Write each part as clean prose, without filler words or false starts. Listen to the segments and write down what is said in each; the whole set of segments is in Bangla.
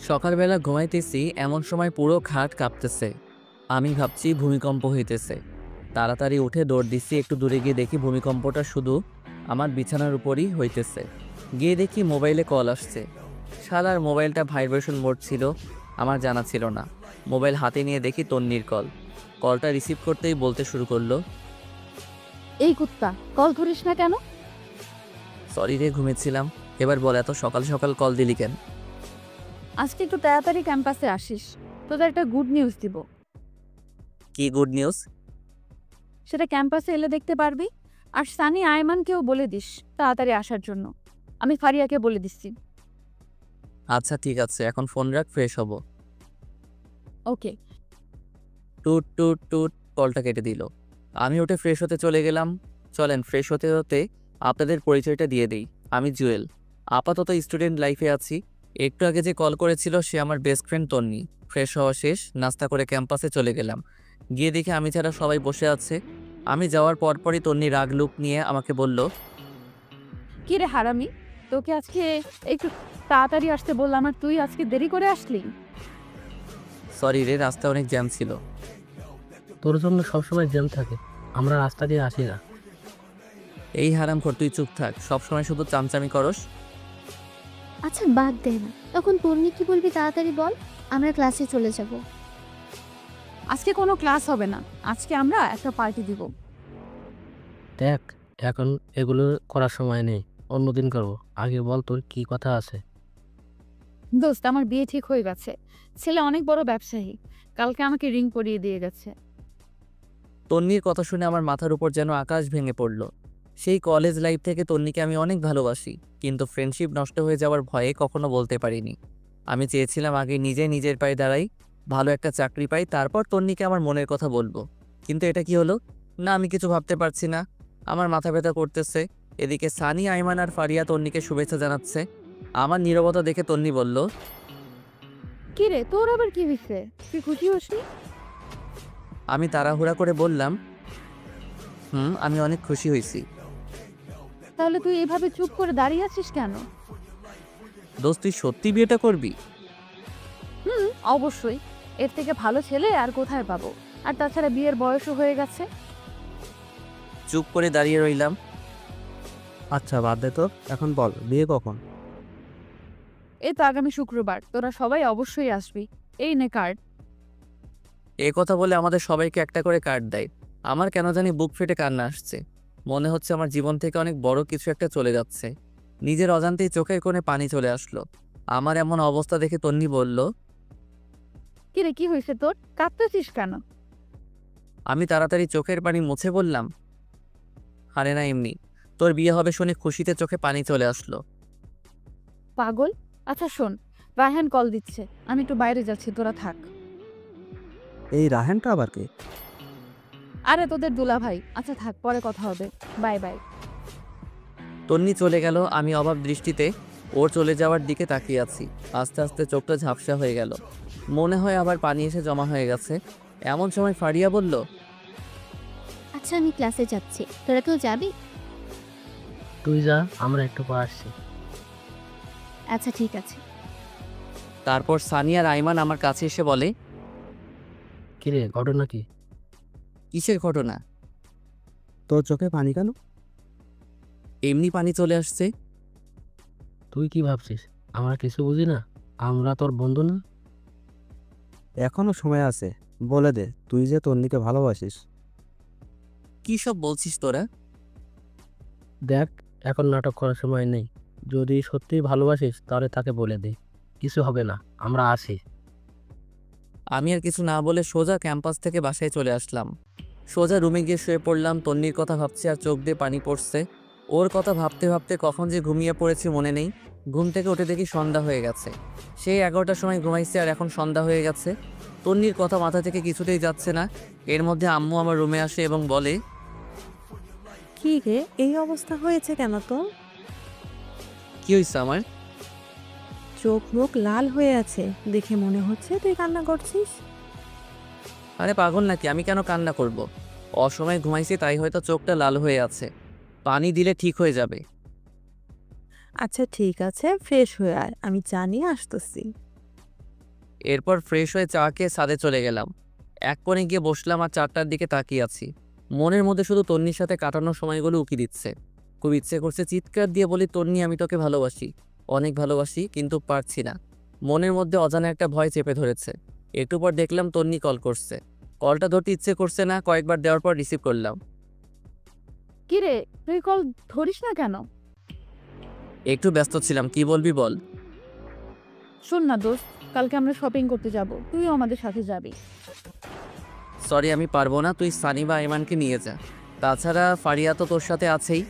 সকালবেলা ঘুমাইতেছি, এমন সময় পুরো খাট কাঁপতেছে। আমি ভাবছি ভূমিকম্প হইতেছে। তাড়াতাড়ি উঠে দৌড় দিচ্ছি, একটু দূরে গিয়ে দেখি ভূমিকম্পটা শুধু আমার বিছানার উপরই হইতেছে। গিয়ে দেখি মোবাইলে কল আসছে। শালার মোবাইলটা ভাইব্রেশন মোড ছিল, আমার জানা ছিল না। মোবাইল হাতে নিয়ে দেখি তন্নির কল। কলটা রিসিভ করতেই বলতে শুরু করলো, এই কুত্তা, কল ধরিস না কেন? সরি রে, ঘুমেছিলাম। এবার বল, এত সকাল সকাল কল দিলি কেন? আজকে একটু তাড়াতাড়ি ক্যাম্পাসে আসিস, তোদের একটা গুড নিউজ দিব। কি গুড নিউজ? সেটা ক্যাম্পাসে এলে দেখতে পারবি। আর সানি আয়মানকেও বলে দিস তাড়াতাড়ি আসার জন্য। আমি ফারিয়াকে বলে দিচ্ছি। আচ্ছা ঠিক আছে, এখন ফোন রাখ, ফ্রেশ হব। ওকে। টুট টুট টুট, কলটা কেটে দিল। আমি উঠে ফ্রেশ হতে চলে গেলাম। চলেন, ফ্রেশ হতে হতে আপনাদের পরিচয়টা দিয়ে দিই। আমি জুয়েল, আপাতত স্টুডেন্ট লাইফে আছি। একটু আগে যে কল করেছিল সে আমার বেস্ট ফ্রেন্ড তন্নি। ফ্রেশ হওয়া শেষ, নাস্তা করে ক্যাম্পাসে চলে গেলাম। গিয়ে দেখি আমি ছাড়া সবাই বসে আছে। আমি যাওয়ার পরপরই তন্নি রাগ লুক নিয়ে আমাকে বলল, কি রে হারামি, তোকে আজকে একটু তাড়াতাড়ি আসতে বললাম আর তুই আজকে দেরি করে আসলি। সরি রে, রাস্তায় অনেক জ্যাম ছিল। তোর জন্য সবসময় জ্যাম থাকে, আমরা রাস্তা দিয়ে আসি না। এই হারামখোর, তুই চুপ থাক, সবসময় শুধু চামচামি করস। আচ্ছা বাদ দে না, তখন তন্নি কি বলবি তাড়াতাড়ি বল, আমরা ক্লাসে চলে যাব। আজকে কোনো ক্লাস হবে না, আজকে আমরা একটা পার্টি দিব। দেখ, এখন এগুলো করার সময় নেই, অন্যদিন করবো। আগে বল তোর কি কথা আছে। দোস্ত, আমার বিয়ে ঠিক হয়ে গেছে। ছেলে অনেক বড় ব্যবসায়ী, কালকে আমাকে রিং পরিয়ে দিয়ে গেছে। তন্নির কথা শুনে আমার মাথার উপর যেন আকাশ ভেঙে পড়ল। সেই কলেজ লাইফ থেকে তন্নিকে আমি অনেক ভালোবাসি, কিন্তু ফ্রেন্ডশিপ নষ্ট হয়ে যাওয়ার ভয়ে কখনো বলতে পারিনি। আমি চেয়েছিলাম আগে নিজে নিজের পায়ে দাঁড়াই, ভালো একটা চাকরি পাই, তারপর তন্নিকে আমার মনের কথা বলবো। কিন্তু এটা কি হলো? না, আমি কিছু ভাবতে পারছি না। আমার মাথা ব্যথা করতেছে। এদিকে সানি, আইমান আর ফারিয়া তন্নিকে শুভেচ্ছা জানাচ্ছে। আমার নীরবতা দেখে তন্নি বলল, কি রে, তোর আবার কি হয়েছে? তুই খুশি হসনি? আমি তাড়াহুড়া করে বললাম, আমি অনেক খুশি হয়েছি। তাহলে তুই এভাবে চুপ করে দাঁড়িয়ে আছিস কেন? দোস্ত, তুই সত্যি বিয়েটা করবি? অবশ্যই, এর থেকে ভালো ছেলে আর কোথায় পাবো? আর তাছাড়া বিয়ের বয়সও হয়ে গেছে। চুপ করে দাঁড়িয়ে রইলাম। আচ্ছা বাদ দে তো, এখন বল বিয়ে কখন? এই তো আগামী শুক্রবার, তোরা সবাই অবশ্যই আসবি। এই নে কার্ড। এ কথা বলে আমাদের সবাইকে একটা করে কার্ড দেয়। আমার কেন জানি বুক ফেটে কান্না আসছে। মনে হচ্ছে আমার জীবন থেকে অনেক বড় কিছু একটা চলে যাচ্ছে। নিজের অজান্তেই চোখের কোণে পানি চলে আসলো। আমার এমন অবস্থা দেখে তন্নি বলল, কি রে, কি হয়েছে তোর? কাঁদতেছিস কেন? আমি তাড়াতাড়ি চোখের পানি মুছে বললাম, আরে না, এমনি। তোর বিয়ে হবে শুনে খুশিতে চোখে পানি চলে আসলো। পাগল। আচ্ছা শোন, রায়হান কল দিচ্ছে, আমি একটু বাইরে যাচ্ছি, তোরা থাক। এই রাহেনটা আবার কে? আরে তোদের দুলা ভাই। আচ্ছা থাক, পরে কথা হবে। Bye bye. তন্নি চলে গেল। আমি অবাক দৃষ্টিতে ওর চলে যাওয়ার দিকে তাকিয়ে আছি। আস্তে আস্তে চোখটা ঝাপসা হয়ে গেল। মনে হয় আবার পানি এসে জমা হয়ে গেছে। এমন সময় ফারিয়া বলল, আচ্ছা আমি ক্লাসে যাচ্ছি, তোরা কেউ যাবি? তুই যা, আমরা একটু পর আসছি। আচ্ছা ঠিক আছে। তারপর সানিয়া আর আইমান আমার কাছে এসে বলে, কিরে, ঘটনা কি? কিসের ঘটনা? তোর চোখে পানি কেন? এমনি পানি চলে আসছে। তুই কি ভাবছিস আমরা কিছু বুঝি না? আমরা তোর বন্ধু না? এখনো সময় আছে, বলে দে তুই যে তন্নিকে ভালোবাসিস। কি সব বলছিস তোরা? দেখ, এখন নাটক করার সময় নেই। যদি সত্যি ভালোবাসিস তাহলে তাকে বলে দে, কিছু হবে না, আমরা আছি। আমি আর কিছু না বলে সোজা ক্যাম্পাস থেকে বাসায় চলে আসলাম। সোজা রুমে গিয়ে শুয়ে পড়লাম। তন্নির কথা ভাবছি আর চোখ দিয়ে পানি পড়ছে। ওর কথা ভাবতে ভাবতে কখন যে ঘুমিয়ে পড়েছি মনে নেই। ঘুম থেকে উঠে দেখি সন্ধ্যা হয়ে গেছে। সেই 11টার সময় ঘুমাইছে আর এখন সন্ধ্যা হয়ে গেছে। তন্নির কথা মাথা থেকে কিছুতেই যাচ্ছে না। এর মধ্যে আম্মু আমার রুমে আসে এবং বলে, কি রে, এই অবস্থা হয়েছে কেন তো? কি হয়েছে আমার? চোখ মুখ লাল হয়ে আছে, দেখে মনে হচ্ছে তুই কান্না করছিস। আরে পাগল নাকি, আমি কেন কান্না করব? অসময়ে ঘুমাইছি তাই হয়তো চোখটা লাল হয়ে আছে। পানি দিলে ঠিক হয়ে যাবে। আচ্ছা ঠিক আছে, ফ্রেশ হয়ে আয়, আমি চা নিয়ে আসতেছি। এরপর ফ্রেশ হয়ে চা খেয়ে ছাদে চলে গেলাম। এক কোণে গিয়ে বসলাম আর 4টার দিকে তাকিয়ে আছি। মনের মধ্যে শুধু তন্নির সাথে কাটানোর সময়গুলো উকি দিচ্ছে। খুব ইচ্ছে করছে চিৎকার দিয়ে বলি, তন্নি আমি তোকে ভালোবাসি, অনেক ভালোবাসি, কিন্তু পারছি না। মনের মধ্যে অজানা একটা ভয় চেপে ধরেছে। একটু পর দেখলাম তন্নি কল করছে। কলটা ধরতে ইচ্ছে করছে না, কয়েকবার দেওয়ার পর রিসিভ করলাম। কিরে, তুই কল ধরিস না কেন? একটু ব্যস্ত ছিলাম, কি বলবি বল। শোন না দোস্ত, কালকে আমরা শপিং করতে যাব, তুইও আমাদের সাথে যাবি। সরি আমি পারবো না, তুই সানি বা আইমানকে নিয়ে যা। তাছাড়া ফারিয়া তো তোর সাথে আছেই।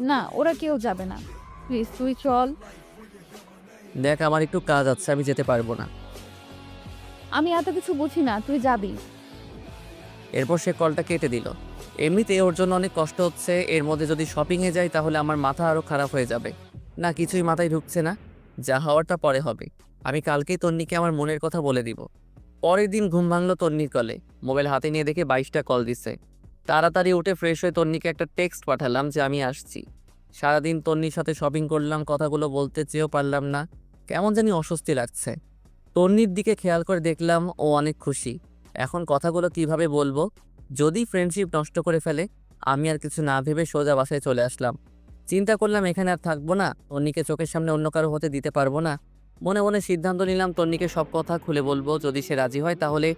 না, ওরা কেউ যাবে না, প্লিজ তুই চল। দেখ আমার একটু কাজ আছে, আমি যেতে পারবো না। আমি এত কিছু বুঝি না, তুই যাবি। এরপর সে কলটা কেটে দিল। এমনিতে ওর জন্য অনেক কষ্ট হচ্ছে, এর মধ্যে যদি শপিংয়ে যাই তাহলে আমার মাথা আরও খারাপ হয়ে যাবে। না কিছুই মাথায় ঢুকছে না, যা হওয়ারটা পরে হবে। আমি কালকেই তন্নিকে আমার মনের কথা বলে দিব। পরের দিন ঘুম ভাঙলো তন্নির কলে। মোবাইল হাতে নিয়ে দেখে 22টা কল দিছে। তাড়াতাড়ি উঠে ফ্রেশ হয়ে তন্নিকে একটা টেক্সট পাঠালাম যে আমি আসছি। সারাদিন তন্নির সাথে শপিং করলাম, কথাগুলো বলতে চেয়েও পারলাম না, কেমন জানি অস্বস্তি লাগছে। তন্নির দিকে খেয়াল করে দেখলাম ও অনেক খুশি। এখন কথাগুলো কিভাবে বলবো, যদি ফ্রেন্ডশিপ নষ্ট করে ফেলে। আমি আর কিছু না ভেবে সোজা বাসায় চলে আসলাম। চিন্তা করলাম এখানে আর থাকবো না, তন্নিকে চোখের সামনে অন্য কারো হতে দিতে পারবো না। মনে মনে সিদ্ধান্ত নিলাম তন্নিকে সব কথা খুলে বলবো। যদি সে রাজি হয় তাহলে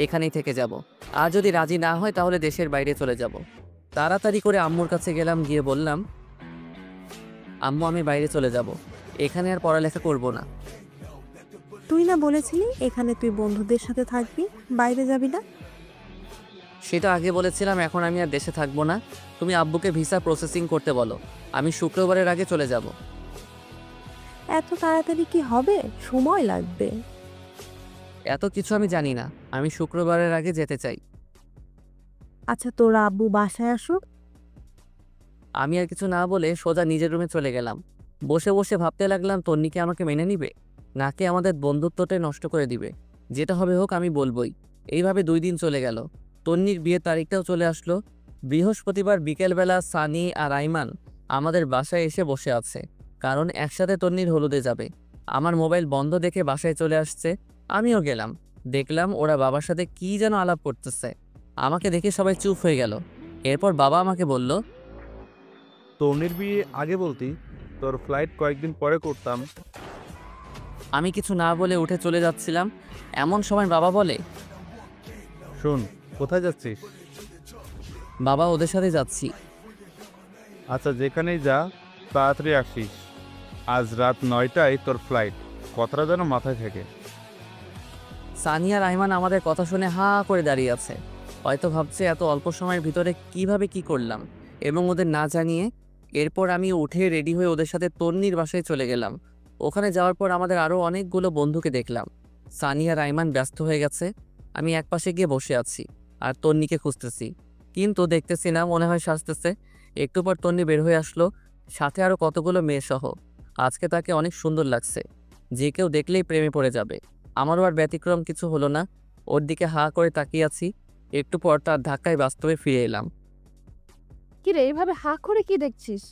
এখানেই থেকে যাব, আর যদি রাজি না হয় তাহলে দেশের বাইরে চলে যাব। তাড়াতাড়ি করে আম্মুর কাছে গেলাম, গিয়ে বললাম, আম্মু আমি বাইরে চলে যাব, এখানে আর পড়ালেখা করব না। তুই না বলেছিলি এখানে তুই বন্ধুদের সাথে থাকবি, বাইরে যাবি না? সেটা আগে বলেছিলাম, এখন আমি আর দেশে থাকবো না। তুমি আব্বুকে ভিসা প্রসেসিং করতে বলো, আমি শুক্রবারের আগে চলে যাব। এত তাড়াতাড়ি কি হবে? সময় লাগবে। এত কিছু আমি জানি না, আমি শুক্রবারের আগে যেতে চাই। আচ্ছা, তোর আব্বু বাসায় আসুক। আমি আর কিছু না বলে সোজা নিজের রুমে চলে গেলাম। বসে বসে ভাবতে লাগলাম তন্নিকে আমাকে মেনে নিবে, নাকি আমাদের বন্ধুত্বটাই নষ্ট করে দিবে। যেটা হবে হোক, আমি বলবই। এইভাবে 2 দিন চলে গেল। তন্নির বিয়ের তারিখটাও চলে আসলো। বৃহস্পতিবার বিকেলবেলা সানি আর আইমান আমাদের বাসায় এসে বসে আছে, কারণ একসাথে তন্নির হলুদে যাবে। আমার মোবাইল বন্ধ দেখে বাসায় চলে আসছে। আমিও গেলাম, দেখলাম ওরা বাবার সাথে কী যেন আলাপ করতেছে। আমাকে দেখে সবাই চুপ হয়ে গেল। এরপর বাবা আমাকে বলল, তন্নির বিয়ে আগে বলতি, তোর ফ্লাইট কয়েকদিন পরে করতাম। আমি কিছু না বলে উঠে চলে যাচ্ছিলাম, এমন সময় বাবা বলে, শোন, কোথায় যাচ্ছিস? বাবা ওদের সাথে যাচ্ছি। আচ্ছা যেখানেই যা, তাড়াতাড়ি আসিস। আজ রাত 9টায় তোর ফ্লাইট, কথাটা যেন মাথায় থাকে। সানিয়া রাহমান আমাদের কথা শুনে হা করে দাঁড়িয়ে আছে। হয়তো ভাবছে এত অল্প সময়ের ভিতরে কিভাবে কি করলাম, এবং ওদের না জানিয়ে। এরপর আমি উঠে রেডি হয়ে ওদের সাথে তন্নির বাসায় চলে গেলাম। ওখানে যাওয়ার পর আমাদের আরও অনেকগুলো বন্ধুকে দেখলাম। সানিয়া রাহমান ব্যস্ত হয়ে গেছে, আমি একপাশে গিয়ে বসে আছি আর তন্নিকে খুঁজতেছি, কিন্তু দেখতেছি না, মনে হয় সাজতেছে। একটু পর তন্নি বের হয়ে আসলো, সাথে আরও কতগুলো মেয়ে সহ। আজকে তাকে অনেক সুন্দর লাগছে, যে কেউ দেখলেই প্রেমে পড়ে যাবে। আমারও আর ব্যতিক্রম কিছু হলো না, ওর দিকে হা করে তাকিয়ে আছি। একটু পর তার ধাক্কায় বাস্তবে ফিরে এলাম। কিরে, এইভাবে হা করে কি দেখছিস?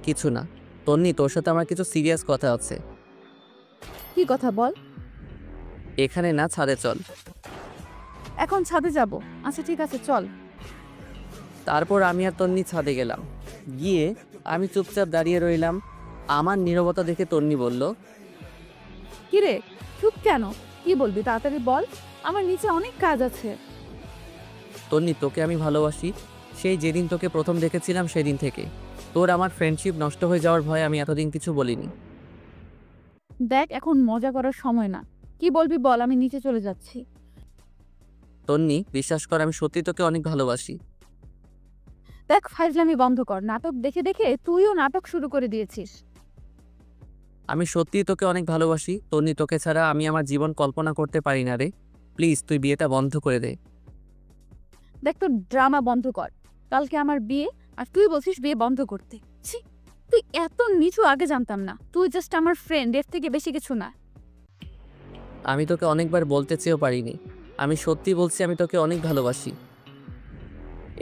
কিছু না তন্নি, তোর সাথে আমার কিছু সিরিয়াস কথা আছে। কি কথা বল। এখানে না, ছাদে চল। এখন ছাদে যাব? আচ্ছা ঠিক আছে, চল। তারপর আমি আর তন্নি ছাদে গেলাম। গিয়ে আমি চুপচাপ দাঁড়িয়ে রইলাম। আমার নীরবতা দেখে তন্নি বলল, কিরে, চুপ কেন? কি বলবি তাড়াতাড়ি বল, আমার নিচে অনেক কাজ আছে। তন্নি তোকে আমি ভালোবাসি, সেই যেদিন তোকে প্রথম দেখেছিলাম সেদিন থেকে। তোর আমার ফ্রেন্ডশিপ নষ্ট হয়ে যাওয়ার ভয়ে আমি এতদিন কিছু বলিনি। দেখ, এখন মজা করার সময় না, কি বলবি বল, আমি নিচে চলে যাচ্ছি। তন্নি বিশ্বাস কর, আমি সত্যি তোকে অনেক ভালোবাসি। দেখ, ফাইজলামি বন্ধ কর, নাটক দেখে দেখে তুইও নাটক শুরু করে দিয়েছিস। আমি সত্যিই তোকে অনেক ভালোবাসি তন্নি, তোকে ছাড়া আমি আমার জীবন কল্পনা করতে পারি না রে। প্লিজ তুই বিয়েটা বন্ধ করে দে। দেখ, তোর ড্রামা বন্ধ কর। কালকে আমার বিয়ে, আর তুই বলছিস বিয়ে বন্ধ করতে। ছি, তুই এত নিচু আগে জানতাম না। তুই জাস্ট আমার ফ্রেন্ড, এর থেকে বেশি কিছু না। আমি তোকে অনেকবার বলতে চেয়েও পারিনি, আমি সত্যি বলছি, আমি তোকে অনেক ভালোবাসি।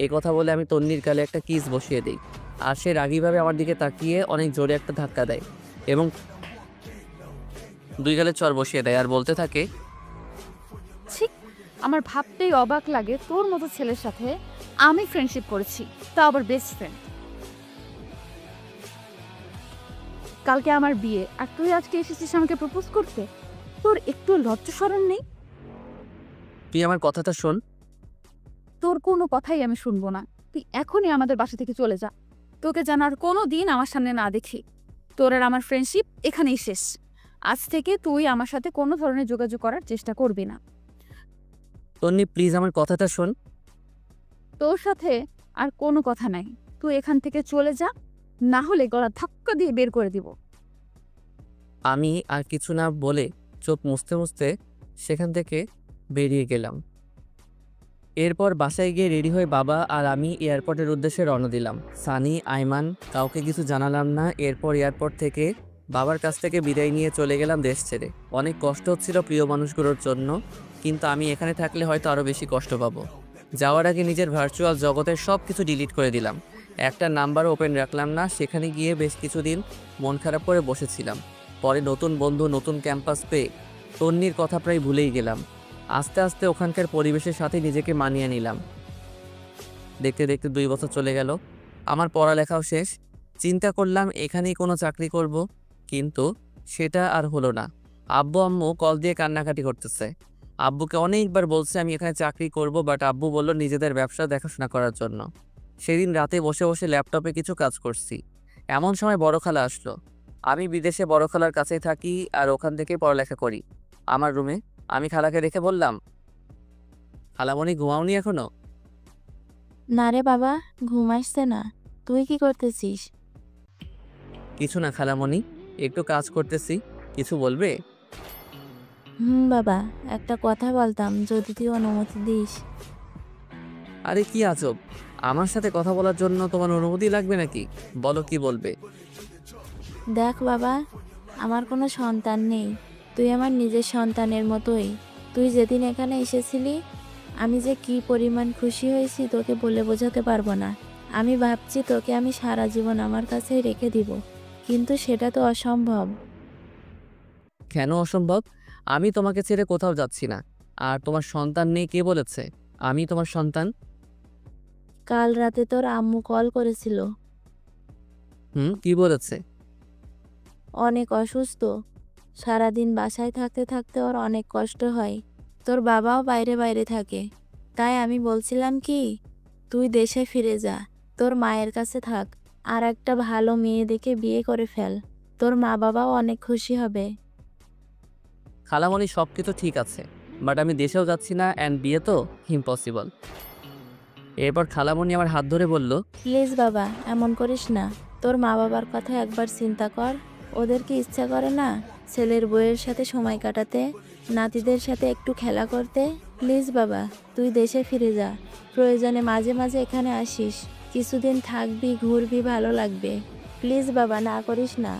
এই কথা বলে আমি তন্নির গালে একটা কিস বসিয়ে দিই, আর সে রাগীভাবে আমার দিকে তাকিয়ে অনেক জোরে একটা ধাক্কা দেয়, এবং দুই গালে চর বসিয়ে দেয় আর বলতে থাকে, ছি, আমার ভাবতেই অবাক লাগে তোর মতো ছেলের সাথে আমি ফ্রেন্ডশিপ করেছি, তা আবার বেস্ট ফ্রেন্ড। কালকে আমার বিয়ে আর তুই আজকে এসেছিস আমাকে প্রপোজ করতে। তোর একটু লজ্জা শরম নেই? তুই আমার কথাটা শোন। তোর কোনো কথাই আমি শুনবো না। তুই এখনই আমাদের বাসা থেকে চলে যা। তোকে যেন আর কোনো দিন আমার সামনে না দেখি। তোর আর আমার ফ্রেন্ডশিপ এখানেই শেষ। আজ থেকে তুই আমার সাথে কোনো ধরনের যোগাযোগ করার চেষ্টা করবি না। তন্নি প্লিজ আমার কথাটা শোন। তোর সাথে আর কোনো কথা নাই। তুই এখান থেকে চলে যা, না হলে গলা ধাক্কা দিয়ে বের করে দিব। আমি আর কিছু না বলে চোখ মুছতে মুছতে সেখান থেকে বেরিয়ে গেলাম। এরপর বাসায় গিয়ে রেডি হয়ে বাবা আর আমি এয়ারপোর্টের উদ্দেশ্যে রওনা দিলাম। সানি, আইমান কাউকে কিছু জানালাম না। এরপর এয়ারপোর্ট থেকে বাবার কাছ থেকে বিদায় নিয়ে চলে গেলাম দেশ ছেড়ে। অনেক কষ্ট হচ্ছিল প্রিয় মানুষগুলোর জন্য, কিন্তু আমি এখানে থাকলে হয়তো আরও বেশি কষ্ট পাবো। যাওয়ার আগে নিজের ভার্চুয়াল জগতের সব কিছু ডিলিট করে দিলাম। একটা নাম্বারও ওপেন রাখলাম না। সেখানে গিয়ে বেশ কিছুদিন মন খারাপ করে বসেছিলাম। পরে নতুন বন্ধু, নতুন ক্যাম্পাস পেয়ে তন্নির কথা প্রায় ভুলেই গেলাম। আস্তে আস্তে ওখানকার পরিবেশের সাথে নিজেকে মানিয়ে নিলাম। দেখতে দেখতে 2 বছর চলে গেল। আমার পড়ালেখাও শেষ। চিন্তা করলাম এখানেই কোনো চাকরি করব, কিন্তু সেটা আর হলো না। আব্বু আম্মু কল দিয়ে কান্নাকাটি করতেছে। আব্বুকে অনেকবার বলছে আমি এখানে চাকরি করব, বাট আব্বু বলল নিজেদের ব্যবসা দেখাশোনা করার জন্য। সেদিন রাতে বসে বসে ল্যাপটপে কিছু কাজ করছি। এমন সময় বড় খালা আসলো। আমি বিদেশে বড় খালার কাছেই থাকি আর ওখান থেকে পড়ালেখা করি। আমার রুমে আমি খালাকে রেখে বললাম, খালামণি ঘুমাওনি এখনো? না রে বাবা, ঘুম আসছে না। তুই কি করতেছিস? কিছু না খালামণি, একটু কাজ করতেছি। কিছু বলবে? বাবা, একটা কথা বলতাম, যদি তুই অনুমতি দিস। আরে কি আজব, আমার সাথে কথা বলার জন্য তোমার অনুমতি লাগবে নাকি? বলো কি বলবে। দেখ বাবা, আমার কোনো সন্তান নেই। তুই আমার নিজের সন্তানের মতোই। তুই যেদিন এখানে এসেছিলি আমি যে কি পরিমাণ খুশি হয়েছি তোকে বলে বোঝাতে পারবো না। আমি ভাবছি তোকে আমি সারা জীবন আমার কাছেই রেখে দিব, কিন্তু সেটা তো অসম্ভব। কেন অসম্ভব? আমি তোমাকে ছেড়ে কোথাও যাচ্ছি না। আর তোমার সন্তান নেই কে বলেছে? আমি তোমার সন্তান। কাল রাতে তোর আম্মু কল করেছিল। কি বলেছে? অনেক অসুস্থ, সারাদিন বাসায় থাকতে থাকতে ওর অনেক কষ্ট হয়। তোর বাবাও বাইরে বাইরে থাকে। তাই আমি বলছিলাম কি, তুই দেশে ফিরে যা, তোর মায়ের কাছে থাক, আর একটা ভালো মেয়ে দেখে বিয়ে করে ফেল। তোর মা বাবাও অনেক খুশি হবে। খালামণি সব কিছু ঠিক আছে, বাট আমি দেশেও যাচ্ছি না, অ্যান্ড বিয়ে তো ইম্পসিবল। এরপর খালামণি আমার হাত ধরে বলল, প্লিজ বাবা, এমন করিস না। তোর মা বাবার কথা একবার চিন্তা কর। ওদের কি ইচ্ছা করে না ছেলের বউয়ের সাথে সময় কাটাতে, নাতিদের সাথে একটু খেলা করতে? প্লিজ বাবা, তুই দেশে ফিরে যা। প্রয়োজনে মাঝে মাঝে এখানে আসিস, কিছুদিন থাকবি, ঘুরবি, ভালো লাগবে। প্লিজ বাবা, না করিস না।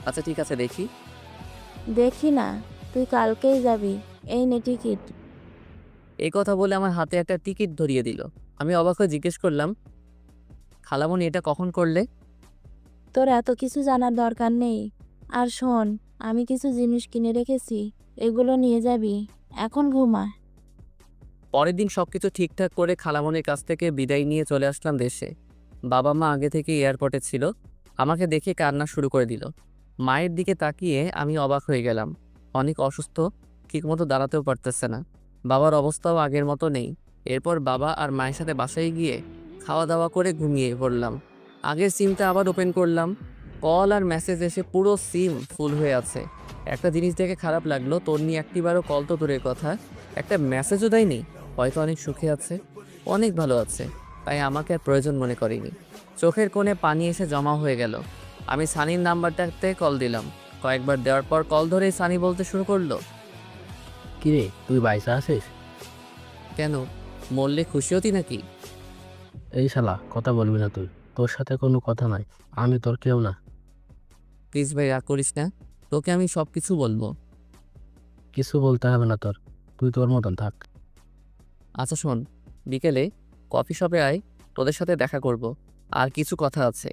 আচ্ছা ঠিক আছে, দেখি। দেখি না, তুই কালকেই যাবি। এই নে টিকিট। এই কথা বলে আমার হাতে একটা টিকিট ধরিয়ে দিল। আমি অবাক হয়ে জিজ্ঞেস করলাম, খালামণি এটা কখন করলে? তোর এত কিছু জানার দরকার নেই। আর শোন, আমি কিছু জিনিস কিনে রেখেছি, এগুলো নিয়ে যাবি। এখন ঘুমা। পরের দিন সবকিছু ঠিকঠাক করে খালামণির কাছ থেকে বিদায় নিয়ে চলে আসলাম দেশে। বাবা মা আগে থেকে এয়ারপোর্টে ছিল। আমাকে দেখে কান্না শুরু করে দিল। মায়ের দিকে তাকিয়ে আমি অবাক হয়ে গেলাম। অনেক অসুস্থ, ঠিকমতো দাঁড়াতেও পারতেছে না। বাবার অবস্থাও আগের মতো নেই। এরপর বাবা আর মায়ের সাথে বাসায় গিয়ে খাওয়া দাওয়া করে ঘুমিয়ে পড়লাম। আগের সিমটা আবার ওপেন করলাম। কল আর মেসেজ এসে পুরো সিম ফুল হয়ে আছে। একটা জিনিস দেখে খারাপ লাগলো, তন্নি একটিবারও কল তো দূরের কথা, একটা মেসেজও দেয়নি। হয়তো অনেক সুখে আছে, অনেক ভালো আছে, তাই আমাকে আর প্রয়োজন মনে করিনি। চোখের কোণে পানি এসে জমা হয়ে গেল। আমি সানির নাম্বারটাতে কল দিলাম। কয়েকবার দেওয়ার পর কল ধরেই সানি বলতে শুরু করলো, কিরে তুই বাইসা আছিস? কেন, মরলে খুশি হতি নাকি? এই শালা, কথা বলবি না তুই? তোর সাথে কোনো কথা নাই, আমি তোর কেউ না। প্লিজ ভাই, রাগ করিস না, তোকে আমি সব কিছু বলবো। কিছু বলতে হবে না তোর, তুই তোর মতন থাক। আচ্ছা শোন, বিকেলে কফি শপে আয়, তোদের সাথে দেখা করব। আর কিছু কথা আছে।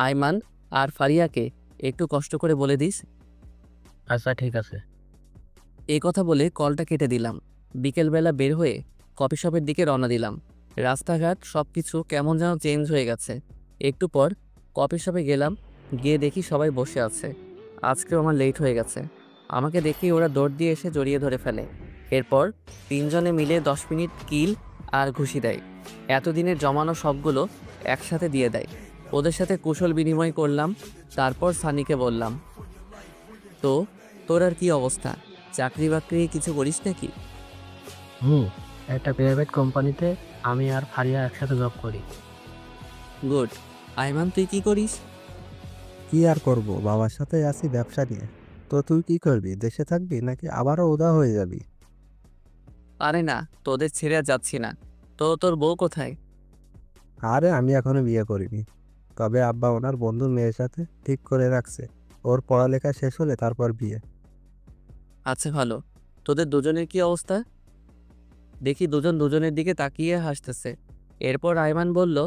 আইমান আর ফারিয়াকে একটু কষ্ট করে বলে দিস। আচ্ছা ঠিক আছে। এই কথা বলে কলটা কেটে দিলাম। বিকেলবেলা বের হয়ে কফি শপের দিকে রওনা দিলাম। রাস্তাঘাট সব কিছু কেমন যেন চেঞ্জ হয়ে গেছে। একটু পর কফি শপে গেলাম, গিয়ে দেখি সবাই বসে আছে। আজকেও আমার লেট হয়ে গেছে। আমাকে দেখেই ওরা দৌড় দিয়ে এসে জড়িয়ে ধরে ফেলে। এরপর তিনজনে মিলে 10 মিনিট কিল আর ঘুষি দেয়। এতদিনের জমানো সবগুলো একসাথে দিয়ে দেয়। ওদের সাথে কুশল বিনিময় করলাম। তারপর সানিকে বললাম, তো তোর আর কি অবস্থা? চাকরি বাকরি কিছু করিস নাকি? একটা প্রাইভেট কোম্পানিতে আমি আর ফারিয়া একসাথে জব করি। গুড। আইমান, তুই কি করিস? কি আর করব, বাবার সাথে আছি ব্যবসা নিয়ে। তো তুই কি করবি? দেশে থাকবি নাকি আবারও উদা হয়ে যাবি? আরে না, তোদের ছেড়ে আর যাচ্ছি না। তো তোর বউ কোথায়? আরে আমি এখনো বিয়ে করিনি, তবে আব্বা ওনার বন্ধুর মেয়ের সাথে ঠিক করে রাখছে। ওর পড়ালেখা শেষ হলে তারপর বিয়ে। আচ্ছা ভালো। তোদের দুজনের কি অবস্থা? দেখি দুজন দুজনের দিকে তাকিয়ে হাসতেছে। এরপর আইমান বলল,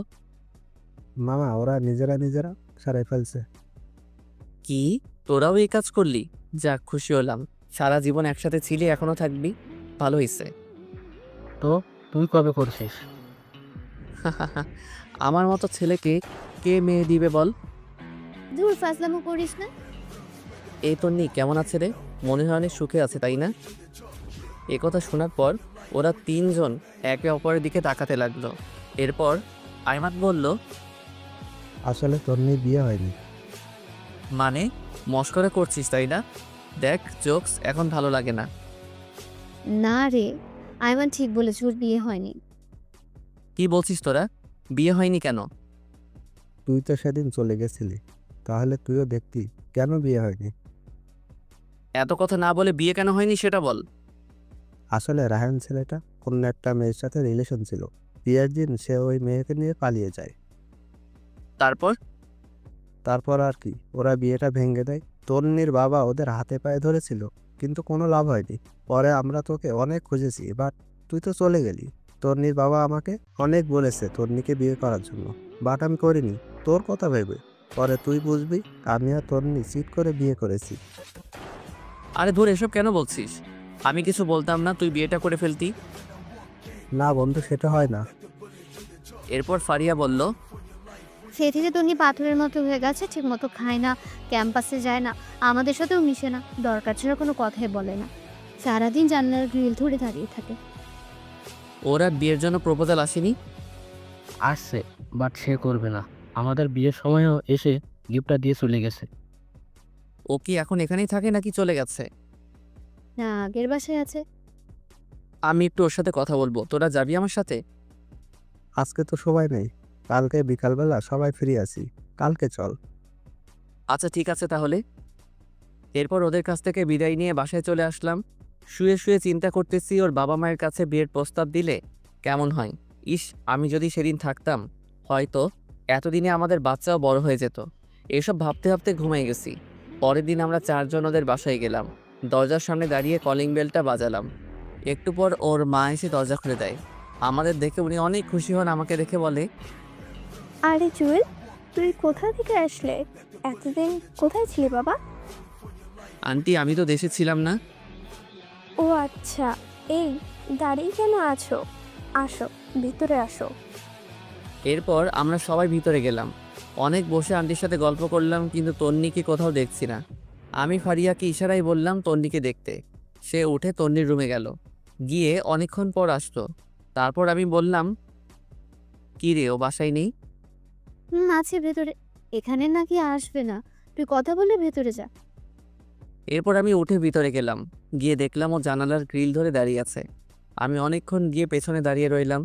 মামা ওরা নিজেরা নিজেরা সারাই ফেলছে। কি, তোরাও এই কাজ করলি? যাক, খুশি হলাম। সারা জীবন একসাথে ছিলি, এখনো থাকবি, ভালো হয়েছে। তো তুই কবে করছিস? আমার মতো ছেলেকে কে মেয়ে দিবে বল? ধুর, ফাজলামো করিস না। এই তন্নি কেমন আছে রে? মনে হয় অনেক সুখে আছে, তাই না? এ কথা শোনার পর ওরা তিনজন একে অপরের দিকে তাকাতে লাগলো। এরপর আইমান বলল, আসলে তন্নির বিয়ে হয়নি। মানে মস্করা করছিস তাই না? দেখ, জোকস এখন ভালো লাগে না। না রে, আইমান ঠিক বলেছে, ওর বিয়ে হয়নি। কি বলছিস তোরা? বিয়ে হয়নি কেন? তুই তো সেদিন চলে গেছিলি, তাহলে তুইও দেখতি কেন বিয়ে হয়নি। এত কথা না বলে বিয়ে কেন হয়নি সেটা বল। আসলে রায়হান ছেলেটা অন্য একটা মেয়ের সাথে রিলেশন ছিল। বিয়ের দিন সে ওই মেয়েকে নিয়ে পালিয়ে যায়। তারপর আর কি, ওরা বিয়েটা ভেঙে দেয়। তন্নির বাবা ওদের হাতে পায়ে ধরেছিল, কিন্তু কোনো লাভ হয়নি। পরে আমরা তোকে অনেক খুঁজেছি, বাট তুই তো চলে গেলি। তন্নির বাবা আমাকে অনেক বলেছে তন্নিকে বিয়ে করার জন্য, বাট আমি করিনি তোর কথা ভেবে। পরে তুই বুঝবি আমি আর তন্নি চিট করে বিয়ে করেছি। আরে ধুর, এসব কেন বলছিস? আমি কিছু বলতাম না, তুই বিয়েটা করে ফেলতি। না বন্ধু, সেটা হয় না। এরপর ফারিয়া বলল, সে থেকে তন্নি পাথরের মতো হয়ে গেছে, ঠিক মতো খায় না, ক্যাম্পাসে যায় না, আমাদের সাথেও মিশে না, দরকার ছাড়া কোনো কথাই বলে না, সারাদিন জানলার গ্রিল ধরে দাঁড়িয়ে থাকে। ওর আর বিয়ের জন্য প্রপোজাল আসেনি? আসছে, বাট সে করবে না। আমাদের বিয়ের সময়ও এসে গিফটটা দিয়ে চলে গেছে। ও কি এখন এখানেই থাকে নাকি চলে গেছে? না, আগের বাসায় আছে। আমি একটু ওর সাথে কথা বলবো, তোরা যাবি আমার সাথে? আজকে তো সবাই নেই, কালকে বিকালবেলা সবাই ফ্রি আছি, কালকে চল। আচ্ছা ঠিক আছে তাহলে। এরপর ওদের কাছ থেকে বিদায় নিয়ে বাসায় চলে আসলাম। শুয়ে শুয়ে চিন্তা করতেছি ওর বাবা মায়ের কাছে বিয়ের প্রস্তাব দিলে কেমন হয়। ইস, আমি যদি সেদিন থাকতাম, হয়তো এতদিনে আমাদের বাচ্চাও বড় হয়ে যেত। এসব ভাবতে ভাবতে ঘুমিয়ে গেছি। পরের দিন আমরা চারজন ওদের বাসায় গেলাম। দরজার সামনে দাঁড়িয়ে কলিং বেলটা বাজালাম। একটু পর ওর মা এসে দরজা খুলে দেয়। আমাদের দেখে উনি অনেক খুশি হন। আমাকে দেখে বলে, আরে জুয়েল, তুই কোথা থেকে আসলে? এতদিন কোথায় ছিলি বাবা? আন্টি, আমি তো দেশে ছিলাম না। ও আচ্ছা, এই দাঁড়িয়ে কেন আছো? আসো, ভিতরে আসো। এরপর আমরা সবাই ভিতরে গেলাম। অনেক বসে আন্টির সাথে গল্প করলাম, কিন্তু তন্নিকে কোথাও দেখছি না। আমি ফারিয়াকে ইশারায় বললাম তন্নিকে দেখতে। সে উঠে তন্নির রুমে গেল, গিয়ে অনেকক্ষণ পর আসতো। তারপর আমি বললাম, কি রে, ও বাসায় নেই? আছে ভেতরে। এখানে নাকি আসবে না, তুই কথা বলে ভেতরে যা। এরপর আমি উঠে ভিতরে গেলাম, গিয়ে দেখলাম ও জানালার গ্রিল ধরে দাঁড়িয়ে আছে। আমি অনেকক্ষণ গিয়ে পেছনে দাঁড়িয়ে রইলাম।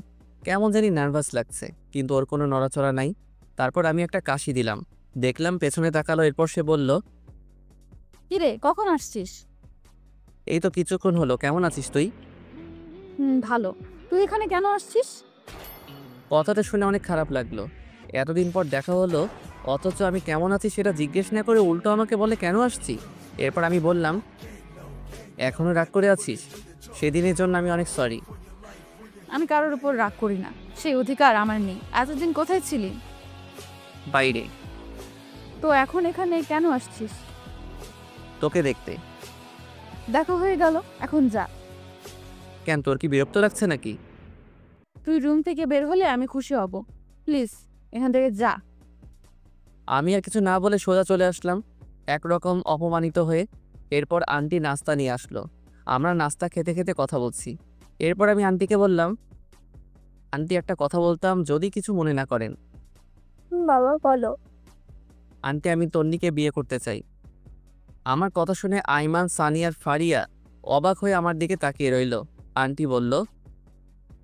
কেমন জানি নার্ভাস লাগছে, কিন্তু ওর কোনো নড়াচড়া নাই। তারপর আমি একটা কাশি দিলাম, দেখলাম পেছনে তাকালো। এরপর সে বলল, কিরে, কখন আসছিস? এই তো কিছুক্ষণ হলো। কেমন আছিস তুই? ভালো। তুই এখানে কেন আসছিস? কথাটা শুনে অনেক খারাপ লাগলো। এতদিন পর দেখা হলো, অথচ আমি কেমন আছি সেটা জিজ্ঞেস না করে উল্টো আমাকে বলে কেন আসছি। এরপর আমি বললাম, এখনও রাগ করে আছিস? সেদিনের জন্য আমি অনেক সরি। আমি কারোর উপর রাগ করি না, সেই অধিকার আমার নেই। এতদিন কোথায় ছিলি? বাইরে। তো এখন এখানে কেন আসছিস? তোকে দেখতে। দেখো হয়ে গেল, এখন যা। কেন, তোর কি বিরক্ত লাগছে নাকি? তুই রুম থেকে বের হলে আমি খুশি হব। প্লিজ এখান থেকে যা। আমি আর কিছু না বলে সোজা চলে আসলাম, একরকম অপমানিত হয়ে। এরপর আন্টি নাস্তা নিয়ে আসলো। আমরা নাস্তা খেতে খেতে কথা বলছি। এরপর আমি আন্টিকে বললাম, আন্টি একটা কথা বলতাম যদি কিছু মনে না করেন। বাবা বলো। আন্টি, আমি তন্নিকে বিয়ে করতে চাই। আমার কথা শুনে আইমান, সানি আর ফারিয়া অবাক হয়ে আমার দিকে তাকিয়ে রইল। আন্টি বলল,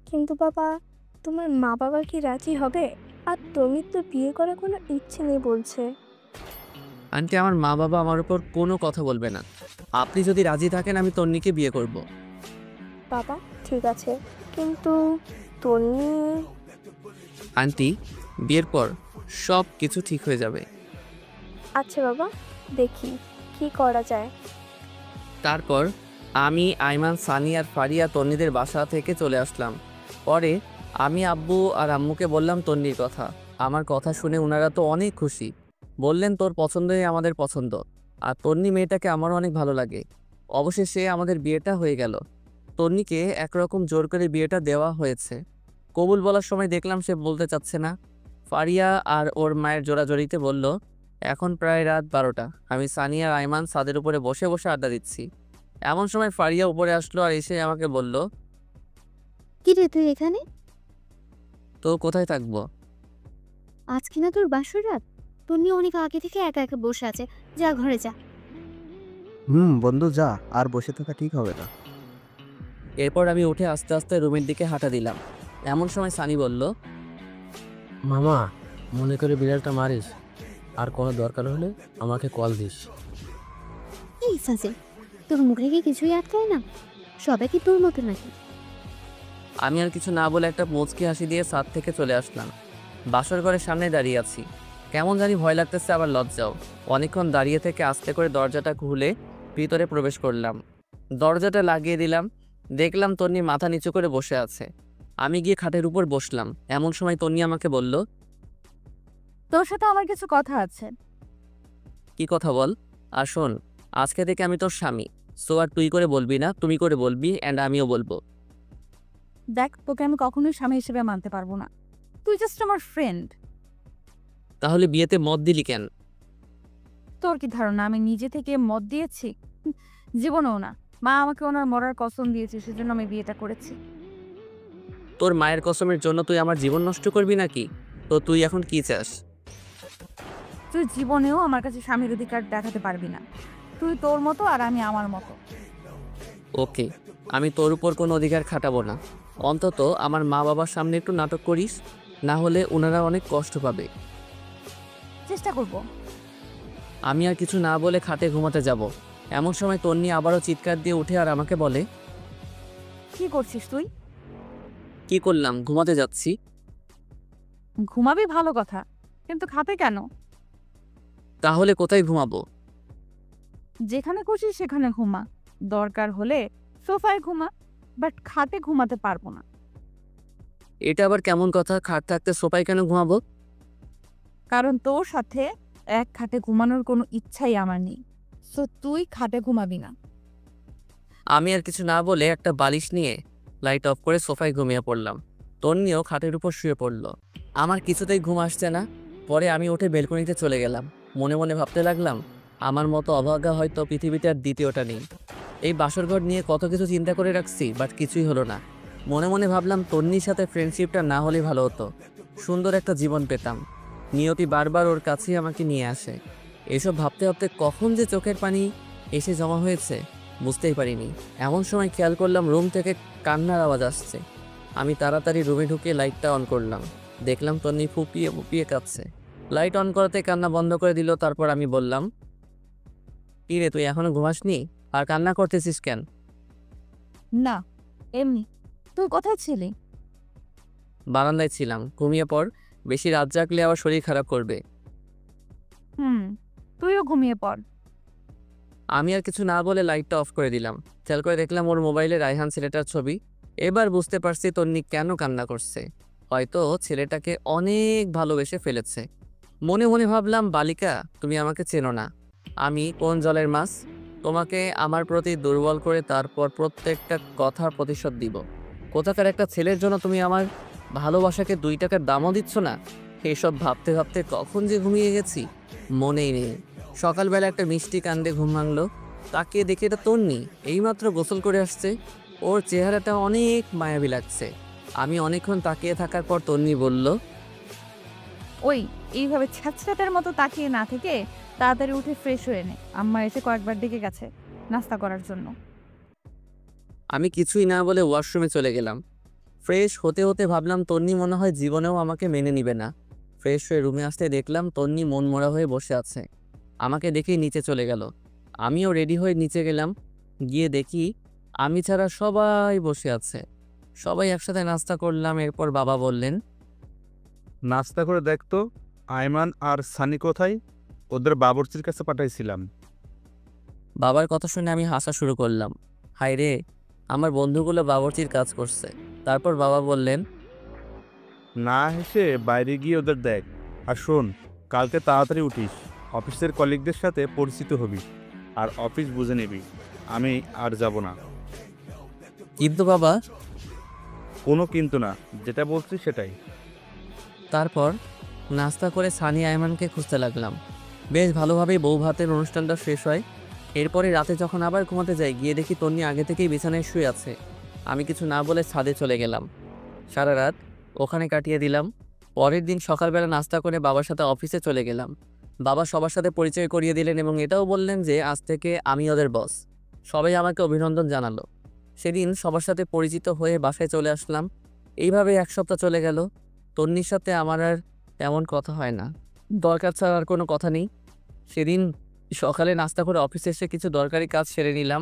কিন্তু বাবা, তোমার মা বাবা কি রাজি হবে? আর তুমি তো বিয়ে করার কোনো ইচ্ছে নেই বলছে। আন্টি, আমার মা বাবা আমার উপর কোনো কথা বলবে না। আপনি যদি রাজি থাকেন আমি তন্নিকে বিয়ে করব। বাবা ঠিক আছে, কিন্তু তন্নি। আন্টি, বিয়ের পর সব কিছু ঠিক হয়ে যাবে। আচ্ছা বাবা, দেখি কি করা যায়। তারপর আমি, আইমান, সানি আর ফারিয়া তন্নিদের বাসা থেকে চলে আসলাম। পরে আমি আব্বু আর আম্মুকে বললাম তন্নির কথা। আমার কথা শুনে ওনারা তো অনেক খুশি। বললেন, তোর পছন্দই আমাদের পছন্দ, আর তন্নি মেয়েটাকে আমারও অনেক ভালো লাগে। অবশেষে আমাদের বিয়েটা হয়ে গেল। তন্নিকে একরকম জোর করে বিয়েটা দেওয়া হয়েছে। কবুল বলার সময় দেখলাম সে বলতে চাচ্ছে না। ফারিয়া আর ওর মায়ের জোড়াজড়িতে বলল, এখন প্রায় রাত 12টা। আমি, সানি আর আইমান ছাদের উপরে বসে বসে আড্ডা দিচ্ছি। এমন সময় ফারিয়া উপরে আসলো আর এসে আমাকে বলল, কি রে তুই এখানে? তো কোথায় থাকবো? আজকে না তোর বাসর রাত? তন্নি অনেক আগে থেকে একা একা বসে আছে, যা ঘরে যা। বন্ধু যা, আর বসে থাকা ঠিক হবে না। এরপর আমি উঠে আস্তে আস্তে রুমের দিকে হাঁটা দিলাম। এমন সময় সানি বলল, মামা, মনে করে বিড়ালটা মারিস, আর কোনো দরকার হলে আমাকে কল দিস। এই ফাজিল, তোর মুখে কি কিছুই আটকায় না? সবাই কি তোর মতো নাকি? আমি আর কিছু না বলে একটা মুচকি হাসি দিয়ে ছাদ থেকে চলে আসলাম। বাসর ঘরের সামনে দাঁড়িয়ে আছি। কেমন জানি ভয় লাগতেছে, আবার লজ্জাও। অনেকক্ষণ দাঁড়িয়ে থেকে আস্তে করে দরজাটা খুলে ভিতরে প্রবেশ করলাম। দরজাটা লাগিয়ে দিলাম। দেখলাম তন্নি মাথা নিচু করে বসে আছে। আমি গিয়ে খাটের উপর বসলাম। এমন সময় তন্নি আমাকে বলল, তোর সাথে আমার কিছু কথা আছে। কি কথা বল? আর শোন, আজকে থেকে আমি তোর স্বামী। সো আর তুই করে বলবি না, তুমি করে বলবি, অ্যান্ড আমিও বলবো। দেখ, তোকে আমি কখনোই স্বামী হিসেবে মানতে পারবো না। তুই জাস্ট আমার ফ্রেন্ড। তাহলে বিয়েতে মত দিলি কেন? তোর কি ধারণা আমি নিজে থেকে মত দিয়েছি? জীবনেও না। মা আমাকে ওনার মরার কসম দিয়েছে, সেজন্য আমি বিয়েটা করেছি। তোর মায়ের কসমের জন্য তুই আমার জীবন নষ্ট করবি নাকি? তো তুই এখন কি চাস? তুই জীবনেও আমার কাছে স্বামীর অধিকার দেখাতে পারবি না। তুই তোর মতো আর আমি আমার মতো। ওকে, আমি তোর উপর কোনো অধিকার খাটাবো না। অন্তত আমার মা বাবার সামনে একটু নাটক করিস, না হলে ওনারা অনেক কষ্ট পাবে। চেষ্টা করব। আমি আর কিছু না বলে খাটে ঘুমাতে যাব। এমন সময় তন্নি আবারও চিৎকার দিয়ে উঠে আর আমাকে বলে, কি করছিস তুই? কি করলাম? ঘুমাতে যাচ্ছি। ঘুমাবি ভালো কথা, কিন্তু খাটে কেন? তাহলে কোথায় ঘুমাবো? যেখানে খুশি সেখানে ঘুমা। দরকার হলে সোফায় ঘুমা, বাট খাটে ঘুমাতে পারবো না। এটা আবার কেমন কথা? খাট থাকতে সোফায় কেন ঘুমাবো? কারণ তোর সাথে এক খাটে ঘুমানোর কোনো ইচ্ছাই আমার নেই। সো তুই খাটে ঘুমাবি না। আমি আর কিছু না বলে একটা বালিশ নিয়ে লাইট অফ করে সোফায় ঘুমিয়ে পড়লাম। তন্নিও খাটের উপর শুয়ে পড়ল। আমার কিছুতেই ঘুম আসছে না। পরে আমি উঠে বেলকনিতে চলে গেলাম। মনে মনে ভাবতে লাগলাম, আমার মতো অভাগা হয়তো পৃথিবীতে আর দ্বিতীয়টা নেই। এই বাসরঘর নিয়ে কত কিছু চিন্তা করে রাখছি, বাট কিছুই হলো না। মনে মনে ভাবলাম তন্নির সাথে ফ্রেন্ডশিপটা না হলে ভালো হতো, সুন্দর একটা জীবন পেতাম। নিয়তি বারবার ওর কাছেই আমাকে নিয়ে আসে। এসব ভাবতে ভাবতে কখন যে চোখের পানি এসে জমা হয়েছে বুঝতেই পারিনি। এমন সময় খেয়াল করলাম রুম থেকে কান্নার আওয়াজ আসছে। আমি তাড়াতাড়ি রুমে ঢুকে লাইটটা অন করলাম। দেখলাম তন্নি ফুপিয়ে ফুপিয়ে কাঁদছে। লাইট অন করাতে কান্না বন্ধ করে দিল। তারপর আমি বললাম, কি রে, তুই এখনো ঘুমাসনি? আর কান্না করতেছিস কেন? না, এমনি। তুই কোথায় ছিলি? বারান্দায় ছিলাম। ঘুমিয়ে পড়, বেশি রাত জাগলে আবার শরীর খারাপ করবে। তুইও ঘুমিয়ে পড়। আমি আর কিছু না বলে লাইটটা অফ করে দিলাম। খেয়াল করে দেখলাম ওর মোবাইলে রায়হান ছেলেটার ছবি। এবার বুঝতে পারছি তন্নি কেন কান্না করছে। হয়তো ছেলেটাকে অনেক ভালোবেসে ফেলেছে। মনে মনে ভাবলাম, বালিকা, তুমি আমাকে চেনো না। আমি কোন জলের মাছ? তোমাকে আমার প্রতি দুর্বল করে তারপর প্রত্যেকটা কথার প্রতিশোধ দিব। কোথাকার একটা ছেলের জন্য তুমি আমার ভালোবাসাকে 2 টাকার দামও দিচ্ছ না। এসব ভাবতে ভাবতে কখন যে ঘুমিয়ে গেছি মনেই নেই। সকালবেলা একটা মিষ্টি কাণ্ডে ঘুম ভাঙলো। তাকিয়ে দেখে এটা তন্নি, এইমাত্র গোসল করে আসছে। ওর চেহারাটা অনেক মায়াবী লাগছে। আমি অনেকক্ষণ তাকিয়ে থাকার পর তন্নি বলল, ওই এইভাবে ছ্যাঁচড়াটার মতো তাকিয়ে না থেকে তাড়াতাড়ি উঠে ফ্রেশ হয়ে নে। আম্মা এসে কয়েকবার ডেকে গেছে নাস্তা করার জন্য। আমি কিছুই না বলে ওয়াশরুমে চলে গেলাম। ফ্রেশ হতে হতে ভাবলাম তন্নি মনে হয় জীবনেও আমাকে মেনে নিবে না। ফ্রেশ হয়ে রুমে আসতে দেখলাম তন্নি মনমরা হয়ে বসে আছে। আমাকে দেখেই নিচে চলে গেল। আমিও রেডি হয়ে নিচে গেলাম। গিয়ে দেখি আমি ছাড়া সবাই বসে আছে। সবাই একসাথে নাস্তা করলাম। এরপর বাবা বললেন, নাস্তা করে দেখতো আয়মান আর সানি কোথায়? ওদের বাবুর্চির কাছে পাঠাইছিলাম। বাবার কথা শুনে আমি হাসা শুরু করলাম। হায় রে, আমার বন্ধুগুলো বাবুর্চির কাজ করছে। তারপর বাবা বললেন, না হেসে বাইরে গিয়ে ওদের দেখ। আর শোন, কালকে তাড়াতাড়ি উঠিস, অফিসের কলিগদের সাথে পরিচিত হবি আর অফিস বুঝে নিবি। আমি আর যাব না। কিন্তু বাবা। কোনো কিন্তু না, যেটা বলছি সেটাই। তারপর নাস্তা করে সানি আয়মানকে খুঁজতে লাগলাম। বেশ ভালোভাবেই বউ ভাতের অনুষ্ঠানটা শেষ হয়। এরপরে রাতে যখন আবার ঘুমাতে যাই, গিয়ে দেখি তন্নি আগে থেকেই বিছানায় শুয়ে আছে। আমি কিছু না বলে ছাদে চলে গেলাম। সারা রাত ওখানে কাটিয়ে দিলাম। পরের দিন সকালবেলা নাস্তা করে বাবার সাথে অফিসে চলে গেলাম। বাবা সবার সাথে পরিচয় করিয়ে দিলেন এবং এটাও বললেন যে আজ থেকে আমি ওদের বস। সবাই আমাকে অভিনন্দন জানালো। সেদিন সবার সাথে পরিচিত হয়ে বাসায় চলে আসলাম। এইভাবে 1 সপ্তাহ চলে গেল। তন্নির সাথে আমার আর তেমন কথা হয় না। দরকার ছাড়া আর কোনো কথা নেই। সেদিন সকালে নাস্তা করে অফিসে এসে কিছু দরকারি কাজ সেরে নিলাম।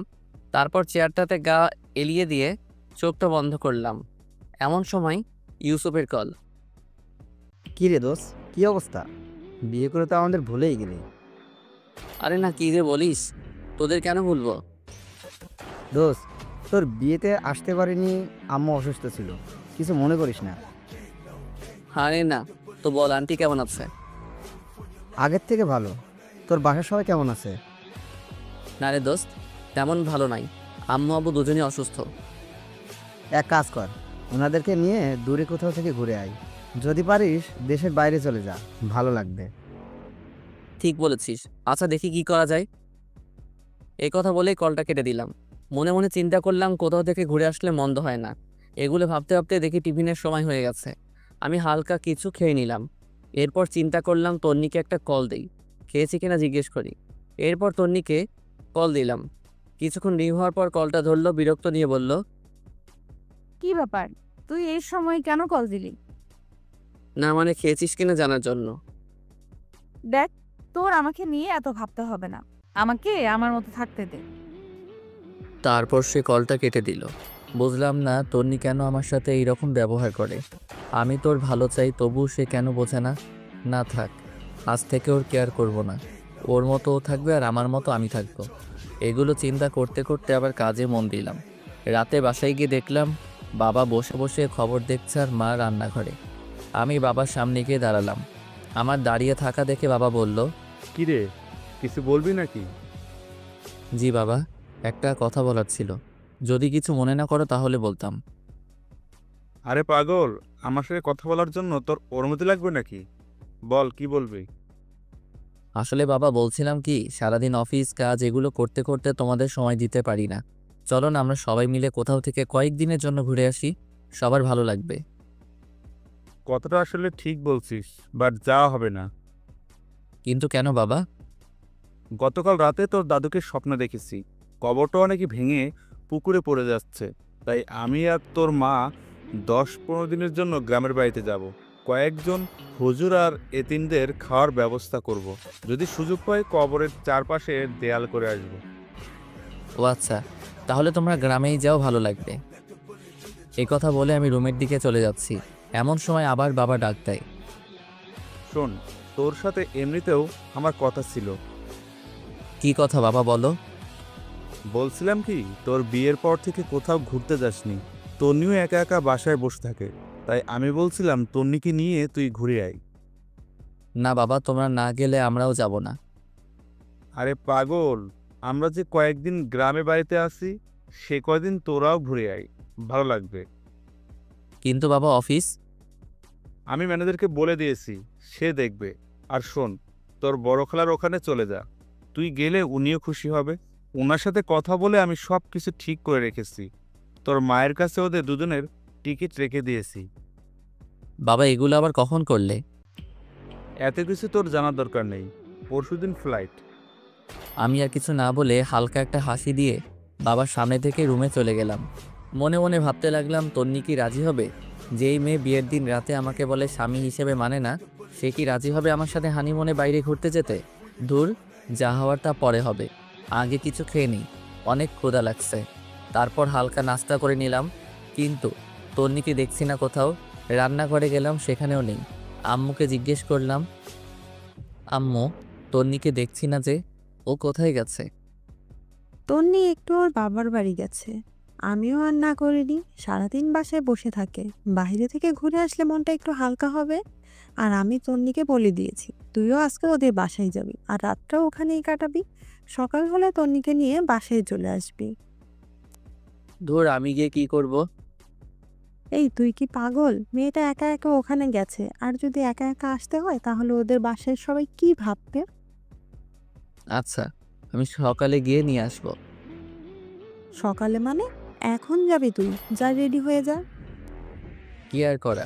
তারপর চেয়ারটাতে গা এলিয়ে দিয়ে চোখটা বন্ধ করলাম। এমন সময় ইউসুফের কল। কি রে দোষ, কি অবস্থা? বিয়ে করে তো আমাদের ভুলেই গেলি। আরে না, কী যে বলিস, তোদের কেন ভুলবো? দোষ, তোর বিয়েতে আসতে পারিনি, আম্মু অসুস্থ ছিল, কিছু মনে করিস না। আরে না, তো বল আন্টি কেমন আছে? আগের থেকে ভালো। তোর বাসার সবাই কেমন আছে? না রে দোস্ত, তেমন ভালো নাই। আম্মু আব্বু দুজনই অসুস্থ। এক কাজ কর, ওনাদেরকে নিয়ে দূরে কোথাও থেকে ঘুরে আয়। যদি পারিস দেশের বাইরে চলে যা, ভালো লাগবে। ঠিক বলেছিস। আচ্ছা দেখি কি করা যায়। এই কথা বলেই কলটা কেটে দিলাম। মনে মনে চিন্তা করলাম কোথাও থেকে ঘুরে আসলে মন্দ হয় না। এগুলো ভাবতে ভাবতে দেখি টিফিনের সময় হয়ে গেছে। আমি হালকা কিছু খেয়ে নিলাম। এরপর চিন্তা করলাম তন্নিকে একটা কল দেই, খেয়েছি কিনা জিজ্ঞেস করি। এরপর তন্নিকে কল দিলাম। কিছুক্ষণ রিং হওয়ার পর কলটা ধরলো, বিরক্ত নিয়ে বলল, কি ব্যাপার, তুই এই সময় কেন কল দিলি? না মানে খেয়েছিস কিনা জানার জন্য। দেখ, তোর আমাকে নিয়ে এত ভাবতে হবে না, আমাকে আমার মতো থাকতে দে। তারপর সে কলটা কেটে দিল। বুঝলাম না তন্নি কেন আমার সাথে এইরকম ব্যবহার করে। আমি তোর ভালো চাই, তবু সে কেন বোঝে না। না থাক, আজ থেকে ওর কেয়ার করব না। ওর মতো ও থাকবে আর আমার মতো আমি থাকবো। এগুলো চিন্তা করতে করতে আবার কাজে মন দিলাম। রাতে বাসায় গিয়ে দেখলাম বাবা বসে বসে খবর দেখছে আর মা রান্নাঘরে। আমি বাবার সামনে গিয়ে দাঁড়ালাম। আমার দাঁড়িয়ে থাকা দেখে বাবা বলল, কি রে, কিছু বলবি নাকি? জি বাবা, একটা কথা বলার ছিল। যদি কিছু মনে না করো তাহলে বলতাম। আরে পাগল, আমার সাথে কথা বলার জন্য তোর অনুমতি লাগবে নাকি? বল, কি বলবি? আসলে বাবা বলছিলাম কি, সারাদিন অফিস কাজ এগুলো করতে করতে তোমাদের সময় দিতে পারি না। চলো না আমরা সবাই মিলে কোথাও থেকে কয়েকদিনের জন্য ঘুরে আসি, সবার ভালো লাগবে। কথাটা আসলে ঠিক বলছিস, বাট যাওয়া হবে না। কিন্তু কেন বাবা? গতকাল রাতে তোর দাদুকে স্বপ্ন দেখেছি, কবরটাও নাকি ভেঙে পুকুরে পড়ে যাচ্ছে। তাই আমি আর তোর মা 10-15 দিনের জন্য গ্রামের বাড়িতে যাব। কয়েকজন হুজুর আর এতিমদের খাওয়ার ব্যবস্থা করব। যদি সুযোগ পাই কবরের চারপাশে দেয়াল করে আসব। ও আচ্ছা, তাহলে তোমরা গ্রামেই যাও, ভালো লাগবে। এই কথা বলে আমি রুমের দিকে চলে যাচ্ছি। এমন সময় আবার বাবা ডাক দেয়। শোন, তোর সাথে এমনিতেও আমার কথা ছিল। কি কথা বাবা, বলো। বলছিলাম কি, তোর বিয়ের পর থেকে কোথাও ঘুরতে যাসনি। তন্নিও একা একা বাসায় বসে থাকে, তাই আমি বলছিলাম তন্নিকে নিয়ে তুই ঘুরে আয়। না বাবা, তোমরা না গেলে আমরাও যাব না। আরে পাগল, আমরা যে কয়েকদিন গ্রামে বাড়িতে আসি সে কয়দিন তোরাও ঘুরে আয়, ভালো লাগবে। কিন্তু বাবা অফিস। আমি ম্যানেজারকে বলে দিয়েছি, সে দেখবে। আর শোন, তোর বড় খালার ওখানে চলে যা, তুই গেলে উনিও খুশি হবে। ওনার সাথে কথা বলে আমি সব কিছু ঠিক করে রেখেছি। তোর মায়ের কাছে ওদের দুজনের টিকিট রেখে দিয়েছি। বাবা এগুলো আবার কখন করলে? এত কিছু তোর জানার দরকার নেই, পরশুদিন ফ্লাইট। আমি আর কিছু না বলে হালকা একটা হাসি দিয়ে বাবার সামনে থেকে রুমে চলে গেলাম। মনে মনে ভাবতে লাগলাম তন্নি কি রাজি হবে? যেই মেয়ে বিয়ের দিন রাতে আমাকে বলে স্বামী হিসেবে মানে না, সে কি রাজি হবে আমার সাথে হানিমুনে বাইরে ঘুরতে যেতে? দূর, যা হওয়ার তা পরে হবে। আগে কিছু খেয়ে নিই, অনেক ক্ষুধা লাগছে। তারপর হালকা নাস্তা করে নিলাম, কিন্তু তন্নিকে দেখছি না কোথাও। রান্নাঘরে গেলাম, সেখানেও নেই। আম্মুকে জিজ্ঞেস করলাম, আম্মু তন্নিকে দেখছি না যে, ও কোথায় গেছে? তন্নি একটু ওর বাবার বাড়ি গেছে। আমিও আর না করিনি, সারাদিন বাসায় বসে থাকে। বাইরে থেকে ঘুরে আসলে মনটা একটু হালকা হবে। আর আমি তন্নিকে বলে দিয়েছি তুইও আজকে ওদের বাসায় যাবি, আর রাতটাও ওখানেই কাটাবি। সকাল হলে তন্নিকে নিয়ে বাসায় চলে আসবি। ধুর, আমি গিয়ে কি করব? এই তুই কি পাগল? মেয়েটা একা একা ওখানে গেছে, আর যদি একা একা আসতে হয় তাহলে ওদের বাসায় সবাই কি ভাববে? আচ্ছা, আমি সকালে গিয়ে নিয়ে আসবো। সকালে মানে? এখন যাবি তুই? যা রেডি হয়ে যা। কি আর করা,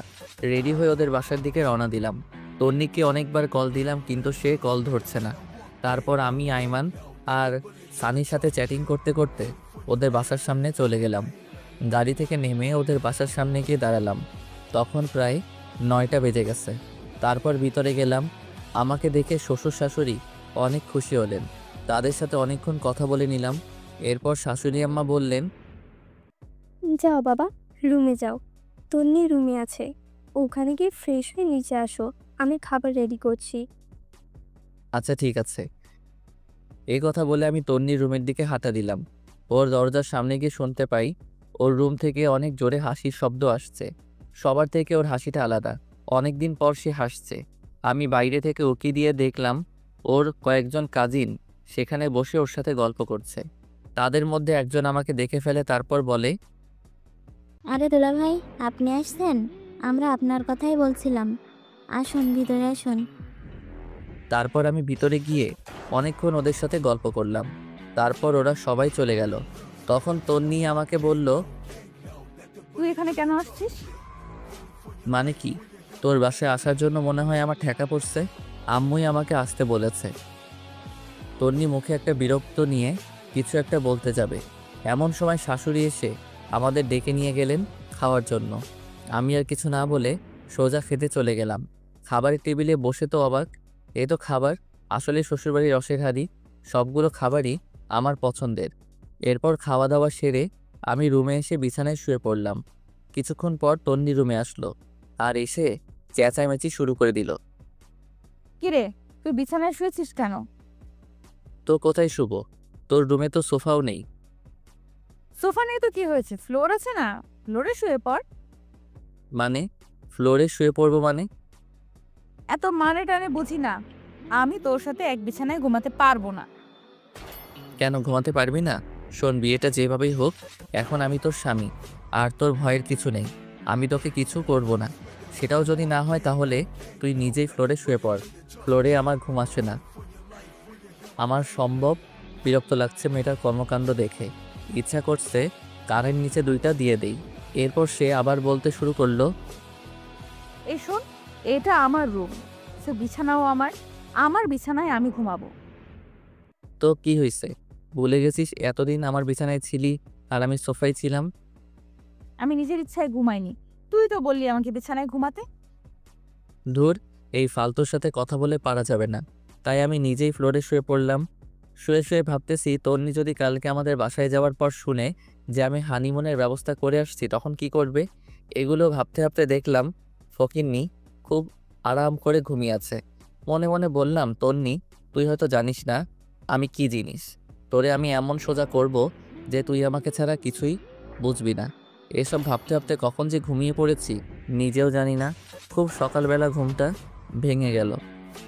রেডি হয়ে ওদের বাসার দিকে রওনা দিলাম। তন্নিকে অনেকবার কল দিলাম, কিন্তু সে কল ধরছে না। তারপর আমি, আইমান আর সানির সাথে চ্যাটিং করতে করতে ওদের বাসার সামনে চলে গেলাম। গাড়ি থেকে নেমে ওদের বাসার সামনে গিয়ে দাঁড়ালাম। তখন প্রায় 9টা বেজে গেছে। তারপর ভিতরে গেলাম। আমাকে দেখে শ্বশুর শাশুড়ি অনেক খুশি হলেন। তাদের সাথে অনেকক্ষণ কথা বলে নিলাম। এরপর শাশুড়ি আম্মা বললেন, যাও বাবা, রুমে যাও। তন্নি রুমে আছে, ওখানে গিয়ে ফ্রেশ হয়ে নিচে আসো, আমি খাবার রেডি করছি। আচ্ছা ঠিক আছে। এই কথা বলে আমি তন্নির রুমের দিকে হাঁটা দিলাম। ওর দরজার সামনে গিয়ে শুনতে পাই ওর রুম থেকে অনেক জোরে হাসির শব্দ আসছে। সবার থেকে ওর হাসিটা আলাদা, অনেক দিন পর সে হাসছে। আমি বাইরে থেকে উকি দিয়ে দেখলাম ওর কয়েকজন কাজিন সেখানে বসে ওর সাথে গল্প করছে। তাদের মধ্যে একজন আমাকে দেখে ফেলে, তারপর বলে, আরে দুলা ভাই, আপনি আসছেন? আমরা আপনার কথাই বলছিলাম। আসুন, ভিতরে আসুন। তারপর আমি ভিতরে গিয়ে অনেকক্ষণ ওদের সাথে গল্প করলাম। তারপর ওরা সবাই চলে গেল। তখন তন্নি আমাকে বলল, তুই এখানে কেন আসছিস? মানে কি? তোর বাসায় আসার জন্য মনে হয় আমার ঠেকা পড়ছে। আম্মুই আমাকে আসতে বলেছে। তন্নি মুখে একটা বিরক্ত নিয়ে কিছু একটা বলতে যাবে, এমন সময় শাশুড়ি এসে আমাদের ডেকে নিয়ে গেলেন খাওয়ার জন্য। আমি আর কিছু না বলে সোজা খেতে চলে গেলাম। খাবারের টেবিলে বসে তো অবাক, এ তো খাবার আসলে শ্বশুরবাড়ির রসের হাঁড়ি। সবগুলো খাবারই আমার পছন্দের। এরপর খাওয়া দাওয়া সেরে আমি রুমে এসে বিছানায় শুয়ে পড়লাম। কিছুক্ষণ পর তন্নি রুমে আসলো আর এসে চেঁচামেচি শুরু করে দিল। কিরে, তুই বিছানায় শুয়েছিস কেন? তো কোথায় শুব? তোর রুমে তো সোফাও নেই। সোফা নেই তো কি হয়েছে, ফ্লোর আছে না, ফ্লোরে শুয়ে পড়। মানে? ফ্লোরে শুয়ে পড়বো মানে? এত মানে টানে বুঝি না। আমি তোর সাথে এক বিছানায় ঘুমাতে পারবো না। কেন ঘুমাতে পারবি না? শোন, বিয়েটা যেভাবেই হোক, এখন আমি তোর স্বামী। আর তোর ভয়ের কিছু নেই, আমি তোকে কিছু করব না। সেটাও যদি না হয় তাহলে তুই নিজেই ফ্লোরে শুয়ে পড়। ফ্লোরে আমার ঘুম আসে না। আমার সম্ভব বিরক্ত লাগছে মেয়েটার কর্মকাণ্ড দেখে। ইচ্ছা করছে কানের নিচে 2টা দিয়ে দেই। এরপর সে আবার বলতে শুরু করলো, এই শোন, এটা আমার রুম, সে বিছানাও আমার বিছানায় আমি ঘুমাবো। তো কি হয়েছে? ভুলে গেছিস এতদিন আমার বিছানায় ছিলি আর আমি সোফায় ছিলাম? আমি নিজের ইচ্ছায় ঘুমাইনি, তুই তো বললি আমাকে বিছানায় ঘুমাতে। ধুর, এই ফালতুর সাথে কথা বলে পারা যাবে না। তাই আমি নিজেই ফ্লোরে শুয়ে পড়লাম। শুয়ে শুয়ে ভাবতেছি তন্নি যদি কালকে আমাদের বাসায় যাওয়ার পর শুনে যে আমি হানিমুনের ব্যবস্থা করে আসছি তখন কি করবে। এগুলো ভাবতে ভাবতে দেখলাম ফকিন্নি খুব আরাম করে ঘুমিয়ে আছে। মনে মনে বললাম, তন্নি তুই হয়তো জানিস না আমি কি জিনিস। তোরে আমি এমন সোজা করব যে তুই আমাকে ছাড়া কিছুই বুঝবি না। এসব ভাবতে ভাবতে কখন যে ঘুমিয়ে পড়েছি নিজেও জানি না। খুব সকালবেলা ঘুমটা ভেঙে গেল।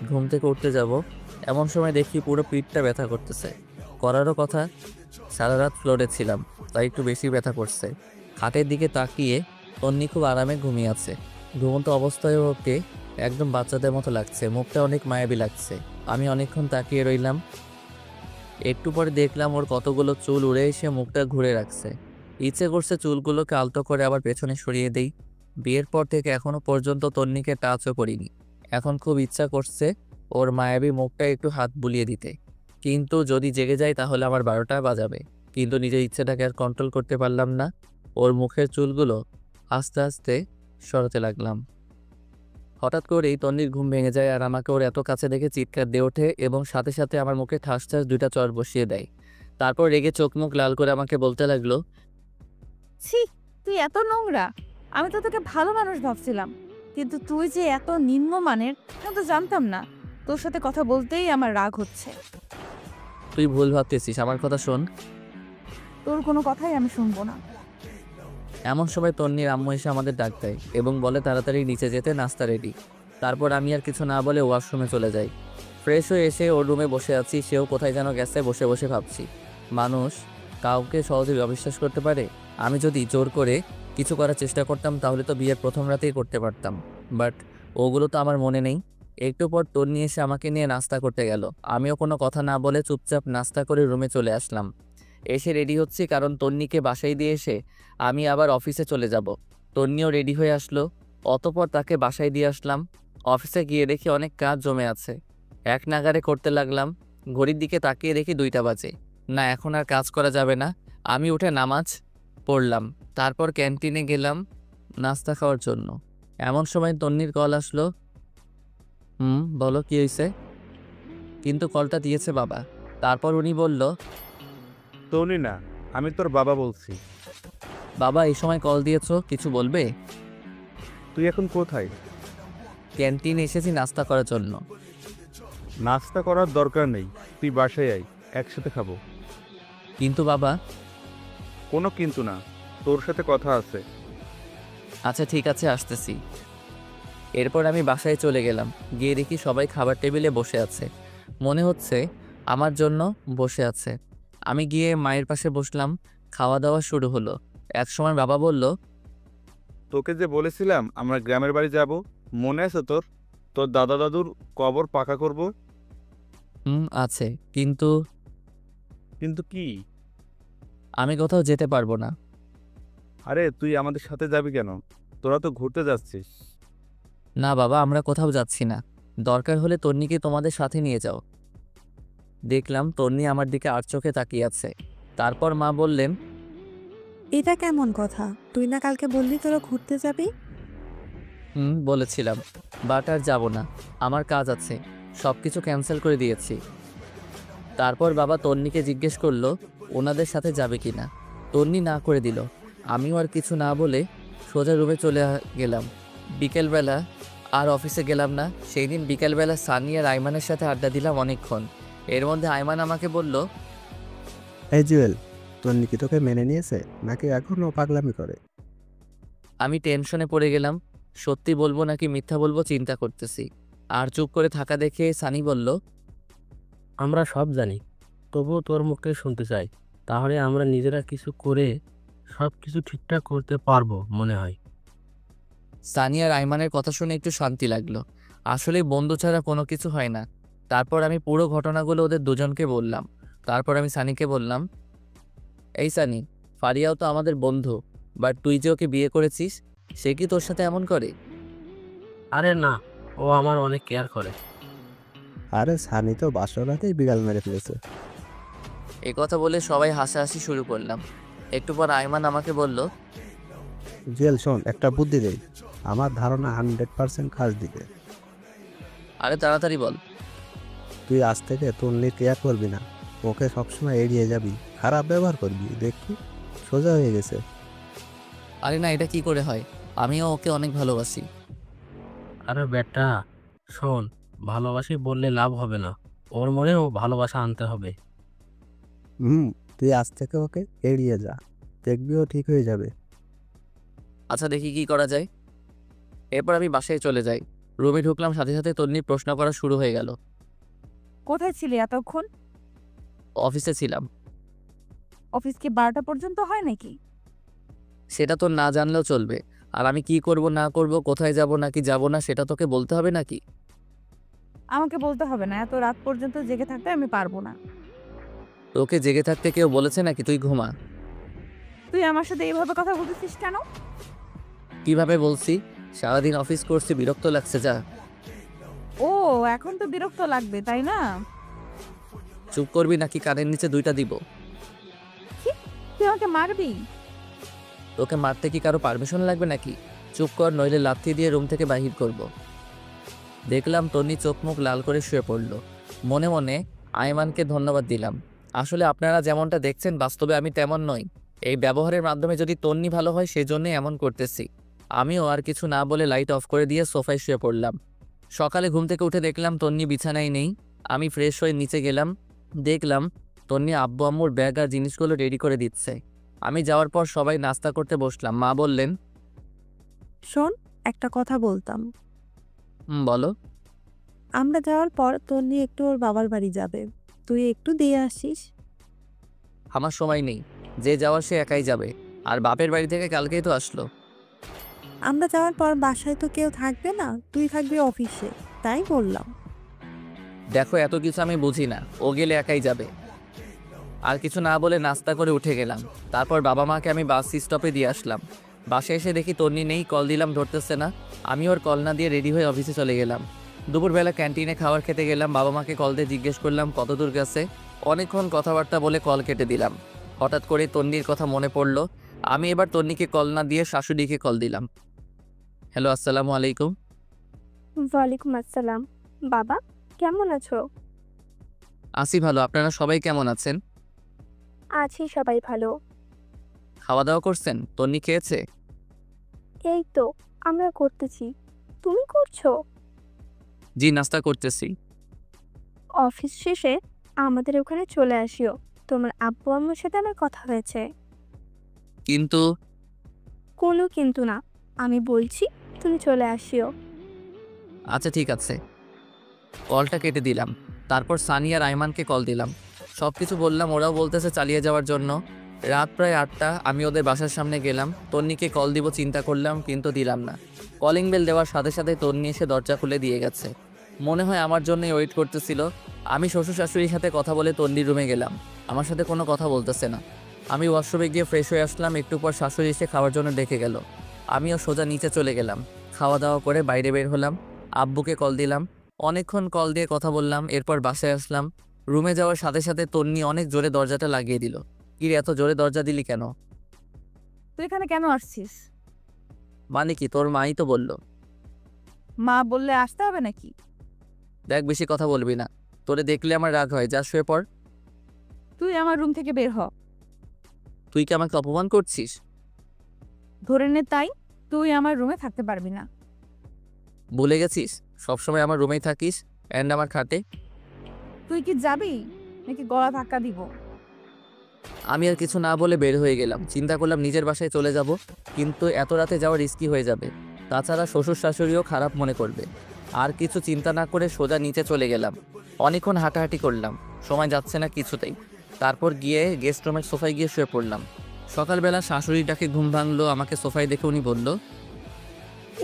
ঘুম থেকে উঠতে যাব এমন সময় দেখি পুরো পিঠটা ব্যথা করতেছে। করারও কথা, সারা রাত ফ্লোরে ছিলাম, তাই একটু বেশি ব্যথা করছে। খাটের দিকে তাকিয়ে তন্নি খুব আরামে ঘুমিয়ে আছে। ঘুমন্ত অবস্থায় ওকে একদম বাচ্চাদের মতো লাগছে, মুখটা অনেক মায়াবী লাগছে। আমি অনেকক্ষণ তাকিয়ে রইলাম। একটু পরে দেখলাম ওর কতগুলো চুল উড়ে এসে মুখটা ঘুরে রাখছে। ইচ্ছে করছে চুলগুলোকে আলতো করে আবার পেছনে সরিয়ে দেই। বিয়ের পর থেকে এখনো পর্যন্ত তন্নিকে টাচও করিনি। এখন খুব ইচ্ছা করছে ওর মায়াবী মুখটা একটু হাত বুলিয়ে দিতে, কিন্তু যদি জেগে যায় তাহলে আমার 12টা বাজাবে। কিন্তু নিজের ইচ্ছেটাকে আর কন্ট্রোল করতে পারলাম না। ওর মুখের চুলগুলো আস্তে আস্তে সরাতে লাগলাম। হঠাৎ করেই তন্নির ঘুম ভেঙে যায় আর আমাকে ওর এত কাছে দেখে চিৎকার দিয়ে ওঠে এবং সাথে সাথে আমার মুখে ঠাস ঠাস 2টা চড় বসিয়ে দেয়। তারপর রেগে চোখ মুখ লাল করে আমাকে বলতে লাগলো, ছি, তুই এত নোংরা! আমি তো তোকে ভালো মানুষ ভাবছিলাম, কিন্তু তুই যে এত নিম্নমানের তা তো জানতাম না। তোর সাথে কথা বলতেই আমার রাগ হচ্ছে। তুই ভুল ভাবতেছিস, আমার কথা শোন। তোর কোনো কথাই আমি শুনবো না। এমন সময় তন্নির আম্মু এসে আমাদের ডাক দেয় এবং বলে তাড়াতাড়ি নিচে যেতে, নাস্তা রেডি। তারপর আমি আর কিছু না বলে ওয়াশরুমে চলে যাই। ফ্রেশ হয়ে এসে ওর রুমে বসে আছি, সেও কোথায় যেন গেছে। বসে বসে ভাবছি, মানুষ কাউকে সহজে অবিশ্বাস করতে পারে। আমি যদি জোর করে কিছু করার চেষ্টা করতাম তাহলে তো বিয়ের প্রথম রাতেই করতে পারতাম, বাট ওগুলো তো আমার মনে নেই। একটু পর তন্নি এসে আমাকে নিয়ে নাস্তা করতে গেল। আমিও কোনো কথা না বলে চুপচাপ নাস্তা করে রুমে চলে আসলাম। এসে রেডি হচ্ছি, কারণ তন্নিকে বাসায় দিয়ে এসে আমি আবার অফিসে চলে যাব। তন্নিও রেডি হয়ে আসলো, অতপর তাকে বাসায় দিয়ে আসলাম। অফিসে গিয়ে দেখি অনেক কাজ জমে আছে, এক নাগাড়ে করতে লাগলাম। ঘড়ির দিকে তাকিয়ে দেখি 2টা বাজে। না, এখন আর কাজ করা যাবে না। আমি উঠে নামাজ পড়লাম, তারপর ক্যান্টিনে গেলাম নাস্তা খাওয়ার জন্য। এমন সময় তন্নির কল আসলো। বলো কি হয়েছে? কিন্তু কলটা দিয়েছে বাবা। তারপর উনি বলল, তনি না, আমি তোর বাবা বলছি। বাবা এই সময় কল দিয়েছো, কিছু বলবে? তুই এখন কোথায়? ক্যান্টিনে এসেছি নাস্তা করার জন্য। নাস্তা করার দরকার নেই, তুই বাসায় আয়, একসাথে খাবো। কিন্তু বাবা। কোনো কিন্তু না, তোর সাথে কথা আছে। আচ্ছা ঠিক আছে, আসতেছি। এরপর আমি বাসায় চলে গেলাম। গিয়ে দেখি সবাই খাবার টেবিলে বসে আছে, মনে হচ্ছে আমার জন্য বসে আছে। আমি গিয়ে মায়ের পাশে বসলাম। খাওয়া দাওয়া শুরু হলো। একসময় বাবা বলল, তোকে যে বলেছিলাম আমরা গ্রামের বাড়ি যাব, মনে আছে তোর? তোর দাদা দাদুর কবর পাকা করব। আছে, কিন্তু কিন্তু কি? আমি কোথাও যেতে পারবো না। আরে তুই আমাদের সাথে যাবি কেন? তোরা তো ঘুরতে যাচ্ছিস। না বাবা, আমরা কোথাও যাচ্ছি না। দরকার হলে তন্নিকে তোমাদের সাথে নিয়ে যাও। দেখলাম তন্নি আমার দিকে আর চোখে তাকিয়ে আছে। তারপর মা বললেন, এটা কেমন কথা? তুই না কালকে বললি তোরা ঘুরতে যাবি? বলেছিলাম, বাট আর যাবো না, আমার কাজ আছে, সব কিছু ক্যান্সেল করে দিয়েছি। তারপর বাবা তন্নিকে জিজ্ঞেস করলো ওনাদের সাথে যাবে কি না। তন্নি না করে দিল। আমিও আর কিছু না বলে সোজা রুমে চলে গেলাম। বিকেলবেলা আর অফিসে গেলাম না। সেই দিন বিকেলবেলা সানি আর আইমানের সাথে আড্ডা দিলাম অনেকক্ষণ। এর মধ্যে আইমান আমাকে বলল, এই জুয়েল, তন্নি কি তোকে মেনে নিয়েছে নাকি এখনো পাগলামি করে? আমি টেনশনে পড়ে গেলাম। সত্যি বলবো নাকি মিথ্যা বলবো চিন্তা করতেছি। আর চুপ করে থাকা দেখে সানি বলল, আমরা সব জানি, তবুও তোর মুখে শুনতে চাই। তাহলে আমরা নিজেরা কিছু করে সব কিছু ঠিকঠাক করতে পারবো মনে হয়। সানি আর আইমানের কথা শুনে একটু শান্তি লাগলো। আসলে বন্ধু ছাড়া কোনো কিছু হয় না। তারপর আমি পুরো ঘটনাগুলো ওদের দুজনকে বললাম। তারপর আমি সানিকে বললাম, এই সানি, ফারিয়াও তো আমাদের বন্ধু, বাট তুই যে ওকে বিয়ে করেছিস, সে কি তোর সাথে এমন করে? আরে না, ও আমার অনেক কেয়ার করে। আরে সানি তো বাসর রাতেই বিড়াল মেরে ফেলেছে। এই কথা বলে সবাই হাসাহাসি শুরু করলাম। একটু পর আইমান আমাকে বলল, জুয়েল শোন, একটা বুদ্ধি দেই। আমার ধারণা 100% কাজ দিবে। আরে তাড়াতাড়ি বল। তুই আজ থেকে তন্নির কেয়ার করবি না, ওকে সবসময় এড়িয়ে যাবি, খারাপ ব্যবহার করবি, দেখবি সোজা হয়ে গেছে। আরে না, এটা কি করে হয়? আমিও ওকে অনেক ভালোবাসি। আরে বেটা শোন, ভালোবাসি বললে লাভ হবে না, ওর মনেও ভালোবাসা আনতে হবে। তুই আজ থেকে ওকে এড়িয়ে যা, দেখবি ও ঠিক হয়ে যাবে। আচ্ছা দেখি কি করা যায়। এরপর আমি বাসায় চলে যাই। রুমে ঢুকলাম, সাথে সাথে তন্নি প্রশ্ন করা শুরু হয়ে গেল। কোথায় ছিলি এতক্ষণ? অফিসে ছিলাম। অফিস কি 12টা পর্যন্ত হয় নাকি? সেটা তো না জানলেও চলবে। আর আমি কি করব না করব, কোথায় যাব নাকি যাব না, সেটা তোকে বলতে হবে নাকি? আমাকে বলতে হবে না, এত রাত পর্যন্ত জেগে থাকতে আমি পারবো না। তোকে জেগে থাকতে কেউ বলেছে নাকি? তুই ঘুমা। তুই আমার সাথে এইভাবে কথা বলতেছিস কেন? কিভাবে বলছি? সারাদিন অফিস করছি, বিরক্ত লাগছে। যা। ও, এখন তো বিরক্ত লাগবে তাই না? চুপ করবি নাকি কানের নিচে 2টা দিব? তুই আমাকে মারবি? তোকে মারতে কি কারো পারমিশন লাগবে নাকি? চুপ কর, নইলে লাথি দিয়ে রুম থেকে বাহির করব। দেখলাম তন্নি চোখ মুখ লাল করে শুয়ে পড়ল। মনে মনে আয়মানকে ধন্যবাদ দিলাম। আসলে আপনারা যেমনটা দেখছেন, বাস্তবে আমি তেমন নই। এই ব্যবহারের মাধ্যমে যদি তন্নি ভালো হয়, সেজন্যই এমন করতেছি। আমিও আর কিছু না বলে লাইট অফ করে দিয়ে সোফায় শুয়ে পড়লাম। সকালে ঘুম থেকে উঠে দেখলাম তন্নি বিছানায় নেই। আমি ফ্রেশ হয়ে নিচে গেলাম। দেখলাম তন্নি আব্বু আম্মুর ব্যাগ আর জিনিসগুলো রেডি করে দিচ্ছে। আমি যাওয়ার পর সবাই নাস্তা করতে বসলাম। মা বললেন, শোন, একটা কথা বলতাম। বলো। আমরা যাওয়ার পর তন্নি একটু ওর বাবার বাড়ি যাবে, তুই একটু দিয়ে আসিস। আমার সময় নেই, যে যাওয়ার সে একাই যাবে। আর বাপের বাড়ি থেকে কালকেই তো আসলো। আমরা যাওয়ার পর বাসায় তো কেউ থাকবে না, তুই থাকবি অফিসে, তাই বললাম। দেখো, এত কিছু আমি বুঝি না, ও গেলে একাই যাবে। আর কিছু না বলে নাস্তা করে উঠে গেলাম। তারপর বাবা মাকে আমি বাস স্টপে দিয়ে আসলাম। বাসায় এসে দেখি তন্নি নেই। কল দিলাম, ধরতেছে না। আমি ওর কল না দিয়ে রেডি হয়ে অফিসে চলে গেলাম। দুপুরবেলা ক্যান্টিনে খাবার খেতে গেলাম। বাবা মাকে কল দিয়ে জিজ্ঞেস করলাম কত দূর গেছে। অনেকক্ষণ কথাবার্তা বলে কল কেটে দিলাম। হঠাৎ করে তন্নির কথা মনে পড়লো। আমি এবার তন্নিকে কল না দিয়ে শাশুড়িকে কল দিলাম। হ্যালো, আসসালামু আলাইকুম। ওয়ালাইকুম আসসালাম। বাবা, কেমন আছো? আছি ভালো। আপনারা সবাই কেমন আছেন? আছি সবাই ভালো। খাওয়া দাওয়া করছেন? তন্নি খেয়েছে? এই তো আমরা করতেছি, তুমি করছো? জি, নাস্তা করতেছি। অফিস শেষে আমাদের ওখানে চলে আসিও, তোমার আব্বু আম্মুর সাথে আমার কথা হয়েছে। কিন্তু কোনো কিন্তু না, আমি বলছি তুমি চলে আসিও। আচ্ছা ঠিক আছে। কলটা কেটে দিলাম। তারপর সানি আর আইমানকে কল দিলাম। সব কিছু বললাম, ওরাও বলতেছে চালিয়ে যাওয়ার জন্য। রাত প্রায় 8টা। আমি ওদের বাসার সামনে গেলাম। তন্নিকে কল দিব চিন্তা করলাম, কিন্তু দিলাম না। কলিং বেল দেওয়ার সাথে সাথে তন্নি এসে দরজা খুলে দিয়ে গেছে। মনে হয় আমার জন্যই ওয়েট করতেছিল। আমি শ্বশুর শাশুড়ির সাথে কথা বলে তন্নির রুমে গেলাম। আমার সাথে কোনো কথা বলতেছে না। আমি ওয়াশরুমে গিয়ে ফ্রেশ হয়ে আসলাম। একটু পর শাশুড়ি এসে খাওয়ার জন্য ডেকে গেল। আমিও সোজা নিচে চলে গেলাম। খাওয়া দাওয়া করে বাইরে বের হলাম। আব্বুকে কল দিলাম। অনেকক্ষণ কল দিয়ে কথা বললাম। এরপর বাসায় আসলাম। রুমে যাওয়ার সাথে সাথে তন্নি অনেক জোরে দরজাটা লাগিয়ে দিল। কি রে, এত জোরে দরজা দিলি কেন? তুই এখানে কেন আসছিস? মানে কি? তোর মাই তো বলল। মা বললে আসতে হবে নাকি? দেখ, বেশি কথা বলবি না। তোরে দেখলে আমার রাগ হয়। যা শুয়ে পড়। তুই আমার রুম থেকে বের হ। তুই কি আমাকে অপমান করছিস? ধরে নে তাই, তুই আমার রুমে থাকতে পারবি না। ভুলে গেছিস সবসময় আমার রুমেই থাকিস অ্যান্ড আমার খাটে? তুই কি যাবি নাকি গলা ধাক্কা দিব? আমি আর কিছু না বলে বের হয়ে গেলাম। চিন্তা করলাম নিজের বাসায় চলে যাব, কিন্তু এত রাতে যাওয়া রিস্কি হয়ে যাবে। তাছাড়া শ্বশুর শাশুড়িও খারাপ মনে করবে। আর কিছু চিন্তা না করে সোজা নিচে চলে গেলাম। অনেকক্ষণ হাঁটাহাঁটি করলাম, সময় যাচ্ছে না কিছুতেই। তারপর গিয়ে গেস্ট রুমের সোফায় গিয়ে শুয়ে পড়লাম। সকালবেলা শাশুড়ির ডাকে ঘুম ভাঙলো। আমাকে সোফায় দেখে উনি বলল,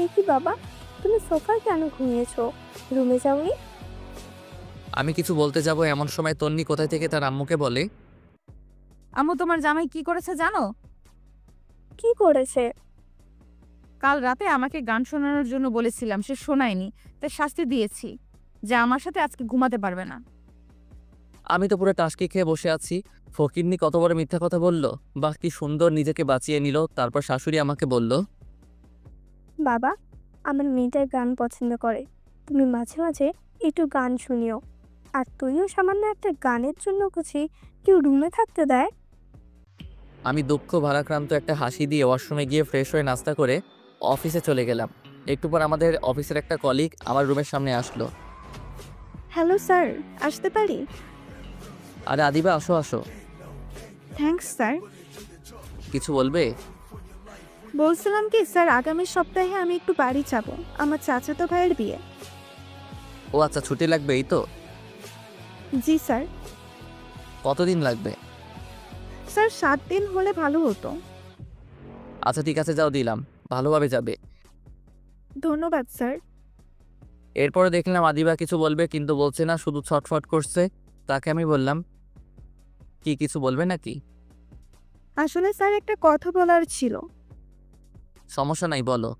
এই কি বাবা, তুমি সোফায় কেন ঘুমিয়েছো, রুমে যাওনি? আমি কিছু বলতে যাব এমন সময় তন্নি কোথায় থেকে তার আম্মুকে বলে, আম্মু, তোমার জামাই কি করেছে জানো? কি করেছে? কাল রাতে আমাকে গান শোনানোর জন্য বলেছিলাম, সে শোনায়নি, তাই শাস্তি দিয়েছি যে আমার সাথে আজকে ঘুমাতে পারবে না। আমি তো পুরো টাসকি খেয়ে বসে আছি। ফকিরনি কত বড় মিথ্যা কথা বলল। বাহ, কি সুন্দর নিজেকে বাঁচিয়ে নিল। তারপর শাশুড়ি আমাকে বলল, বাবা, আমার মেয়েটার গান পছন্দ করে, তুমি মাঝে মাঝে একটু গান শুনিও। আর তুইও সামান্য একটা গানের জন্য বুঝি কেউ রুমে থাকতে দেয়? আমি দুঃখ ভারাক্রান্ত একটা হাসি দিয়ে ওয়াশরুমে গিয়ে ফ্রেশ হয়ে নাস্তা করে অফিসে চলে গেলাম। একটু পর আমাদের অফিসের একটা কলিগ আমার রুমের সামনে আসলো। হ্যালো স্যার, আসতে পারি? আরে আদিবা, আসো আসো। Thanks sir. কিছু বলবে? বলছিলাম কি স্যার, আগামী সপ্তাহে আমি একটু বাড়ি যাব, আমার চাচাতো ভাইয়ের বিয়ে। ও আচ্ছা, ছুটি লাগবে এই তো? জি স্যার। কতদিন লাগবে? স্যার 7 দিন হলে ভালো হতো। আচ্ছা ঠিক আছে, যাও, দিলাম। ভালোভাবে যাবে। ধন্যবাদ স্যার। এরপরে দেখলাম আদিবা কিছু বলবে কিন্তু বলছে না, শুধু ছটফট করছে। তাকে আমি বললাম, কি কিছু বলবে নাকি? আসলে স্যার একটা কথা বলার ছিল। সমস্যা নাই, বলো।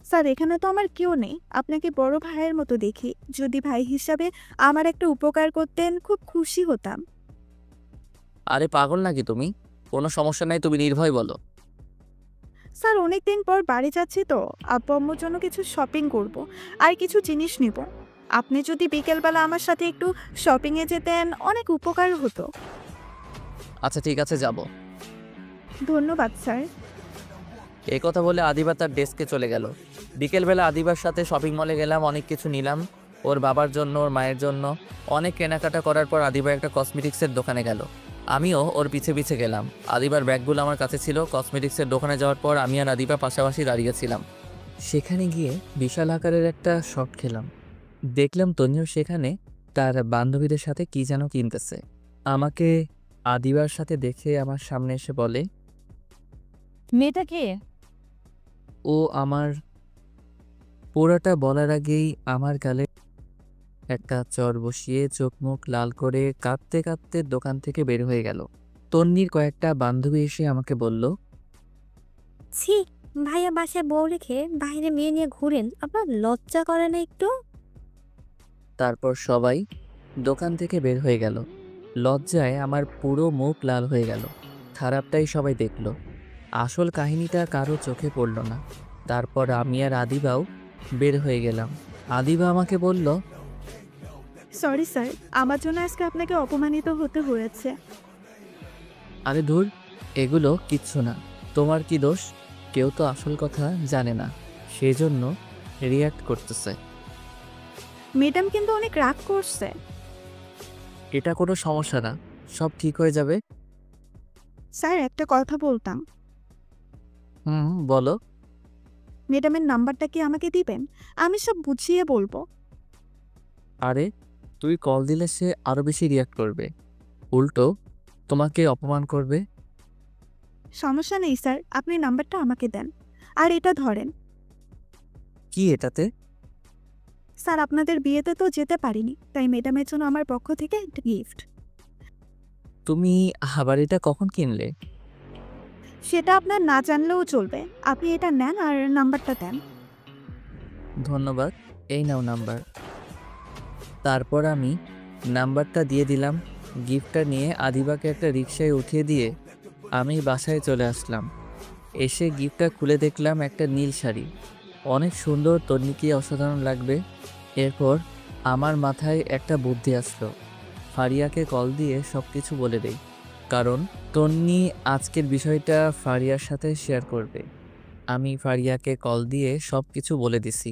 স্যার এখানে তো আমার কেউ নেই, আপনাকে বড় ভাইয়ের মতো দেখি। যদি ভাই হিসাবে আমার একটা উপকার করতেন খুব খুশি হতাম। আরে পাগল নাকি তুমি? কোনো সমস্যা নাই, তুমি নির্ভয় বলো। স্যার অনেকদিন পর বাড়ি যাচ্ছি তো, আব্বু আম্মুর জন্য কিছু শপিং করব আর কিছু জিনিস নিব। আপনি যদি বিকেলবেলা আমার সাথে একটু শপিংয়ে যেতেন অনেক উপকার হতো। আচ্ছা ঠিক আছে, যাব। ধন্যবাদ স্যার। এই কথা বলে আদিবা তার ডেস্কে চলে গেল। বিকেলবেলা আদিবার সাথে শপিং মলে গেলাম, অনেক কিছু নিলাম। ওর বাবার জন্য, ওর মায়ের জন্য। অনেক কেনাকাটা করার পর আদিবা একটা কসমেটিক্সের দোকানে গেল। আমিও ওর পিছে পিছে গেলাম। আদিবার ব্যাগগুলো আমার কাছে ছিল। কসমেটিক্সের দোকানে যাওয়ার পর আমি আর আদিবা পাশাপাশি দাঁড়িয়েছিলাম। সেখানে গিয়ে বিশাল আকারের একটা শট খেলাম। দেখলাম তনিও সেখানে তার বান্ধবীদের সাথে কি যেন কিনতেছে। আমাকে আদিবার সাথে দেখে আমার সামনে এসে বলে, মেয়েটা কে? ও আমার। পুরোটা বলার আগেই আমার গালে একটা চর বসিয়ে চোখ মুখ লাল করে কাঁদতে কাঁদতে দোকান থেকে বের হয়ে গেল। তন্নির কয়েকটা বান্ধবী এসে আমাকে বলল, ছি, ভাইয়া বাসায় বউ রেখে বাইরে মেয়ে নিয়ে ঘুরেন, আপনার লজ্জা করে না একটু? তারপর সবাই দোকান থেকে বের হয়ে গেল। লজ্জায় আমার পুরো মুখ লাল হয়ে গেল। খারাপটাই সবাই দেখল, আসল কাহিনীটা কারো চোখে পড়ল না। তারপর আমি আর আদিবাও বের হয়ে গেলাম। আদিবা আমাকে বলল, সরি স্যার, আমার জন্য আজকে আপনাকে অপমানিত হতে হয়েছে। আরে ধুর, এগুলো কিচ্ছু না। তোমার কি দোষ? কেউ তো আসল কথা জানে না, সেজন্য রিয়্যাক্ট করতেছে। ম্যাডাম কিন্তু অনেক রাগ করছে। এটা কোনো সমস্যা না, সব ঠিক হয়ে যাবে। স্যার একটা কথা বলতাম। বলো। ম্যাডামের নাম্বারটা কি আমাকে দিবেন? আমি সব বুঝিয়ে বলবো। আরে তুই কল দিলে সে আরো বেশি রিয়্যাক্ট করবে, উল্টো তোমাকে অপমান করবে। সমস্যা নেই স্যার, আপনি নাম্বারটা আমাকে দেন। আর এটা ধরেন। কি এটাতে? স্যার আপনাদের বিয়েতে তো যেতে পারিনি, তাই ম্যাডামের জন্য আমার পক্ষ থেকে একটা গিফট। তুমি আবার এটা কখন কিনলে? সেটা আপনার না জানলেও চলবে, আপনি এটা নেন আর নাম্বারটা দেন। ধন্যবাদ, এই নাও নাম্বার। তারপর আমি নাম্বারটা দিয়ে দিলাম। গিফটটা নিয়ে আদিবাকে একটা রিকশায় উঠিয়ে দিয়ে আমি বাসায় চলে আসলাম। এসে গিফটটা খুলে দেখলাম একটা নীল শাড়ি। অনেক সুন্দর, তন্নিকে অসাধারণ লাগবে। এরপর আমার মাথায় একটা বুদ্ধি আসলো, ফারিয়াকে কল দিয়ে সব কিছু বলে দেই, কারণ তন্নি আজকের বিষয়টা ফারিয়ার সাথে শেয়ার করবে। আমি ফারিয়াকে কল দিয়ে সব কিছু বলে দিছি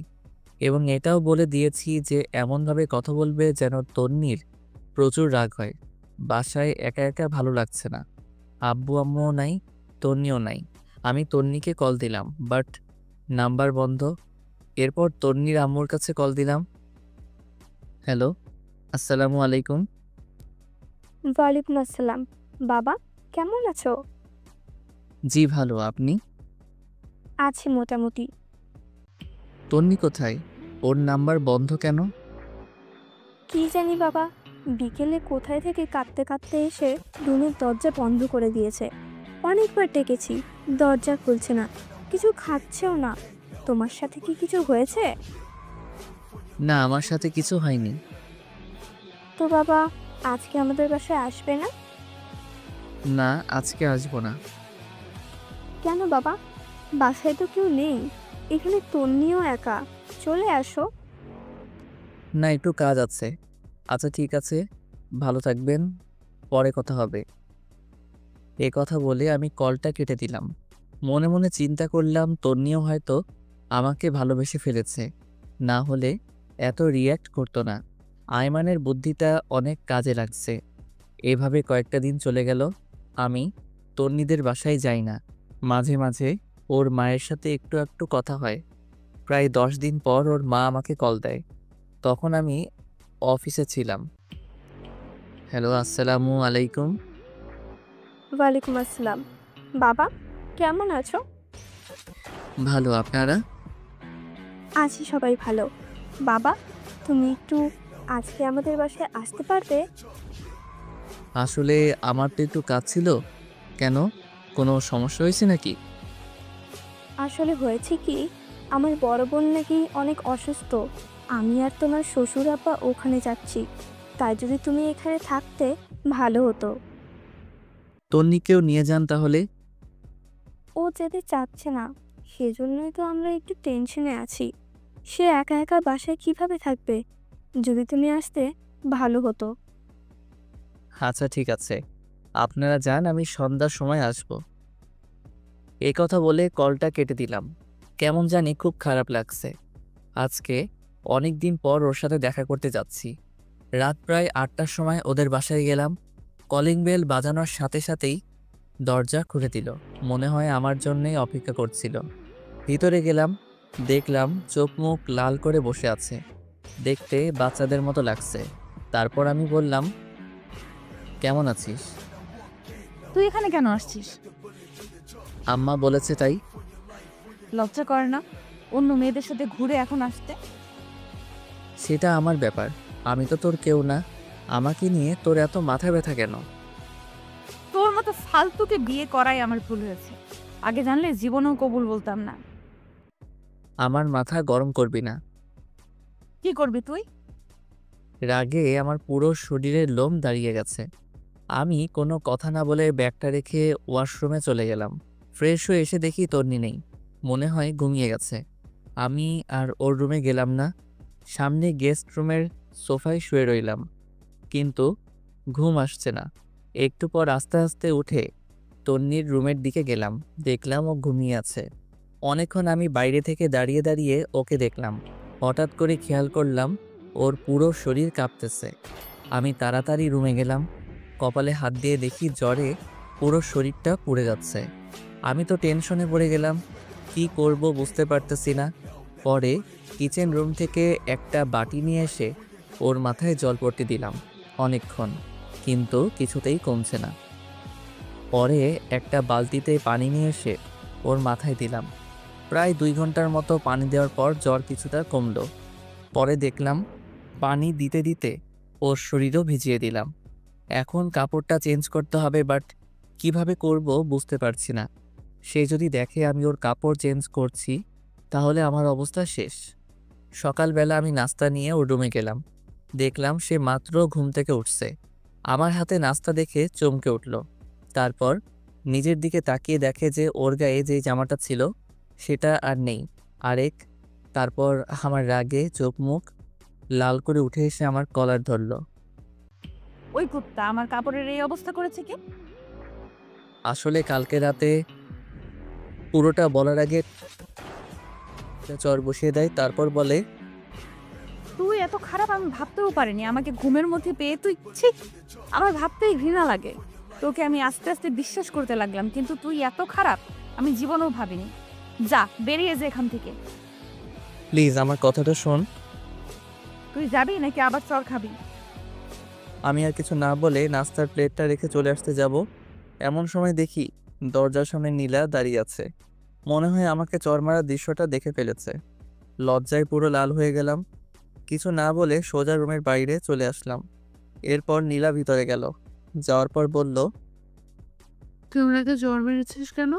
এবং এটাও বলে দিয়েছি যে এমনভাবে কথা বলবে যেন তন্নির প্রচুর রাগ হয়। বাসায় একা একা ভালো লাগছে না, আব্বু আম্মুও নাই, তন্নিও নাই। আমি তন্নিকে কল দিলাম, বাট নাম্বার বন্ধ। এরপর তন্নির আম্মুর কাছে কল দিলাম। হ্যালো, আসসালামু আলাইকুম। ওয়ালাইকুম আসসালাম। বাবা, কেমন আছো? জি ভালো, আপনি? আছি মোটামুটি। তন্নি কোথায়? ওর নাম্বার বন্ধ কেন? কি জানি বাবা, বিকেলে কোথায় থেকে কাঁদতে কাঁদতে এসে রুমের দরজা বন্ধ করে দিয়েছে। অনেকবার ডেকেছি, দরজা খুলছে না, কিছু খাচ্ছেও না। তোমার সাথে কি কিছু হয়েছে? না, আমার সাথে কিছু হয়নি। তো বাবা, আজকে আমাদের বাসায় আসবে না? না, আজকে আসবো না। কেন বাবা? বাসায় তো কেউ নেই, এখানে তন্নিও একা, চলে আসো। না, একটু কাজ আছে। আচ্ছা ঠিক আছে, ভালো থাকবেন, পরে কথা হবে। এ কথা বলে আমি কলটা কেটে দিলাম। মনে মনে চিন্তা করলাম তন্নিও হয়তো আমাকে ভালোবেসে ফেলেছে, না হলে এত রিয়্যাক্ট করতো না। আয়মানের বুদ্ধিটা অনেক কাজে লাগছে। এভাবে কয়েকটা দিন চলে গেল। আমি তন্নিদের বাসায় যাই না। মাঝে মাঝে ওর মায়ের সাথে একটু একটু কথা হয়। প্রায় 10 দিন পর ওর মা আমাকে কল দেয়। তখন আমি অফিসে ছিলাম। হ্যালো, আসসালামু আলাইকুম। ওয়ালাইকুম আসসালাম। বাবা, কেমন আছো? ভালো, আপনারা? আছি সবাই ভালো। বাবা, তুমি একটু আজকে আমাদের বাসায় আসতে পারবে? আসলে আমার তো একটু কাজ ছিল। কেন, কোনো সমস্যা হয়েছে নাকি? আসলে হয়েছে কি, আমার বড় বোন নাকি অনেক অসুস্থ। আমি আর তোমার শ্বশুর আব্বা ওখানে যাচ্ছি। তাই যদি তুমি এখানে থাকতে ভালো হতো। তন্নিকেও নিয়ে যান তাহলে। ও যেতে চাচ্ছে না, সেজন্যই তো আমরা একটু টেনশনে আছি। সে একা একা বাসায় কিভাবে থাকবে? যদি তুমি আসতে ভালো হতো। আচ্ছা ঠিক আছে, আপনারা যান, আমি সন্ধ্যার সময় আসব। এই কথা বলে কলটা কেটে দিলাম। কেমন জানি খুব খারাপ লাগছে। আজকে অনেক দিন পর ওর সাথে দেখা করতে যাচ্ছি। রাত প্রায় 8টার সময় ওদের বাসায় গেলাম। কলিং বেল বাজানোর সাথে সাথেই দরজা খুলে দিল। মনে হয় আমার জন্যই অপেক্ষা করছিল। ভিতরে গেলাম, দেখলাম চোখ মুখ লাল করে বসে আছে। দেখতে বাচ্চাদের মতো লাগছে। তারপর আমি বললাম, কেমন আছিস? তুই এখানে কেন আসছিস? আম্মা বলেছে তাই। লজ্জা করে না অন্য মেয়েদের সাথে ঘুরে এখন আসতে? সেটা আমার ব্যাপার, আমি তো তোর কেউ না। আমাকে নিয়ে তোর এত মাথা ব্যথা কেন? তোর মতো ফালতুকে বিয়ে করাই আমার ভুল হয়েছে। আগে জানলে জীবনেও কবুল বলতাম না। আমার মাথা গরম করবি না। কি করবি তুই? রাগে আমার পুরো শরীরের লোম দাঁড়িয়ে গেছে। আমি কোনো কথা না বলে ব্যাগটা রেখে ওয়াশরুমে চলে গেলাম। ফ্রেশ হয়ে এসে দেখি তন্নি নেই। মনে হয় ঘুমিয়ে গেছে। আমি আর ওর রুমে গেলাম না। সামনে গেস্ট রুমের সোফায় শুয়ে রইলাম, কিন্তু ঘুম আসছে না। একটু পর আস্তে আস্তে উঠে তন্নির রুমের দিকে গেলাম। দেখলাম ও ঘুমিয়ে আছে। অনেকক্ষণ আমি বাইরে থেকে দাঁড়িয়ে দাঁড়িয়ে ওকে দেখলাম। হঠাৎ করে খেয়াল করলাম ওর পুরো শরীর কাঁপতেছে। আমি তাড়াতাড়ি রুমে গেলাম। কপালে হাত দিয়ে দেখি জ্বরে পুরো শরীরটা পুড়ে যাচ্ছে। আমি তো টেনশনে পড়ে গেলাম, কি করব বুঝতে পারতেছি না। পরে কিচেন রুম থেকে একটা বাটি নিয়ে এসে ওর মাথায় জলপট্টি দিলাম অনেকক্ষণ, কিন্তু কিছুতেই কমছে না। পরে একটা বালতিতে পানি নিয়ে এসে ওর মাথায় দিলাম। প্রায় 2 ঘন্টার মতো পানি দেওয়ার পর জ্বর কিছুটা কমলো। পরে দেখলাম পানি দিতে দিতে ওর শরীরও ভিজিয়ে দিলাম। এখন কাপড়টা চেঞ্জ করতে হবে, বাট কিভাবে করব বুঝতে পারছি না। সে যদি দেখে আমি ওর কাপড় চেঞ্জ করছি, তাহলে আমার অবস্থা শেষ। সকালবেলা আমি নাস্তা নিয়ে ওর রুমে গেলাম। দেখলাম সে মাত্র ঘুম থেকে উঠছে। আমার হাতে নাস্তা দেখে চমকে উঠল। তারপর নিজের দিকে তাকিয়ে দেখে যে ওর গায়ে যে জামাটা ছিল সেটা আর নেই, আরেক। তারপর আমার রাগে চোখ মুখ লাল করে উঠে এসে আমার কলার ধরল। ওই কুত্তা আমার কাপড়ের এই অবস্থা করেছে কি? আসলে কালকে রাতে পুরোটা বলার আগে চর বসিয়ে দেয়, তারপর বলে, তুই এত খারাপ আমি ভাবতেও পারিনি। আমাকে ঘুমের মধ্যে পেয়ে তুই ছি! আমার ভাবতেই ঘৃণা লাগে। তোকে আমি আস্তে আস্তে বিশ্বাস করতে লাগলাম, কিন্তু তুই এত খারাপ আমি জীবনেও ভাবিনি। যা, বেরিয়ে যা এখান থেকে। প্লিজ আমার কথাটা শোন। তুই যাবি নাকি আবার চর খাবি? আমি আর কিছু না বলে নাস্তার প্লেটটা রেখে চলে আসতে যাব, এমন সময় দেখি দরজার সামনে নীলা দাঁড়িয়ে আছে। মনে হয় আমাকে চর মারার দৃশ্যটা দেখে ফেলেছে। লজ্জায় পুরো লাল হয়ে গেলাম। কিছু না বলে সোজা রুমের বাইরে চলে আসলাম। এরপর নীলা ভিতরে গেল। যাওয়ার পর বলল, তুই ওনাকে জ্বর মেরেছিস কেন?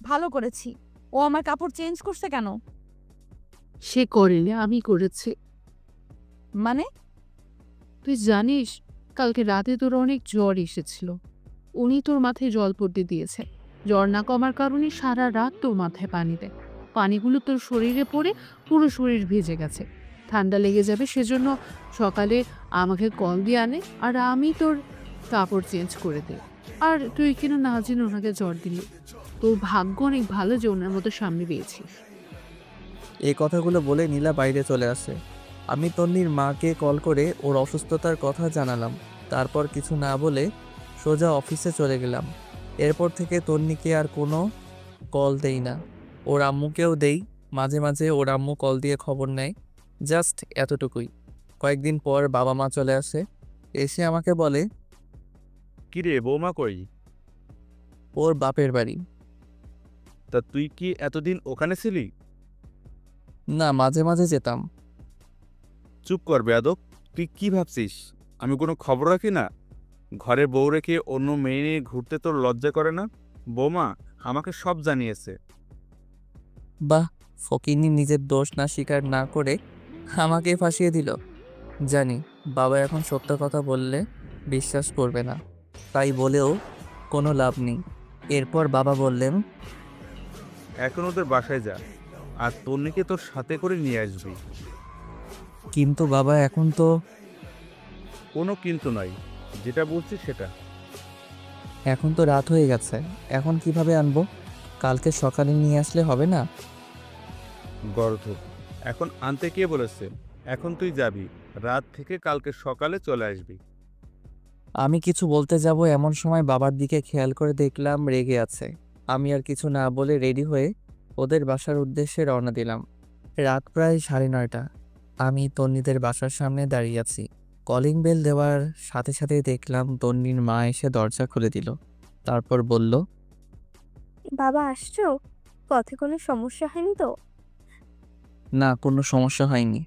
ভালো করেছি। ও আমার কাপড় চেঞ্জ করছে কেন? সে করেনি, আমি করেছি। মানে? তুই জানিস কালকে রাতে তোর অনেক জ্বর এসেছিল। উনি তোর মাথায় জলপট্টি দিয়েছে। জ্বর না কমার কারণে সারা রাত তোর মাথায় পানি দেয়। পানিগুলো তোর শরীরে পড়ে পুরো শরীর ভিজে গেছে। ঠান্ডা লেগে যাবে সেজন্য সকালে আমাকে কল দিয়ে আনে, আর আমি তোর কাপড় চেঞ্জ করে দিই। আর তুই কিনা না জেনে ওনাকে জ্বর দিলি। তোর ভাগ্য অনেক ভালো যে ওনার মতো সামনে পেয়েছিস। এই কথাগুলো বলে নীলা বাইরে চলে আসে। আমি তন্নির মাকে কল করে ওর অসুস্থতার কথা জানালাম। তারপর কিছু না বলে সোজা অফিসে চলে গেলাম। এরপর থেকে তন্নিকে আর কোনো কল দেই না। ওর আম্মুকেও দেই, মাঝে মাঝে ওর আম্মু কল দিয়ে খবর নেয়। জাস্ট এতটুকুই। কয়েকদিন পর বাবা মা চলে আসে। এসে আমাকে বলে, কিরে বৌমা কই? ওর বাপের বাড়ি। তা তুই কি এতদিন ওখানে ছিলি? না, মাঝে মাঝে যেতাম। চুপ কর বেয়াদব, তুই কি ভাবছিস আমি কোনো খবর রাখি না? ঘরে বউ রেখে অন্য মেয়ে নিয়ে ঘুরতে তোর লজ্জা করে না? বৌমা আমাকে সব জানিয়েছে। বাহ, ফকিন্নি নিজের দোষ না স্বীকার না করে আমাকে ফাঁসিয়ে দিল। জানি বাবা এখন সত্য কথা বললে বিশ্বাস করবে না, তাই বলেও কোনো লাভ নেই। এরপর বাবা বললেন, এখন ওদের বাসায় যা, আর তন্নিকে তোর সাথে করে নিয়ে আসবি। কিন্তু বাবা এখন তো কোনো কিন্তু নয়, যেটা বলছি সেটা। রাত হয়ে গেছে, এখন কিভাবে আনবো? কালকে সকালে নিয়ে আসলে হবে না? গর্ধব, এখন আনতে কে বলেছে? এখন তুই যাবি, রাত থেকে কালকে সকালে চলে আসবি। আমি কিছু বলতে যাব এমন সময় বাবার দিকে খেয়াল করে দেখলাম রেগে আছে। আমি আর কিছু না বলে রেডি হয়ে ওদের বাসার উদ্দেশ্যে রওনা দিলাম। রাত প্রায় 9:30। আমি তন্নিদের বাসার সামনে দাঁড়িয়ে আছি। কলিং বেল দেওয়ার সাথে সাথেই দেখলাম তন্নির মা এসে দরজা খুলে দিল। তারপর বলল, বাবা আসছো? পথে কোনো সমস্যা হয়নি তো? না, কোনো সমস্যা হয়নি।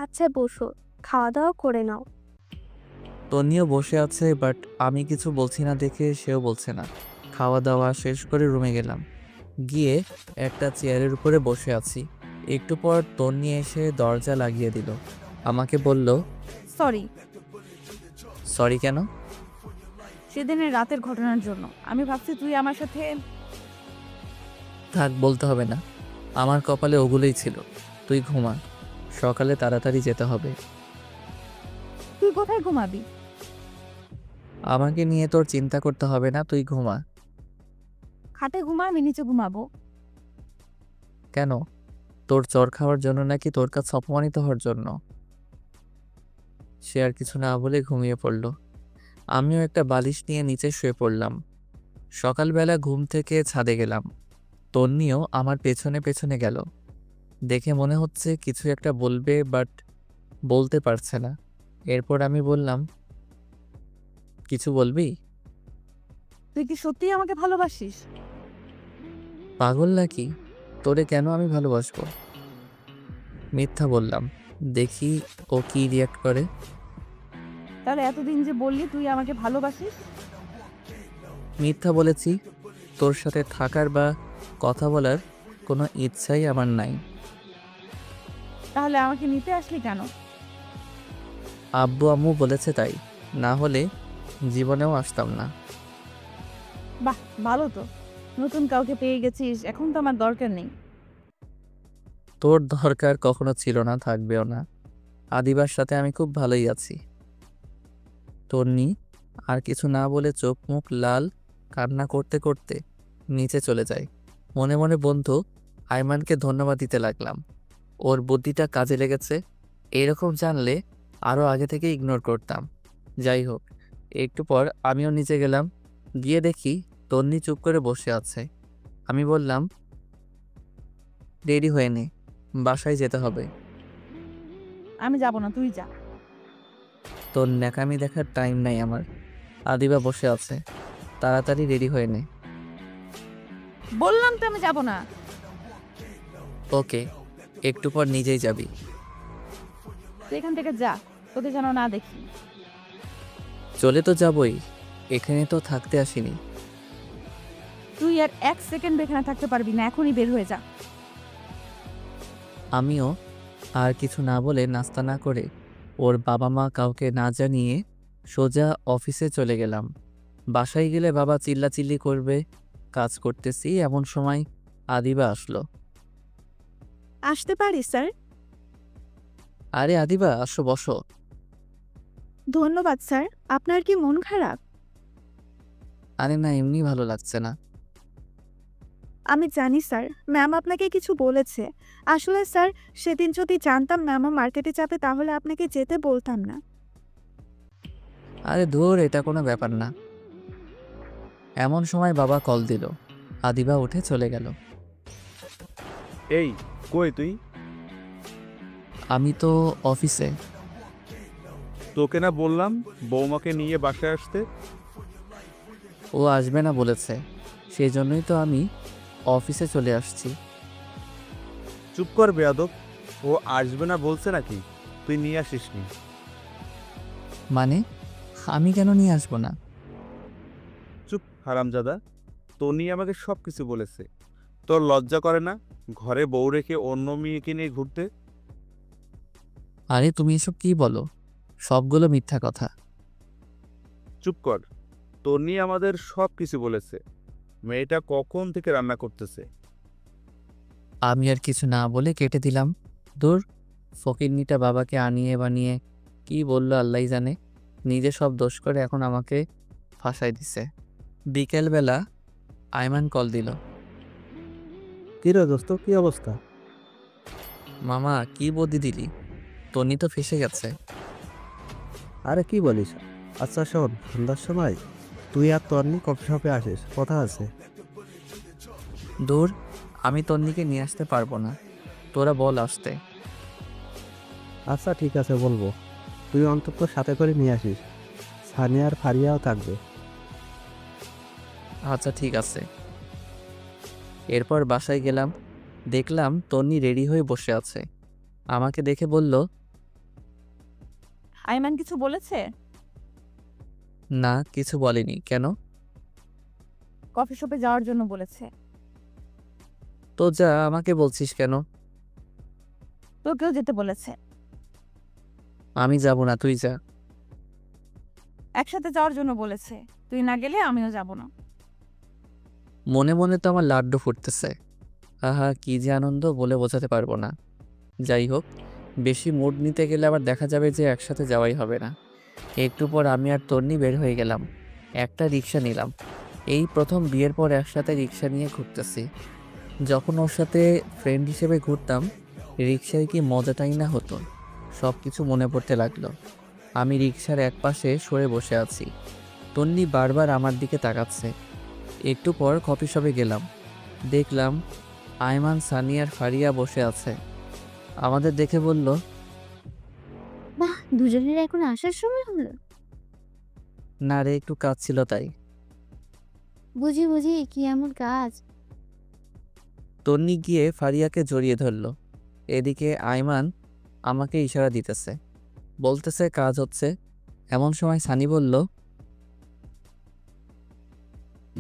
আচ্ছা বসো, খাওয়া দাওয়া করে নাও। তন্নিও বসে আছে, বাট আমি কিছু বলছি না দেখে সেও বলছে না। খাওয়া দাওয়া শেষ করে রুমে গেলাম। গিয়ে একটা চেয়ারের উপরে বসে আছি। একটু পর তন্নি এসে দরজা লাগিয়ে দিল। আমাকে বলল, সরি, সরি কেন? সেদিনের রাতের ঘটনার জন্য। আমি ভাবছি তুই আমার সাথে। থাক, বলতে হবে না। আমার কপালে ওগুলোই ছিল। তুই ঘুমা, সকালে তাড়াতাড়ি যেতে হবে। তুই কোথায় ঘুমাবি? আমাকে নিয়ে তোর চিন্তা করতে হবে না, তুই ঘুমা। খাটে ঘুমা, আমি নিচে ঘুমাবো। কেন? তোর চর খাওয়ার জন্য নাকি তোর কাছে অপমানিত হওয়ার জন্য? সে আর কিছু না বলে ঘুমিয়ে পড়ল। আমিও একটা বালিশ নিয়ে নিচে শুয়ে পড়লাম। সকালবেলা ঘুম থেকে ছাদে গেলাম। তন্নিও আমার পেছনে পেছনে গেল। দেখে মনে হচ্ছে কিছু একটা বলবে, বাট বলতে পারছে না। এরপর আমি বললাম, কিছু বলবি? তুই কি সত্যিই আমাকে ভালোবাসিস? পাগল নাকি? তোরে কেন আমি ভালোবাসবো? মিথ্যা বললাম, দেখি ও কি রিয়াক্ট করে। তাহলে এতদিন যে বললি তুই আমাকে ভালোবাসিস? মিথ্যা বলেছি। তোর সাথে থাকার বা কথা বলার কোনো ইচ্ছাই আমার নাই। তাহলে আমাকে নিতে আসলি কেন? আব্বু আম্মু বলেছে তাই, না হলে জীবনেও আসতাম না। বাহ, ভালো তো। নতুন কাউকে পেয়ে গেছিস, এখন তো আমার দরকার নেই। তোর দরকার কখনো ছিল না, থাকবেও না। আদিবার সাথে আমি খুব ভালোই আছি। তন্নি আর কিছু না বলে চোখ মুখ লাল, কান্না করতে করতে নিচে চলে যায়। মনে মনে বন্ধু আইমানকে ধন্যবাদ দিতে লাগলাম। ওর বুদ্ধিটা কাজে লেগেছে। এরকম জানলে আরও আগে থেকে ইগনোর করতাম। যাই হোক, একটু পর আমিও নিচে গেলাম। গিয়ে দেখি তন্নি চুপ করে বসে আছে। আমি বললাম, রেডি হয়ে নে, বাসায় যেতে হবে। আমি যাব না, তুই যা। তোর ন্যাকামি দেখার টাইম নাই আমার। আদিবা বসে আছে, তাড়াতাড়ি রেডি হয়ে নে। বললাম তো আমি যাব না। ওকে, একটু পর নিজেই যাবি। তুই এখান থেকে যা, তোকে যেন না দেখি। চলে তো যাবই, এখানে তো থাকতে আসিনি। তুই আর 1 সেকেন্ড এখানে থাকতে পারবি না, এখনই বের হয়ে যা। আমিও আর কিছু না বলে নাস্তা না করে ওর বাবা মা কাউকে না জানিয়ে সোজা অফিসে চলে গেলাম। বাসায় গেলে বাবা চিল্লাচিল্লি করবে। কাজ করতেছি এমন সময় আদিবা আসলো। আসতে পারি স্যার? আরে আদিবা, আসো বসো। ধন্যবাদ স্যার। আপনার কি মন খারাপ? আরে না, এমনি ভালো লাগছে না। আমি জানি স্যার, ম্যাম আপনাকে কিছু বলেছে। আসলে স্যার, সেদিন যদি জানতাম ম্যামও মার্কেটে যাবে তাহলে আপনাকে যেতে বলতাম না। আরে ধুর, এটা কোনো ব্যাপার না। এমন সময় বাবা কল দিল। আদিবা উঠে চলে গেল। এই কই তুই? আমি তো অফিসে। তোকে না বললাম বৌমাকে নিয়ে বাসায় আসতে? ও আসবে না বলেছে, সেই জন্যই তো আমি অফিসে চলে আসছি। চুপ কর বেয়াদব, ও আসবে না বলছে নাকি? তুই নিয়ে আসিসনি। মানে আমি কেন নিয়ে আসবো না? চুপ হারামজাদা, তনি আমাকে সব কিছু বলেছে। তোর লজ্জা করে না ঘরে বউ রেখে অন্য মেয়েকে নিয়ে ঘুরতে? আরে তুমি এসব কি বলো? সবগুলো মিথ্যা কথা। চুপ কর, তনি আমাদের সব কিছু বলেছে। মেয়েটা কখন থেকে রান্না করতেছে। আমি আর কিছু না বলে কেটে দিলাম। দূর, ফকিন্নিটা বাবাকে আনিয়ে বানিয়ে কি বললো আল্লাহই জানে। নিজে সব দোষ করে এখন আমাকে ফাঁসাই দিছে। বিকেলবেলা আয়মান কল দিল। কি রে দোস্ত, কি অবস্থা? মামা কি বদি দিলি, তনি তো ফেসে গেছে। আরে কি বলিস? আচ্ছা শোন, সন্ধ্যার সময় তুই আর তন্নি কফি শপে আসিস, কথা আছে। দূর, আমি তন্নিকে নিয়ে আসতে পারবো না, তোরা বল আসতে। আচ্ছা ঠিক আছে, বলবো। তুই অন্তত সাথে করে নিয়ে আসিস, সানিয়া আর ফারিয়াও থাকবে। আচ্ছা ঠিক আছে। এরপর বাসায় গেলাম, দেখলাম তন্নি রেডি হয়ে বসে আছে। আমাকে দেখে বলল, আইমান কিছু বলেছে? না কিছু বলেনি। কেন? কফি শপে যাওয়ার জন্য বলেছে। তো যা, আমাকে বলছিস কেন? তোকেও যেতে বলেছে। আমি যাব না, তুই যা। একসাথে যাওয়ার জন্য বলেছে, তুই না গেলে আমিও যাব না। মনে মনে তো আমার লাড্ডু ফুটতেছে। আহা কি যে আনন্দ, বলে বোঝাতে পারবো না। যাই হোক, বেশি মুড নিতে গেলে আবার দেখা যাবে যে একসাথে যাওয়াই হবে না। একটু পর আমি আর তন্নি বের হয়ে গেলাম। একটা রিক্সা নিলাম। এই প্রথম বিয়ের পর একসাথে রিক্সা নিয়ে ঘুরতেছি। যখন ওর সাথে ফ্রেন্ড হিসেবে ঘুরতাম, রিক্সায় কি মজাটাই না হতো। সব কিছু মনে পড়তে লাগলো। আমি রিক্সার এক পাশে সরে বসে আছি, তন্নি বারবার আমার দিকে তাকাচ্ছে। একটু পর কফি শপে গেলাম, দেখলাম আয়মান, সানি আর ফারিয়া বসে আছে। আমাদের দেখে বলল, বাহ, দুজনের এখন আসার সময় হলো। না রে, একটু কাজ ছিল তাই। বুঝি বুঝি, কি এমন কাজ? তন্নি গিয়ে ফারিয়াকে জড়িয়ে ধরল। এদিকে আয়মান আমাকে ইশারা দিতেছে, বলতেছে কাজ হচ্ছে। এমন সময় সানি বলল,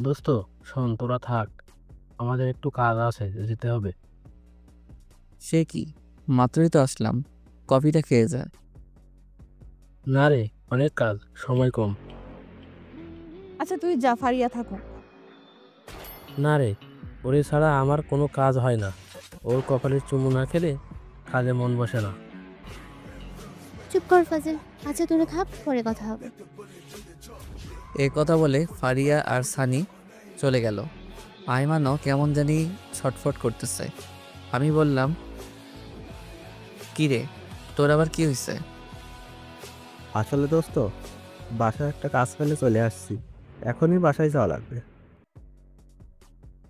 দোস্ত শোন, তোরা থাক, আমাদের একটু কাজ আছে, যেতে হবে। সে কি, মাত্রই তো আসলাম, কফিটা খেয়ে যা। না রে, অনেক কাজ, সময় কম। আচ্ছা তুই যা, ফারিয়া থাকুক। না রে, ওরে ছাড়া আমার কোনো কাজ হয় না। ওর কপালের চুমু না খেলে কাজে মন বসে না। চুপ কর ফাজিল। আচ্ছা তোরা খাপ, পরে কথা হবে। এ কথা বলে ফারিয়া আর সানি চলে গেল। আয়মানও কেমন জানি ছটফট করতেছে। আমি বললাম, কি রে, তোর আবার কি হয়েছে? আসলে দোস্ত, বাসায় একটা কাজ ফেলে চলে আসছি, এখনই বাসায় যাওয়া লাগবে।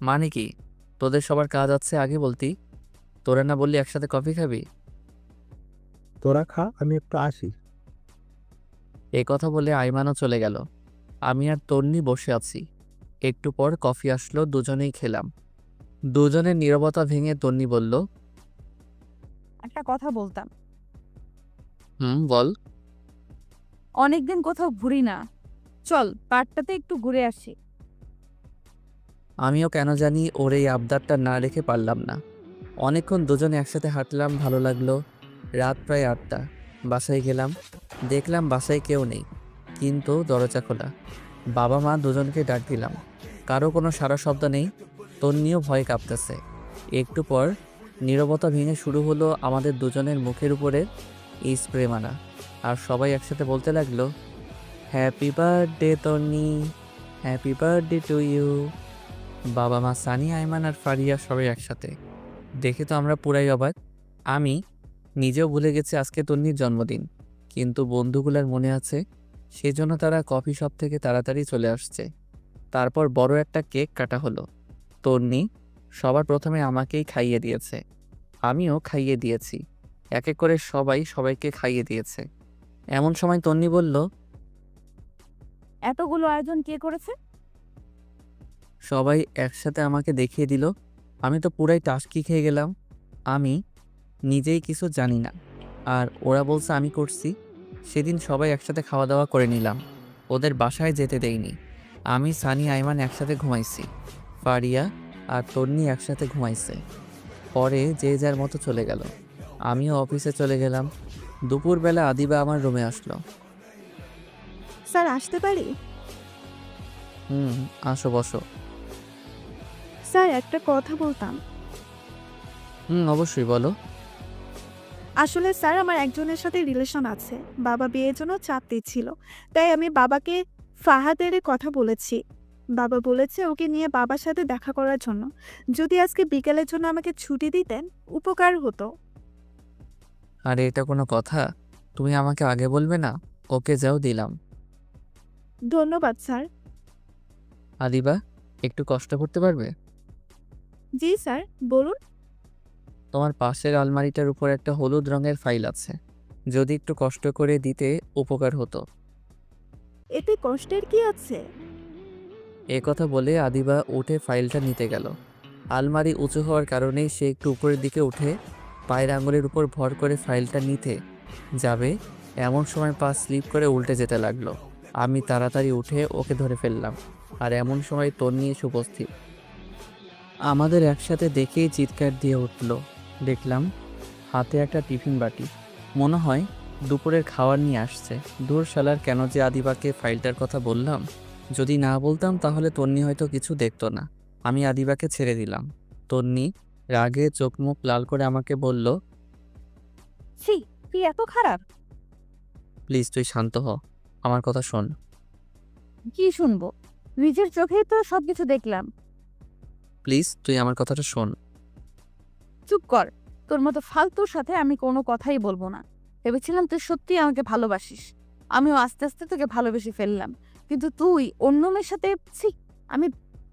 মানে কি, তোদের সবার কাজ আছে আগে বলতি? তোরা না বললি একসাথে কফি খাবি? তোরা খা, আমি একটু আসি। এ কথা বলে আয়মানও চলে গেল। আমি আর তন্নি বসে আছি। একটু পর কফি আসলো, দুজনেই খেলাম। দুজনের নীরবতা ভেঙে তন্নি বলল, একটা কথা বলতাম। বল। অনেকদিন কোথাও ঘুরি না, চল পার্কটাতে একটু ঘুরে আসি। আমিও কেন জানি ওর এই আবদারটা না রেখে পারলাম না। অনেকক্ষণ দুজনে একসাথে হাঁটলাম, ভালো লাগলো। রাত প্রায় 8টা। বাসায় গেলাম, দেখলাম বাসায় কেউ নেই, কিন্তু দরজা খোলা। বাবা মা দুজনকে ডাক দিলাম, কারো কোনো সাড়া শব্দ নেই। তন্নিও ভয় কাঁপতেছে। একটু পর নীরবতা ভেঙে শুরু হলো আমাদের দুজনের মুখের উপরে এই স্প্রে মারা। আর সবাই একসাথে বলতে লাগলো, happy birthday Tonni, happy birthday to you. বাবা মা, সানি, আয়মান আর ফারিয়া সবাই একসাথে। দেখে তো আমরা পুরাই অবাক। আমি নিজেও ভুলে গেছি আজকে তন্নির জন্মদিন, কিন্তু বন্ধুগুলার মনে আছে, সেজন্য তারা কফি শপ থেকে তাড়াতাড়ি চলে আসছে। তারপর বড় একটা কেক কাটা হলো। তন্নি সবার প্রথমে আমাকেই খাইয়ে দিয়েছে, আমিও খাইয়ে দিয়েছি। এক এক করে সবাই সবাইকে খাইয়ে দিয়েছে। এমন সময় তন্নি বলল, এতগুলো আয়োজন কে করেছে? সবাই একসাথে আমাকে দেখিয়ে দিল। আমি তো পুরাই টাসকি খেয়ে গেলাম। আমি নিজেই কিছু জানি না, আর ওরা বলছে আমি করছি। সেদিন সবাই একসাথে খাওয়া দাওয়া করে নিলাম, ওদের বাসায় যেতে দেইনি। আমি, সানি, আইমান একসাথে ঘুমাইছি, ফারিয়া আর তন্নি একসাথে ঘুমাইছে। পরে যে যার মতো চলে গেল, আমিও অফিসে চলে গেলাম। দুপুরবেলা আদিবা আমার রুমে আসলো। স্যার আসতে পারি? আসো, বসো। স্যার একটা কথা বলতাম। অবশ্যই বলো। আসলে স্যার আমার একজনের সাথে রিলেশন আছে, বাবা বিয়ের জন্য চাপ দিচ্ছিল, তাই আমি বাবাকে ফাহাদের কথা বলেছি। বাবা বলেছে ওকে নিয়ে বাবার সাথে দেখা করার জন্য। যদি আজকে বিকেলের জন্য আমাকে ছুটি দিতেন উপকার হতো। আরে এটা কোনো কথা? তুমি আমাকে আগে বলবে না? ওকে যাও, দিলাম। ধন্যবাদ স্যার। আদিবা, একটু কষ্ট করতে পারবে? জি স্যার, বলুন। তোমার পাশের আলমারিটার উপর একটা হলুদ রঙের ফাইল আছে, যদি একটু কষ্ট করে দিতে উপকার হতো। এতে কষ্টের কি আছে? এ কথা বলে আদিবা উঠে ফাইলটা নিতে গেল। আলমারি উঁচু হওয়ার কারণেই সে একটু উপরের দিকে উঠে পায়ের আঙুলের উপর ভর করে ফাইলটা নিতে যাবে, এমন সময় পা স্লিপ করে উল্টে যেতে লাগলো। আমি তাড়াতাড়ি উঠে ওকে ধরে ফেললাম, আর এমন সময় তন্নি এসে উপস্থিত। আমাদের একসাথে দেখেই চিৎকার দিয়ে উঠল। দেখলাম হাতে একটা টিফিন বাটি, মনে হয় দুপুরের খাবার নিয়ে আসছে। দূর শালার, কেন যে আদিবাকে ফাইলটার কথা বললাম? যদি না বলতাম তাহলে তন্নি হয়তো কিছু দেখতো না। আমি আদিবাকে ছেড়ে দিলাম। তন্নি রাগে চোখ মুখ লাল করে আমাকে বলল, ছি, তুই এত খারাপ? প্লিজ তুই শান্ত হ, আমার কথা শোন। কি শুনবো? নিজের চোখেই তো সবকিছু দেখলাম। প্লিজ তুই আমার কথাটা শোন। চুপ কর, তোর মতো ফালতুর সাথে আমি কোনো কথাই বলবো না। ভেবেছিলাম তুই সত্যিই আমাকে ভালোবাসিস, আমিও আস্তে আস্তে তোকে ভালোবেসে ফেললাম, কিন্তু তুই অন্য মেয়ের সাথে, ছি,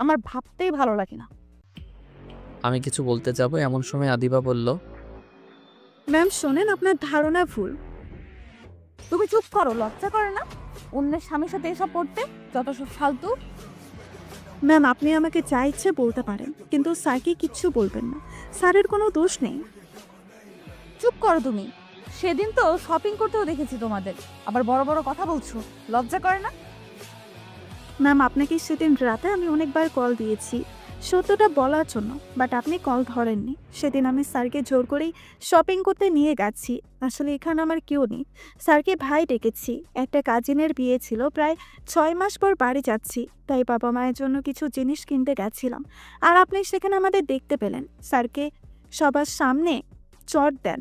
আমার ভাবতেই ভালো লাগে না। আমি কিছু বলতে যাব, এমন সময় আদিবা বলল, ম্যাম শোনেন, আপনার ধারণা ভুল। তুমি চুপ করো, লজ্জা করে না অন্যের স্বামীর সাথে এসব করতে? যত সব ফালতু। ম্যাম আপনি আমাকে যা ইচ্ছে বলতে পারেন, কিন্তু স্যারকে কিচ্ছু বলবেন না, স্যারের কোনো দোষ নেই। চুপ করো তুমি। সেদিন তো শপিং করতেও দেখেছি তোমাদের, আবার বড় বড় কথা বলছো, লজ্জা করে না? ম্যাম আপনাকে সেদিন রাতে আমি অনেকবার কল দিয়েছি সত্যটা বলার জন্য, বাট আপনি কল ধরেননি। সেদিন আমি স্যারকে জোর করেই শপিং করতে নিয়ে গেছি। আসলে এখানে আমার কেউ নেই, স্যারকে ভাই ডেকেছি। একটা কাজিনের বিয়ে ছিল, প্রায় 6 মাস পর বাড়ি যাচ্ছি, তাই বাবা মায়ের জন্য কিছু জিনিস কিনতে গেছিলাম। আর আপনি সেখানে আমাদের দেখতে পেলেন, স্যারকে সবার সামনে চট দেন।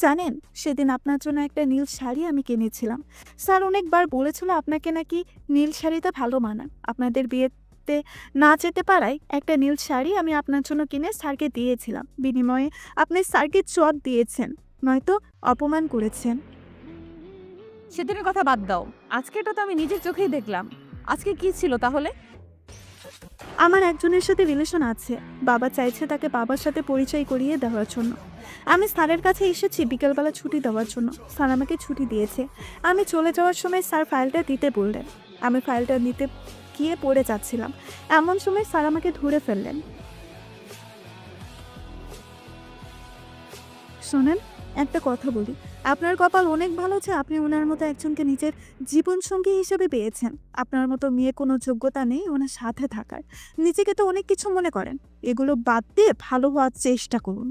জানেন, সেদিন আপনার জন্য একটা নীল শাড়ি আমি কিনেছিলাম। স্যার অনেকবার বলেছিল আপনাকে নাকি নীল শাড়িতে ভালো মানান। আপনাদের বিয়েতে না যেতে পারায় একটা নীল শাড়ি আমি আপনার জন্য কিনে স্যারকে দিয়েছিলাম। বিনিময়ে আপনি স্যারকে চট দিয়েছেন, নয়তো অপমান করেছেন। সেদিনের কথা বাদ দাও, আজকেটা তো আমি নিজের চোখেই দেখলাম। আজকে কি ছিল তাহলে? আমার একজনের সাথে রিলেশন আছে, বাবা চাইছে তাকে বাবার সাথে পরিচয় করিয়ে দেওয়ার জন্য। আমি স্যারের কাছে এসেছি বিকেলবেলা ছুটি দেওয়ার জন্য। স্যার আমাকে ছুটি দিয়েছে। আমি চলে যাওয়ার সময় স্যার ফাইলটা দিতে বললেন। আমি ফাইলটা নিতে গিয়ে পড়ে যাচ্ছিলাম, এমন সময় স্যার আমাকে ধরে ফেললেন। শোনেন, একটা কথা বলি, আপনার কপাল অনেক ভালো যে আপনি ওনার মতো একজনকে নিজের জীবনসঙ্গী হিসেবে পেয়েছেন। আপনার মতো মেয়ে কোনো যোগ্যতা নেই ওনার সাথে থাকার। নিজেকে তো অনেক কিছু মনে করেন, এগুলো বাদ দিয়ে ভালো হওয়ার চেষ্টা করুন।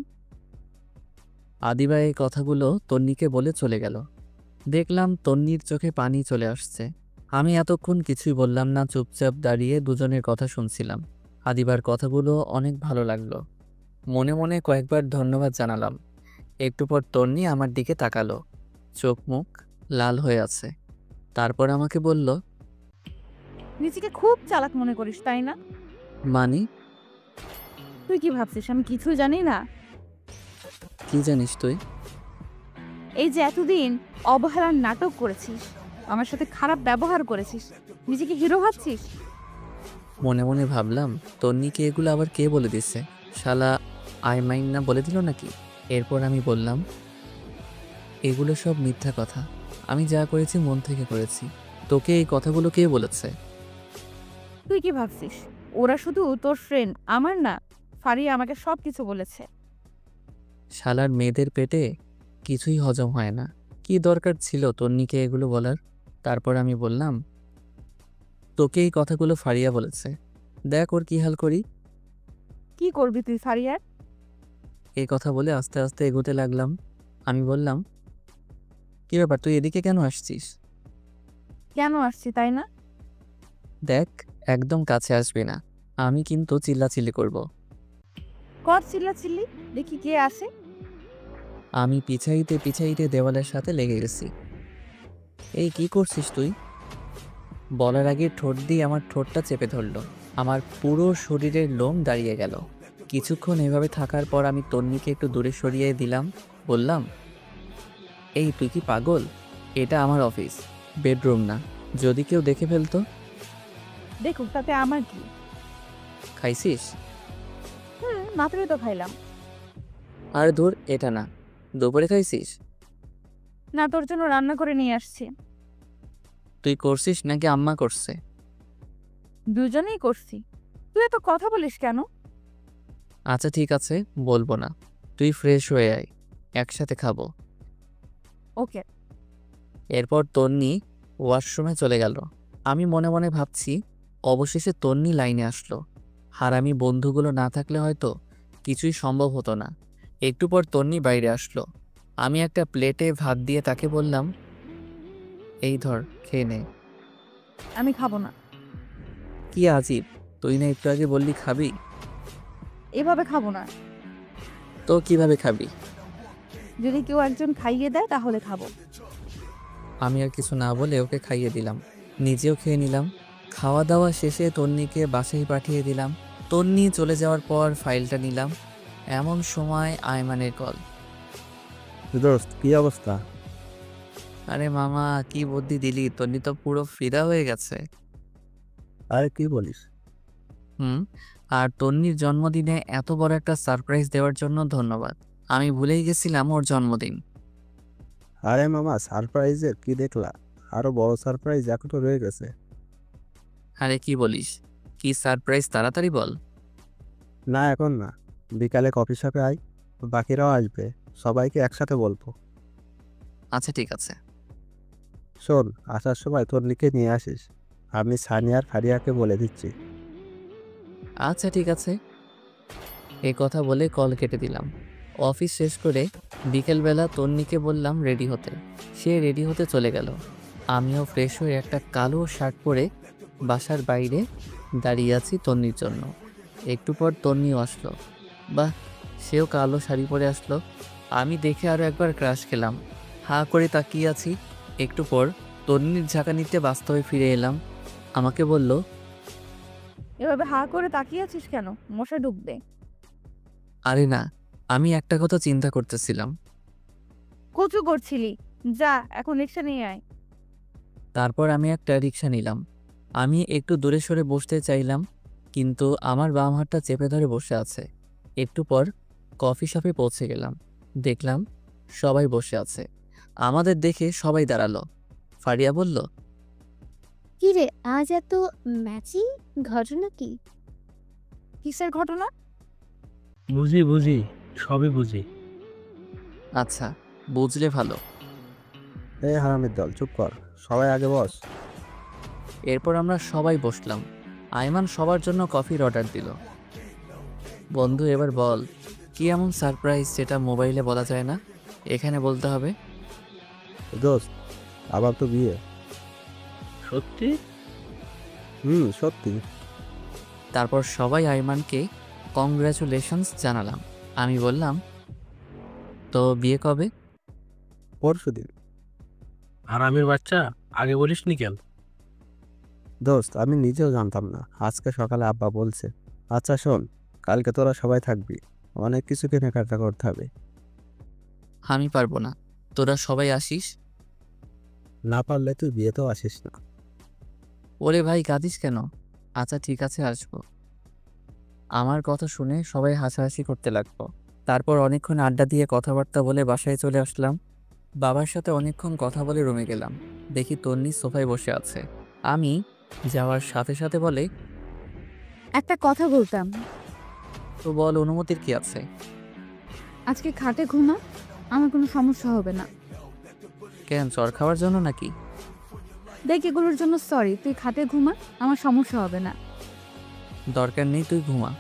আদিবা এই কথাগুলো তন্নিকে বলে চলে গেল। দেখলাম তন্নির চোখে পানি চলে আসছে। আমি এতক্ষণ কিছুই বললাম না, চুপচাপ দাঁড়িয়ে দুজনের কথা শুনছিলাম। আদিবার কথাগুলো অনেক ভালো লাগলো, মনে মনে কয়েকবার ধন্যবাদ জানালাম। একটু পর তন্নি আমার দিকে তাকালো, চোখ মুখ লাল হয়ে আছে। তারপর আমাকে বলল, নিজেকে খুব চালাক মনে করিস তাই না? মানি? তুই কি ভাবছিস আমি কিছুই জানি না? কি জানিস তুই? এই যে এতদিন অবহেলার নাটক করেছিস, আমার সাথে খারাপ ব্যবহার করেছিস, নিজেকে হিরো ভাবছিস। মনে মনে ভাবলাম, তন্নিকে এগুলো আবার কে বলে দিচ্ছে? শালা আইমাইন না বলে দিল নাকি? এরপর আমি বললাম, এগুলো সব মিথ্যা কথা, আমি যা করেছি মন থেকে করেছি। তোকে এই কথাগুলো কে বলেছে? তুই কি ভাবছিস ওরা শুধু তোর ফ্রেন্ড, আমার না? ফারিয়া আমাকে সব কিছু বলেছে। শালার মেয়েদের পেটে কিছুই হজম হয় না। কি দরকার ছিল তন্নিকে এগুলো বলার? তারপর আমি বললাম, তোকে এই কথাগুলো ফারিয়া বলেছে, দেখ ওর কি হাল করি। কি করবি তুই ফারিয়ার? এই কথা বলে আস্তে আস্তে এগোতে লাগলাম। আমি বললাম, কি ব্যাপার, তুই এদিকে কেন আসছিস? কেন আসছি তাই না? দেখ, একদম কাছে আসবি না, আমি কিন্তু চিল্লাচিল্লি করব। কর চিল্লাচিল্লি, দেখি কে আসে। আমি পিছাইতে পিছাইতে দেওয়ালের সাথে লেগে গেছি। এই কি করছিস তুই? বলার আগে ঠোঁট দিয়ে আমার ঠোঁটটা চেপে ধরলো। আমার পুরো শরীরের লোম দাঁড়িয়ে গেল। কিছুক্ষণ এভাবে থাকার পর আমি তন্নিকে একটু দূরে সরিয়ে দিলাম। বললাম, এই তুই কি পাগল? এটা আমার অফিস, বেডরুম না। যদি কেউ দেখে ফেলতো? দেখুক, তাতে আমার কি? খাইছিস? মাত্রই তো খাইলাম। আর ধুর, এটা না। দুপুরে খাইছিস? না, তোর জন্য রান্না করে নিয়ে আসছি। তুই করছিস নাকি আম্মা করছে? দুজনেই করছি। তুই এত কথা বলিস কেন? আচ্ছা ঠিক আছে, বলবো না। তুই ফ্রেশ হয়ে আয়, একসাথে খাবো। ওকে। এরপর তন্নি ওয়াশরুমে চলে গেল। আমি মনে মনে ভাবছি, অবশেষে তন্নি লাইনে আসলো। হারামি বন্ধুগুলো না থাকলে হয়তো কিছুই সম্ভব হতো না। একটু পর তন্নি বাইরে আসলো। আমি একটা প্লেটে ভাত দিয়ে তাকে বললাম, এই ধর, খেয়ে নে। আমি খাবো না। কি আজীব, তুই না একটু আগে বললি খাবি? এভাবে খাবো না। তো কিভাবে খাবি? যদি কেউ একজন খাইয়ে দেয় তাহলে খাবো। আমি আর কিছু না বলে ওকে খাইয়ে দিলাম, নিজেও খেয়ে নিলাম। খাওয়া দাওয়া শেষে তন্নিকে বাসায় পাঠিয়ে দিলাম। তন্নি চলে যাওয়ার পর ফাইলটা নিলাম। এমন সময় আয়মানের কল। দোস্ত কি অবস্থা? আরে মামা, কি বুদ্ধি দিলি, তন্নি তো পুরো ফিদা হয়ে গেছে। আরে কি বলিস? আর তন্নির জন্মদিনে এত বড় একটা সারপ্রাইজ দেওয়ার জন্য ধন্যবাদ। আমি ভুলেই গেছিলাম ওর জন্মদিন। আরে মামা, সারপ্রাইজের কি দেখলা? আরো বড় সারপ্রাইজ এখনো রয়ে গেছে। আরে কি বলিস, কি সারপ্রাইজ, তাড়াতাড়ি বল। না এখন না, বিকালে কফি শপে আয়, বাকিরাও আসবে, সবাইকে একসাথে বলবো। আচ্ছা ঠিক আছে। শোন, আসার সময় তন্নিকে নিয়ে আসিস। আমি সানি আর ফারিয়াকে বলে দিচ্ছি। আচ্ছা ঠিক আছে। এই কথা বলে কল কেটে দিলাম। অফিস শেষ করে বিকেলবেলা তন্নিকে বললাম রেডি হতে। সে রেডি হতে চলে গেল। আমিও ফ্রেশ হয়ে একটা কালো শার্ট পরে বাসার বাইরে দাঁড়িয়ে আছি তন্নির জন্য। একটু পর তন্নিও আসলো। বাহ, সেও কালো শাড়ি পরে আসলো। আমি দেখে আরও একবার ক্রাশ খেলাম। হাঁ করে তাকিয়ে আছি। একটু পর তন্নির ঝাঁকানিতে বাস্তবে ফিরে এলাম। আমাকে বলল, এভাবে হা করে তাকিয়ে আছিস কেন? মশা ডুববে। আরে না, আমি একটা কথা চিন্তা করতেছিলাম। কচু করছিলি? যা, এখন রিক্সা নিয়ে আয়। তারপর আমি একটা রিক্সা নিলাম। আমি একটু দূরে সরে বসতে চাইলাম, কিন্তু আমার বাম হাতটা চেপে ধরে বসে আছে। একটু পর কফি শপে পৌঁছে গেলাম। দেখলাম সবাই বসে আছে। আমাদের দেখে সবাই দাঁড়ালো। ফারিয়া বলল, কি রে, আজ এত ম্যাচিং, ঘটনা কি? কিসের ঘটনা? বুঝি বুঝি, সবই বুঝি। আচ্ছা, বুঝলে ভালো। এই হারামির দল, চুপ কর, সবাই আগে বস। এরপর আমরা সবাই বসলাম। আয়মান সবার জন্য কফির অর্ডার দিল। বন্ধু, এবার বল, কি এমন সারপ্রাইজ যেটা মোবাইলে বলা যায় না, এখানে বলতে হবে? দোস্ত, আবার তো বিয়ে। সত্যি? সত্যি। তারপর সবাই আয়মানকে কংগ্রাচুলেশনস জানালাম। আমি বললাম, তো বিয়ে কবে? পরশুদিন। আর আমির বাচ্চা, আগে বলিসনি কেন? দোস্ত, আমি নিজেও জানতাম না, আজকে সকালে আব্বা বলছে। আচ্ছা শোন, কালকে তোরা সবাই থাকবি, অনেক কিছু কেনাকাটা করতে হবে। আমি পারবো না, তোরা সবাই আসিস। না পারলে তুই বিয়েতেও আসিস না। ওরে ভাই, কাঁদিস কেন? আচ্ছা ঠিক আছে, আসবো। আমার কথা শুনে সবাই হাসাহাসি করতে লাগলো। তারপর অনেকক্ষণ আড্ডা দিয়ে কথাবার্তা বলে বাসায় চলে আসলাম। বাবার সাথে অনেকক্ষণ কথা বলে রুমে গেলাম। দেখি তন্নি সোফায় বসে আছে। আমি যাওয়ার সাথে সাথে বলে, একটা কথা বলতাম। তো বল, অনুমতির কি আছে? আজকে খাটে ঘুমা, আমার কোনো সমস্যা হবে না। কেন, চর খাওয়ার জন্য নাকি? দেখ, এগুলোর জন্য সরি, তুই খাটে ঘুমা, আমার সমস্যা হবে না। দরকার নেই, তুই ঘুমা।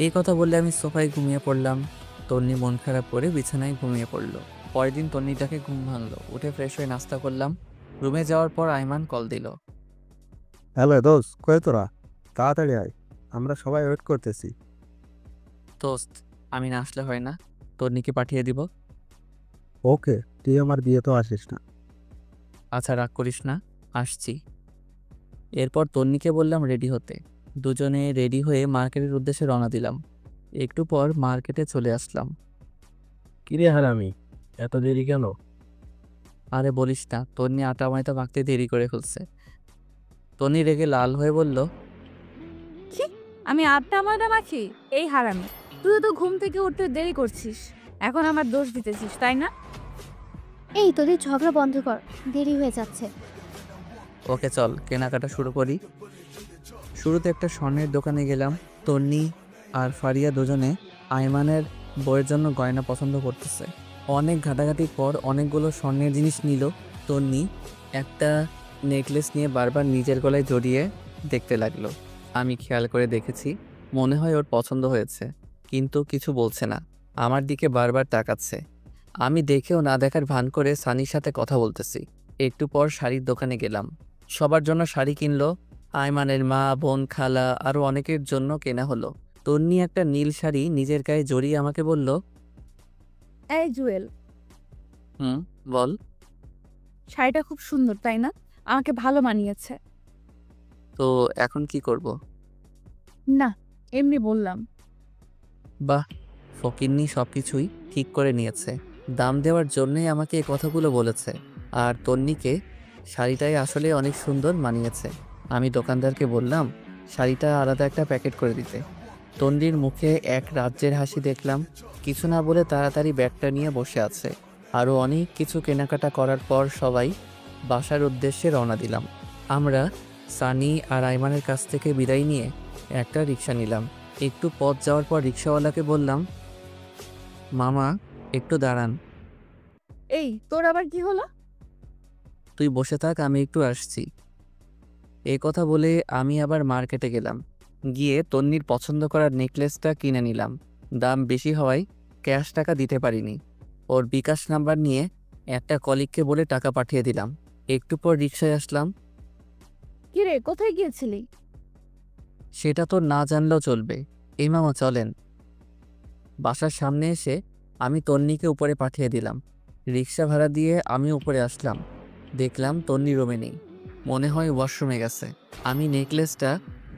এই কথা বললে আমি সোফায় ঘুমিয়ে পড়লাম। তন্নি মন খারাপ করে বিছানায় ঘুমিয়ে পড়লো। পরের দিন তন্নিটাকে ঘুম ভাঙলো। উঠে ফ্রেশ হয়ে নাস্তা করলাম। রুমে যাওয়ার পর আইমান কল দিল। হ্যালো দোস্ত, কই তোরা? তাড়াতাড়ি আয়, আমরা সবাই ওয়েট করতেছি। দোস্ত, আমি না আসলে হয় না? তন্নিকে পাঠিয়ে দিব। ওকে, তুই আমার বিয়ে তো আসিস না। আচ্ছা, রাগ করিস না, আসছি। এরপর তন্নিকে বললাম রেডি হতে। দুজনে রেডি হয়ে মার্কেটের উদ্দেশ্যে রওনা দিলাম। একটু পর মার্কেটে চলে আসলাম। কিরে হারামি, এত দেরি কেন? আরে বলিস না, তন্নি আটা ময়দা মাখতে দেরি করে ফেলছে। তন্নি রেগে লাল হয়ে বলল, কি, আমি আটটা ময়দা মাখি? এই হারামি, তুই তো ঘুম থেকে উঠতে দেরি করছিস, এখন আমার দোষ দিতেছিস, তাই না? এই তোদের ঝগড়া বন্ধ কর, দেরি হয়ে যাচ্ছে। ওকে চল কেনাকাটা শুরু করি। শুরুতে একটা স্বর্ণের দোকানে গেলাম। তন্নি আর ফারিয়া দুজনে আইমানের বইয়ের জন্য গয়না পছন্দ করতেছে। অনেক ঘাটাঘাটির পর অনেকগুলো স্বর্ণের জিনিস নিল। তন্নি একটা নেকলেস নিয়ে বারবার নিজের গলায় জড়িয়ে দেখতে লাগলো। আমি খেয়াল করে দেখেছি, মনে হয় ওর পছন্দ হয়েছে, কিন্তু কিছু বলছে না। আমার দিকে বারবার তাকাচ্ছে। আমি দেখেও না দেখার ভান করে সানির সাথে কথা বলতেছি। একটু পর শাড়ির দোকানে গেলাম। সবার জন্য শাড়ি কিনলো। আয়মানের মা, বোন, খালা আরও অনেকের জন্য কেনা হলো। তন্নি একটা নীল শাড়ি নিজের গায়ে জড়িয়ে আমাকে বলল, এই জুয়েল, বল। শাড়িটা খুব সুন্দর, তাই না? আমাকে ভালো মানিয়েছে। তো এখন কি করব? না, এমনি বললাম। বাহ, ফকিন্নি সব কিছুই ঠিক করে নিয়েছে। দাম দেওয়ার জন্যই আমাকে এই কথাগুলো বলেছে। আর তন্নিকে শাড়িটাই আসলে অনেক সুন্দর মানিয়েছে। আমি দোকানদারকে বললাম শাড়িটা আলাদা একটা প্যাকেট করে দিতে। তন্নির মুখে এক রাজ্যের হাসি দেখলাম। কিছু না বলে তাড়াতাড়ি ব্যাগটা নিয়ে বসে আছে। আরও অনেক কিছু কেনাকাটা করার পর সবাই বাসার উদ্দেশ্যে রওনা দিলাম। আমরা সানি আর আইমানের কাছ থেকে বিদায় নিয়ে একটা রিক্সা নিলাম। একটু পথ যাওয়ার পর রিক্সাওয়ালাকে বললাম, মামা একটু দাঁড়ান। এই, তোর আবার কি হলো? তুই বসে থাক, আমি একটু আসছি। এই কথা বলে আমি আবার মার্কেটে গেলাম। গিয়ে তন্নির পছন্দ করার নেকলেসটা কিনে নিলাম। দাম বেশি হওয়ায় ক্যাশ টাকা দিতে পারিনি। ওর বিকাশ নাম্বার নিয়ে একটা কলিগকে বলে টাকা পাঠিয়ে দিলাম। একটু পর রিক্সায় আসলাম। কিরে, কোথায় গিয়েছিলি? সেটা তো না জানলেও চলবে। এই মামা চলেন। বাসার সামনে এসে আমি তন্নিকে উপরে পাঠিয়ে দিলাম। রিক্সা ভাড়া দিয়ে আমি উপরে আসলাম। দেখলাম তন্নি রুমে নেই, মনে হয় ওয়াশরুমে গেছে। আমি নেকলেসটা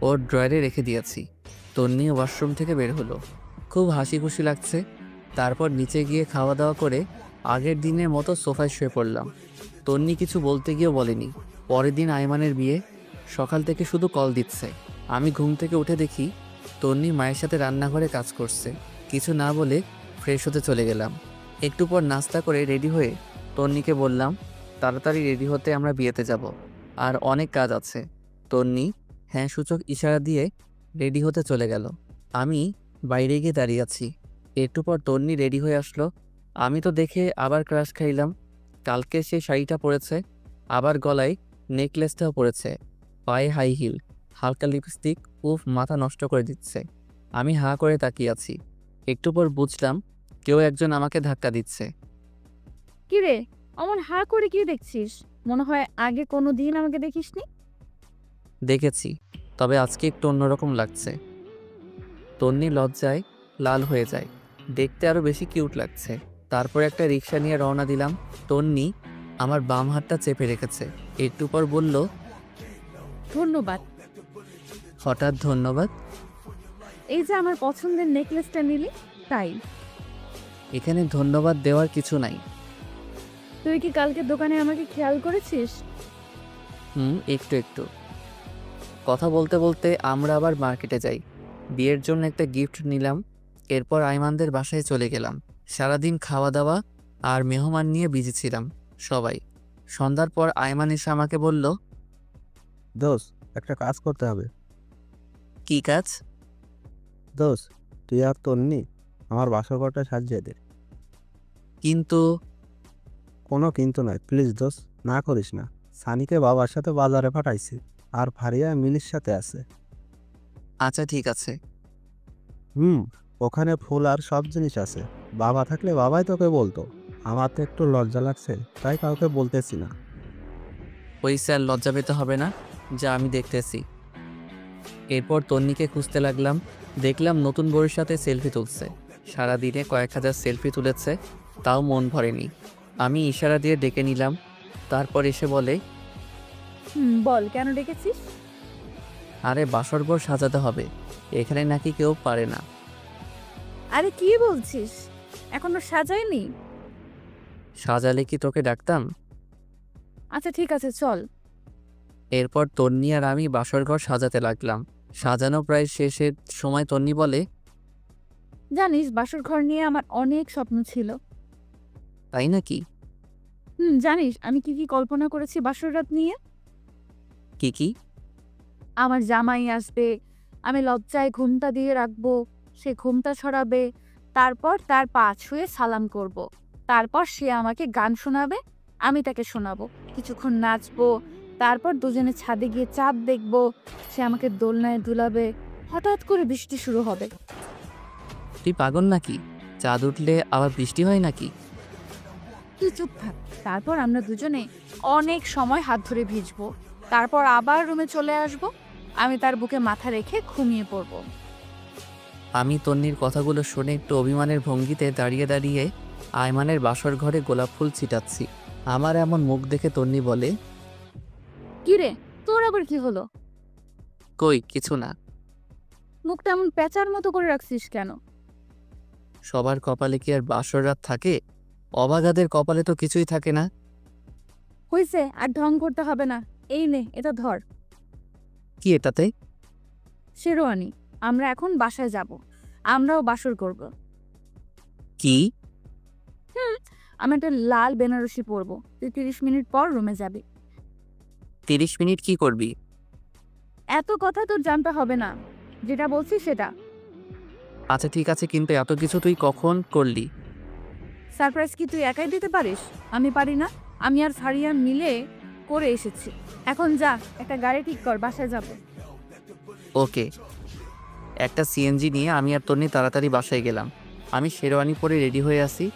ওর ড্রয়ারে রেখে দিয়েছি। তন্নি ওয়াশরুম থেকে বের হলো, খুব হাসি খুশি লাগছে। তারপর নিচে গিয়ে খাওয়া দাওয়া করে আগের দিনের মতো সোফায় শুয়ে পড়লাম। তন্নি কিছু বলতে গিয়েও বলেনি। পরের দিন আয়মানের বিয়ে, সকাল থেকে শুধু কল দিচ্ছে। আমি ঘুম থেকে উঠে দেখি তন্নি মায়ের সাথে রান্নাঘরে কাজ করছে। কিছু না বলে ফ্রেশ হতে চলে গেলাম। একটু পর নাস্তা করে রেডি হয়ে তন্নিকে বললাম তাড়াতাড়ি রেডি হতে, আমরা বিয়েতে যাব, আর অনেক কাজ আছে। তন্নি হ্যাঁ সূচক ইশারা দিয়ে রেডি হতে চলে গেল। আমি বাইরে গিয়ে দাঁড়িয়ে আছি। একটু পর তন্নি রেডি হয়ে আসলো। আমি তো দেখে আবার ক্রাশ খাইলাম। কালকে সে শাড়িটা পরেছে, আবার গলায় নেকলেসটাও পরেছে, পায়ে হাই হিল, হালকা লিপস্টিক, উফ, মাথা নষ্ট করে দিচ্ছে। আমি হাঁ করে তাকিয়ে আছি। একটু পর বুঝলাম কেউ একজন আমাকে ধাক্কা দিচ্ছে। কিরে, অমন হা করে কি দেখছিস? মনে হয় আগে কোনো দিন আমাকে দেখিসনি। দেখেছি, তবে আজকে একটু অন্যরকম লাগছে। তন্নি লজ্জায় লাল হয়ে যায়, দেখতে আরও বেশি কিউট লাগছে। তারপর একটা রিক্সা নিয়ে রওনা দিলাম। তন্নি আমার বাম হাতটা চেপে রেখেছে। একটু পর বলল, ধন্যবাদ। হঠাৎ ধন্যবাদ? এই যে আমার পছন্দের নেকলেসটা নিলি, তাই। এখানে ধন্যবাদ দেওয়ার কিছু নাই। তুই কি কালকে দোকানে আমাকে খেয়াল করেছিস? একটু একটু। কথা বলতে বলতে আমরা আবার মার্কেটে যাই। বিয়ের জন্য একটা গিফট নিলাম। এরপর আইমানদের বাসায় চলে গেলাম। সারাদিন খাওয়া দাওয়া আর মেহমান নিয়ে বিজি ছিলাম সবাই। সন্ধ্যার পর আয়মান এসে আমাকে বলল, দোস্ত একটা কাজ করতে হবে। কি কাজ? দোস্ত তুই আর তন্নি আমার বাসর ঘরটা সাজিয়ে দে। কিন্তু কোনো কিন্তু নয়, প্লিজ দোস্ত, না করিস না। সানিকে বাবার সাথে বাজারে পাঠাইছি, আর ফারিয়া মিলির সাথে আছে। আচ্ছা ঠিক আছে। ওখানে ফুল আর সব জিনিস আছে। বাবা থাকলে বাবাই তোকে বলতো, আমার তো একটু লজ্জা লাগছে তাই কাউকে বলতেছি না। ওই স্যার, লজ্জা পেতে হবে না, যা আমি দেখতেছি। এরপর তন্নিকে খুঁজতে লাগলাম। দেখলাম নতুন বউয়ের সাথে সেলফি তুলছে। সারাদিনে কয়েক হাজার সেলফি তুলেছে, তাও মন ভরেনি। আমি ইশারা দিয়ে ডেকে নিলাম। তারপর এসে বলে, বল কেন ডেকেছিস? আরে বাসর ঘর সাজাতে হবে, এখানে নাকি কেউ পারে না। আরে কি বলছিস, এখনো সাজাইনি? সাজালে কি তোকে ডাকতাম? আচ্ছা ঠিক আছে চল। এরপর তন্নি আর আমি বাসর ঘর সাজাতে লাগলাম। সাজানো প্রায় শেষের সময় তন্নি বলে, জানিস বাসর ঘর নিয়ে আমার অনেক স্বপ্ন ছিল। তাই নাকি? জানিস আমি কি কি কল্পনা করেছি বাসর রাত নিয়ে? কি কি? আমার জামাই আসবে, আমি লজ্জায় ঘুমটা দিয়ে রাখবো, সে ঘুমটা ছড়াবে, তারপর তার পা ছুঁয়ে সালাম করব। তারপর সে আমাকে গান শোনাবে, আমি তাকে শোনাবো, কিছুক্ষণ নাচবো, তারপর দুজনে ছাদে গিয়ে চাঁদ দেখবো, সে আমাকে দোলনায় দুলাবে, হঠাৎ করে বৃষ্টি শুরু হবে। তুই পাগল নাকি? চাঁদ উঠলে আবার বৃষ্টি হয় নাকি? তুই চুপ থাক। তারপর আমরা দুজনে অনেক সময় হাত ধরে ভিজবো, তারপর আবার রুমে চলে আসব, আমি তার বুকে মাথা রেখে ঘুমিয়ে পড়ব। আমি তন্নির কথাগুলো শুনে একটু অভিমানের ভঙ্গিতে দাঁড়িয়ে দাঁড়িয়ে আয়মানের বাসর ঘরে গোলাপ ফুল ছিটাচ্ছি। আমার এমন মুখ দেখে তন্নি বলে, কি রে, তোর আবার কি হলো? কই কিছু না। মুখটা এমন প্যাঁচার মতো করে রাখছিস কেন? সবার কপালে কি আর বাসর রাত থাকে? অবাগাদের কপালে তো কিছুই থাকে না। হইছে, আর ঢং করতে হবে না। এই নে, এটা ধর। কি এটাতে? শেরওয়ানি। আমরা এখন বাসায় যাব, আমরাও বাসর করব। কি? আমি একটা লাল বেনারসি পরবো, তুই 30 মিনিট পর রুমে যাবি। 30 মিনিট কি করবি? এত কথা তোর জানতে হবে না, যেটা বলছি সেটা। আচ্ছা ঠিক আছে, কিন্তু এত কিছু তুই কখন করলি? সারপ্রাইজ কি তুই একাই দিতে পারিস? আমি পারি না? আমি আর ফারিয়া মিলে করে এসেছি। এখন যা, একটা গাড়ি ঠিক কর, বাসায় যাব। ওকে। একটা সিএনজি নিয়ে আমি আর তন্নি তাড়াতাড়ি বাসায় গেলাম। আমি শেরওয়ানি পরে রেডি হয়ে আসি।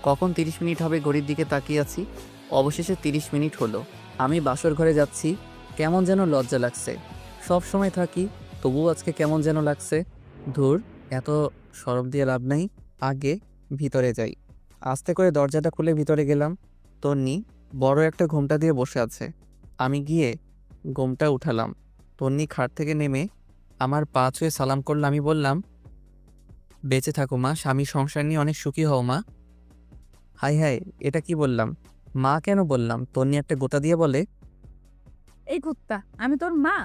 কখন 30 মিনিট হবে ঘড়ির দিকে তাকিয়ে আছি। অবশেষে 30 মিনিট হলো। আমি বাসর ঘরে যাচ্ছি, কেমন যেন লজ্জা লাগছে। সব সময় থাকি, তবুও আজকে কেমন যেন লাগছে। ধুর, এত সরব দিয়ে লাভ নাই, আগে ভিতরে যাই। আস্তে করে দরজাটা খুলে ভিতরে গেলাম। তন্নি বড় একটা ঘোমটা দিয়ে বসে আছে। আমি গিয়ে ঘোমটা উঠালাম। তন্নি খাট থেকে নেমে আমার পা ছুঁয়ে সালাম করল। আমি বললাম, বেঁচে থাকো মা, স্বামী সংসার নিয়ে অনেক সুখী হও মা। হাই হাই, এটা কি বললাম? মা কেন বললাম? তন্নি একটা গোতা দিয়ে বলে, এই কুত্তা, আমি তোর মা?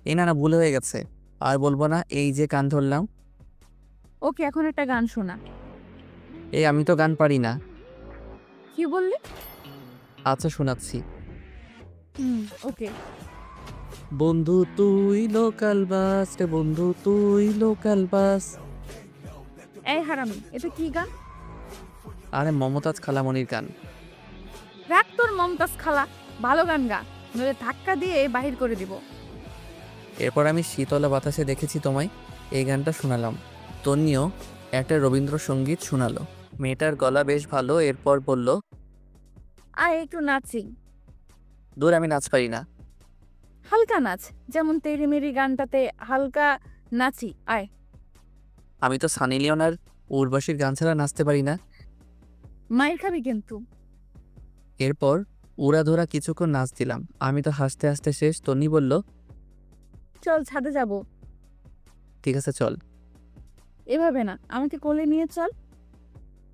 এই না না, ভুল হয়ে গেছে, আর বলবো না, এই যে কান ধরলাম। ওকে, এখন একটা গান শোনা। এই আমি তো গান পারি না। কি বললি? আচ্ছা শোনাচ্ছি। ওকে। বন্ধু তুই লোকাল বাস রে, বন্ধু তুই লোকাল বাস। এই হারামি, এটা কি গান? আরে মমতাজ খালামণির গান। রাখ তোর মমতাজ খালা, ভালো গান গা, নইলে ধাক্কা দিয়ে বাহির করে দিব। এরপর আমি শীতলা বাতাসে দেখেছি তোমায় এই গানটা শোনালাম। তন্নিও একটা রবীন্দ্রসঙ্গীত শোনালো। মেয়েটার গলা বেশ ভালো। এরপর বলল, আয় একটু নাচি। দূর, আমি নাচ পারি না। হালকা নাচ, যেমন তেরি মেরি গানটাতে হালকা নাচি, আয়। আমি তো সানি লিওন আর উর্বশীর গান ছাড়া নাচতে পারি না। মায়ের খাবি কিন্তু। এরপর উড়াধরা কিছুক্ষণ নাচ দিলাম। আমি তো হাসতে হাসতে শেষ। তন্নি বলল, চল ছাদে যাব। ঠিক আছে চল। এভাবে না, আমাকে কোলে নিয়ে চল।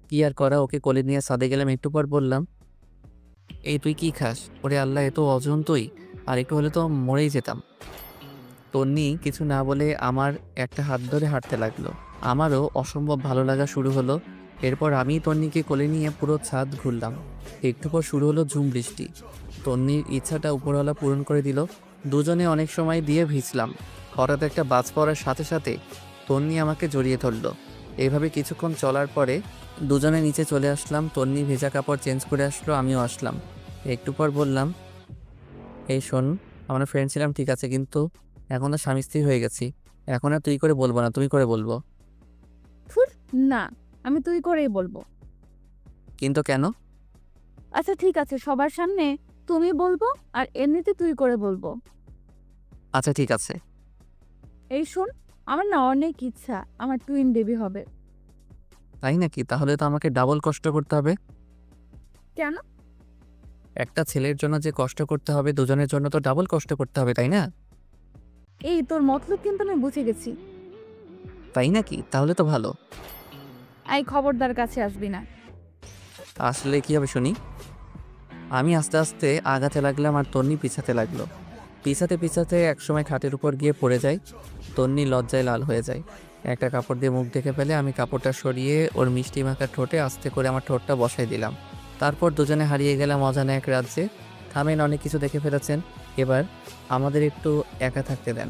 কি আর করা, ওকে কোলে নিয়ে ছাদে গেলাম। একটু পর বললাম, এই তুই কি খাস? ওরে আল্লাহ, এত ওজন তুই, আর একটু হলে তো মরেই যেতাম। তন্নি কিছু না বলে আমার একটা হাত ধরে হাঁটতে লাগলো। আমারও অসম্ভব ভালো লাগা শুরু হলো। এরপর আমি তন্নিকে কোলে নিয়ে পুরো ছাদ ঘুরলাম। একটু পর শুরু হলো ঝুম বৃষ্টি। তন্নির ইচ্ছাটা উপরওয়ালা পূরণ করে দিল। দুজনে অনেক সময় দিয়ে ভিজলাম। হঠাৎ একটা বাজ পড়ার সাথে সাথে তন্নি আমাকে জড়িয়ে ধরল। এইভাবে কিছুক্ষণ চলার পরে দুজনে নিচে চলে আসলাম। তন্নি ভেজা কাপড় চেঞ্জ করে আসলো, আমিও আসলাম। একটু পর বললাম, এই শোন, আমরা ফ্রেন্ড ছিলাম ঠিক আছে, কিন্তু এখন তো স্বামী স্ত্রী হয়ে গেছি। এখন আর তুই করে বলবো না, তুমি করে বলবো। না, আমি তুই করেই বলবো। কিন্তু কেন? আচ্ছা ঠিক আছে, সবার সামনে তুমি বলবো আর এমনিতে তুই করে বলবো। আচ্ছা ঠিক আছে। এই শোন, আমার না অনেক ইচ্ছা আমার টুইন বেবি হবে। তাই নাকি? তাহলে তো আমাকে ডাবল কষ্ট করতে হবে। কেন? একটা ছেলের জন্য যে কষ্ট করতে হবে, দুজনের জন্য তো ডাবল কষ্ট করতে হবে, তাই না? এই তোর মতলব কিন্তু আমি বুঝে গেছি। তাই নাকি? তাহলে তো ভালো। এই খবরদার কাছে আসবি না। আসলে কি হবে শুনি। আমি আস্তে আস্তে আগাতে লাগলাম আর তন্নি পিছাতে লাগলো। পিছাতে পিছাতে একসময় খাটের উপর গিয়ে পড়ে যায়। তন্নি লজ্জায় লাল হয়ে যায়। একটা কাপড় দিয়ে মুখ ঢেকে ফেলে। আমি কাপড়টা সরিয়ে ওর মিষ্টি মাখার ঠোঁটে আস্তে করে আমার ঠোঁটটা বসাই দিলাম। তারপর দুজনে হারিয়ে গেলাম অজানা এক রাজ্যে। থামেন, অনেক কিছু দেখে ফেলেছেন, এবার আমাদের একটু একা থাকতে দেন।